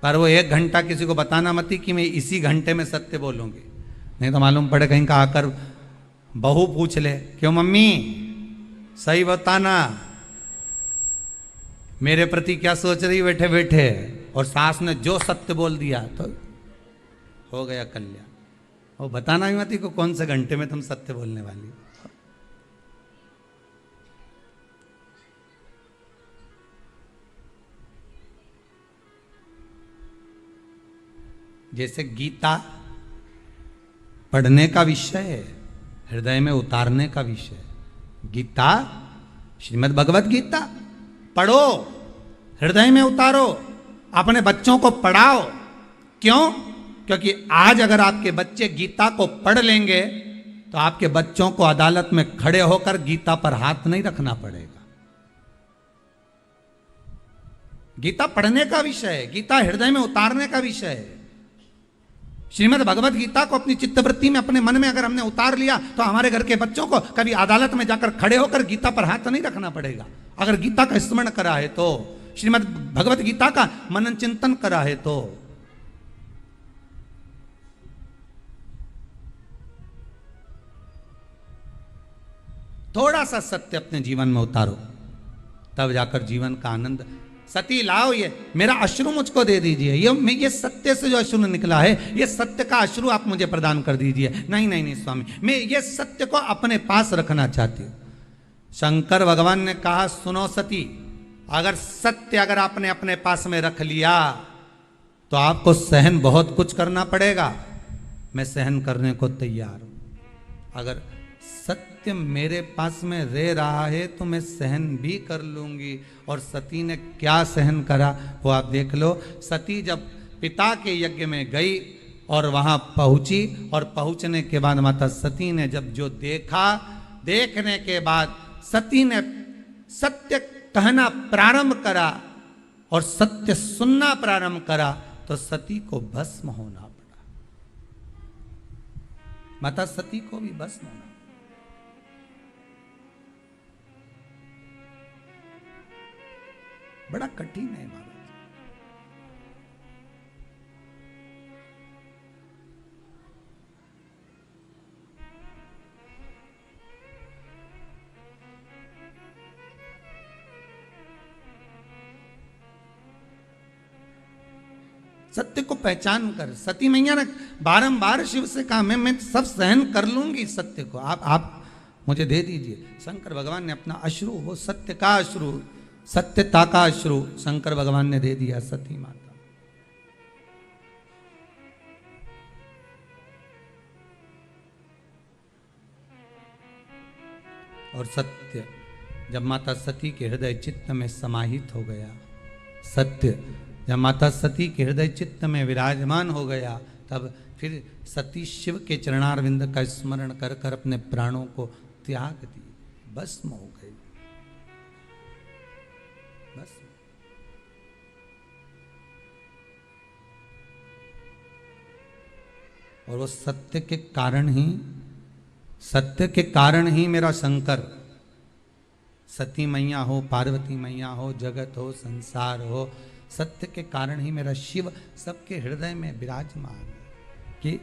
पर वो 1 घंटा किसी को बताना मत कि मैं इसी घंटे में सत्य बोलूंगी, नहीं तो मालूम पड़े कहीं का आकर बहू पूछ ले, क्यों मम्मी सही बताना, मेरे प्रति क्या सोच रही बैठे बैठे, और सास ने जो सत्य बोल दिया तो हो गया कल्याण। वो बताना ही मत को कौन से घंटे में तुम सत्य बोलने वाली। जैसे गीता पढ़ने का विषय है, हृदय में उतारने का विषय। गीता, श्रीमद् भगवत गीता पढ़ो, हृदय में उतारो, अपने बच्चों को पढ़ाओ। क्यों? क्योंकि आज अगर आपके बच्चे गीता को पढ़ लेंगे तो आपके बच्चों को अदालत में खड़े होकर गीता पर हाथ नहीं रखना पड़ेगा। गीता पढ़ने का विषय है, गीता हृदय में उतारने का विषय है। श्रीमद् भगवत गीता को अपनी चित्तवृत्ति में, अपने मन में अगर हमने उतार लिया तो हमारे घर के बच्चों को कभी अदालत में जाकर खड़े होकर गीता पर हाथ नहीं रखना पड़ेगा। अगर गीता का स्मरण करा है तो, श्रीमद् भगवत गीता का मनन चिंतन करा है तो। थोड़ा सा सत्य अपने जीवन में उतारो, तब जाकर जीवन का आनंद। सती लाओ, ये मेरा अश्रु मुझको दे दीजिए, ये सत्य से जो अश्रु निकला है, ये सत्य का अश्रु आप मुझे प्रदान कर दीजिए। नहीं नहीं नहीं स्वामी, मैं ये सत्य को अपने पास रखना चाहती हूं। शंकर भगवान ने कहा, सुनो सती, अगर सत्य अगर आपने अपने पास में रख लिया तो आपको सहन बहुत कुछ करना पड़ेगा, मैं सहन करने को तैयार हूं। अगर सत्य मेरे पास में रह रहा है तो मैं सहन भी कर लूंगी। और सती ने क्या सहन करा वो आप देख लो। सती जब पिता के यज्ञ में गई और वहां पहुंची, और पहुंचने के बाद माता सती ने जब जो देखा, देखने के बाद सती ने सत्य कहना प्रारंभ करा और सत्य सुनना प्रारंभ करा, तो सती को भस्म होना पड़ा। माता सती को भी भस्म होना। बड़ा कठिन है महाराज। सत्य को पहचान कर, सती मैया ने बारंबार शिव से कहा, मैं सब सहन कर लूंगी सत्य को, आप मुझे दे दीजिए। शंकर भगवान ने अपना अश्रु, वो सत्य का अश्रु, सत्यता का अश्रु शंकर भगवान ने दे दिया सती माता। और सत्य जब माता सती के हृदय चित्त में समाहित हो गया, सत्य जब माता सती के हृदय चित्त में विराजमान हो गया, तब फिर सती शिव के चरणारविंद का स्मरण कर कर अपने प्राणों को त्याग दिए, भस्म हो गई। बस और वो सत्य के कारण ही मेरा शंकर, सती मैया हो, पार्वती मैया हो, जगत हो, संसार हो, सत्य के कारण ही मेरा शिव सबके हृदय में विराजमान है। कि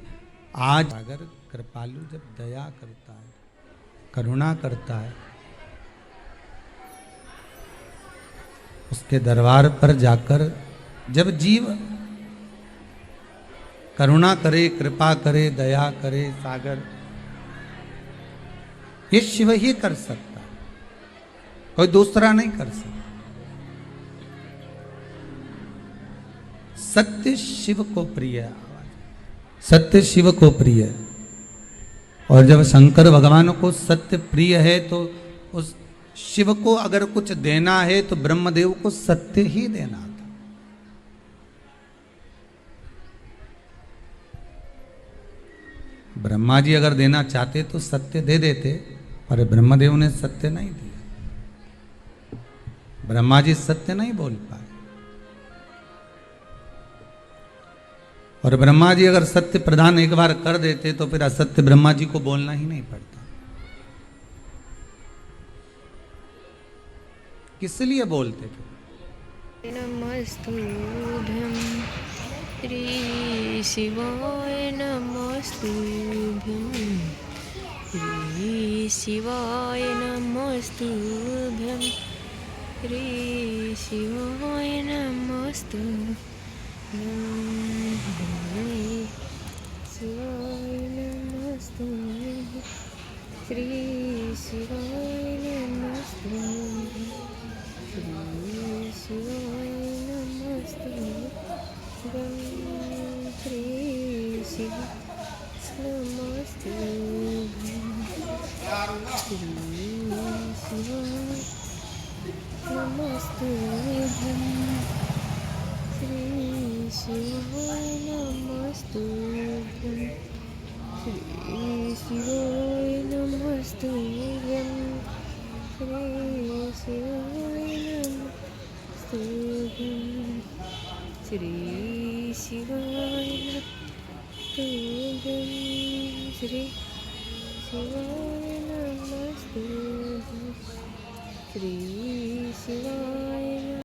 आज अगर कृपालु जब दया करता है, करुणा करता है, उसके दरबार पर जाकर जब जीव करुणा करे, कृपा करे, दया करे, सागर, ये शिव ही कर सकता है, कोई दूसरा नहीं कर सकता। सत्य शिव को प्रिय, सत्य शिव को प्रिय। और जब शंकर भगवान को सत्य प्रिय है तो उस शिव को अगर कुछ देना है तो ब्रह्मदेव को सत्य ही देना था। ब्रह्मा जी अगर देना चाहते तो सत्य दे देते, पर ब्रह्मदेव ने सत्य नहीं दिया। ब्रह्मा जी सत्य नहीं बोल पाए। और ब्रह्मा जी अगर सत्य प्रदान एक बार कर देते तो फिर असत्य ब्रह्मा जी को बोलना ही नहीं पड़ता। किस लिए बोलते थे? नमस्तुभ्यं श्री शिवाय नमस्तुभ्यं श्री शिवाय नमस्तुभ्यं श्री शिवाय नमस्तुभ्यं शिवाय नमस्तुभ्यं श्री शिवाय नमस्तुभ्यं श्री शिवाय नमस्तुभ्यं श्री शिव नमस्तुभ्यं श्री शिवाय नमस्तुभ्यं श्री शिवाय नमस्तुभ्यं श्री शिवाय नमस्तुभ्यं श्री शिवाय नमस्तुभ्यं श्री शिवाय नमस्तुभ्यं श्री शिवाय नमस्तुभ्यं श्री शिवाय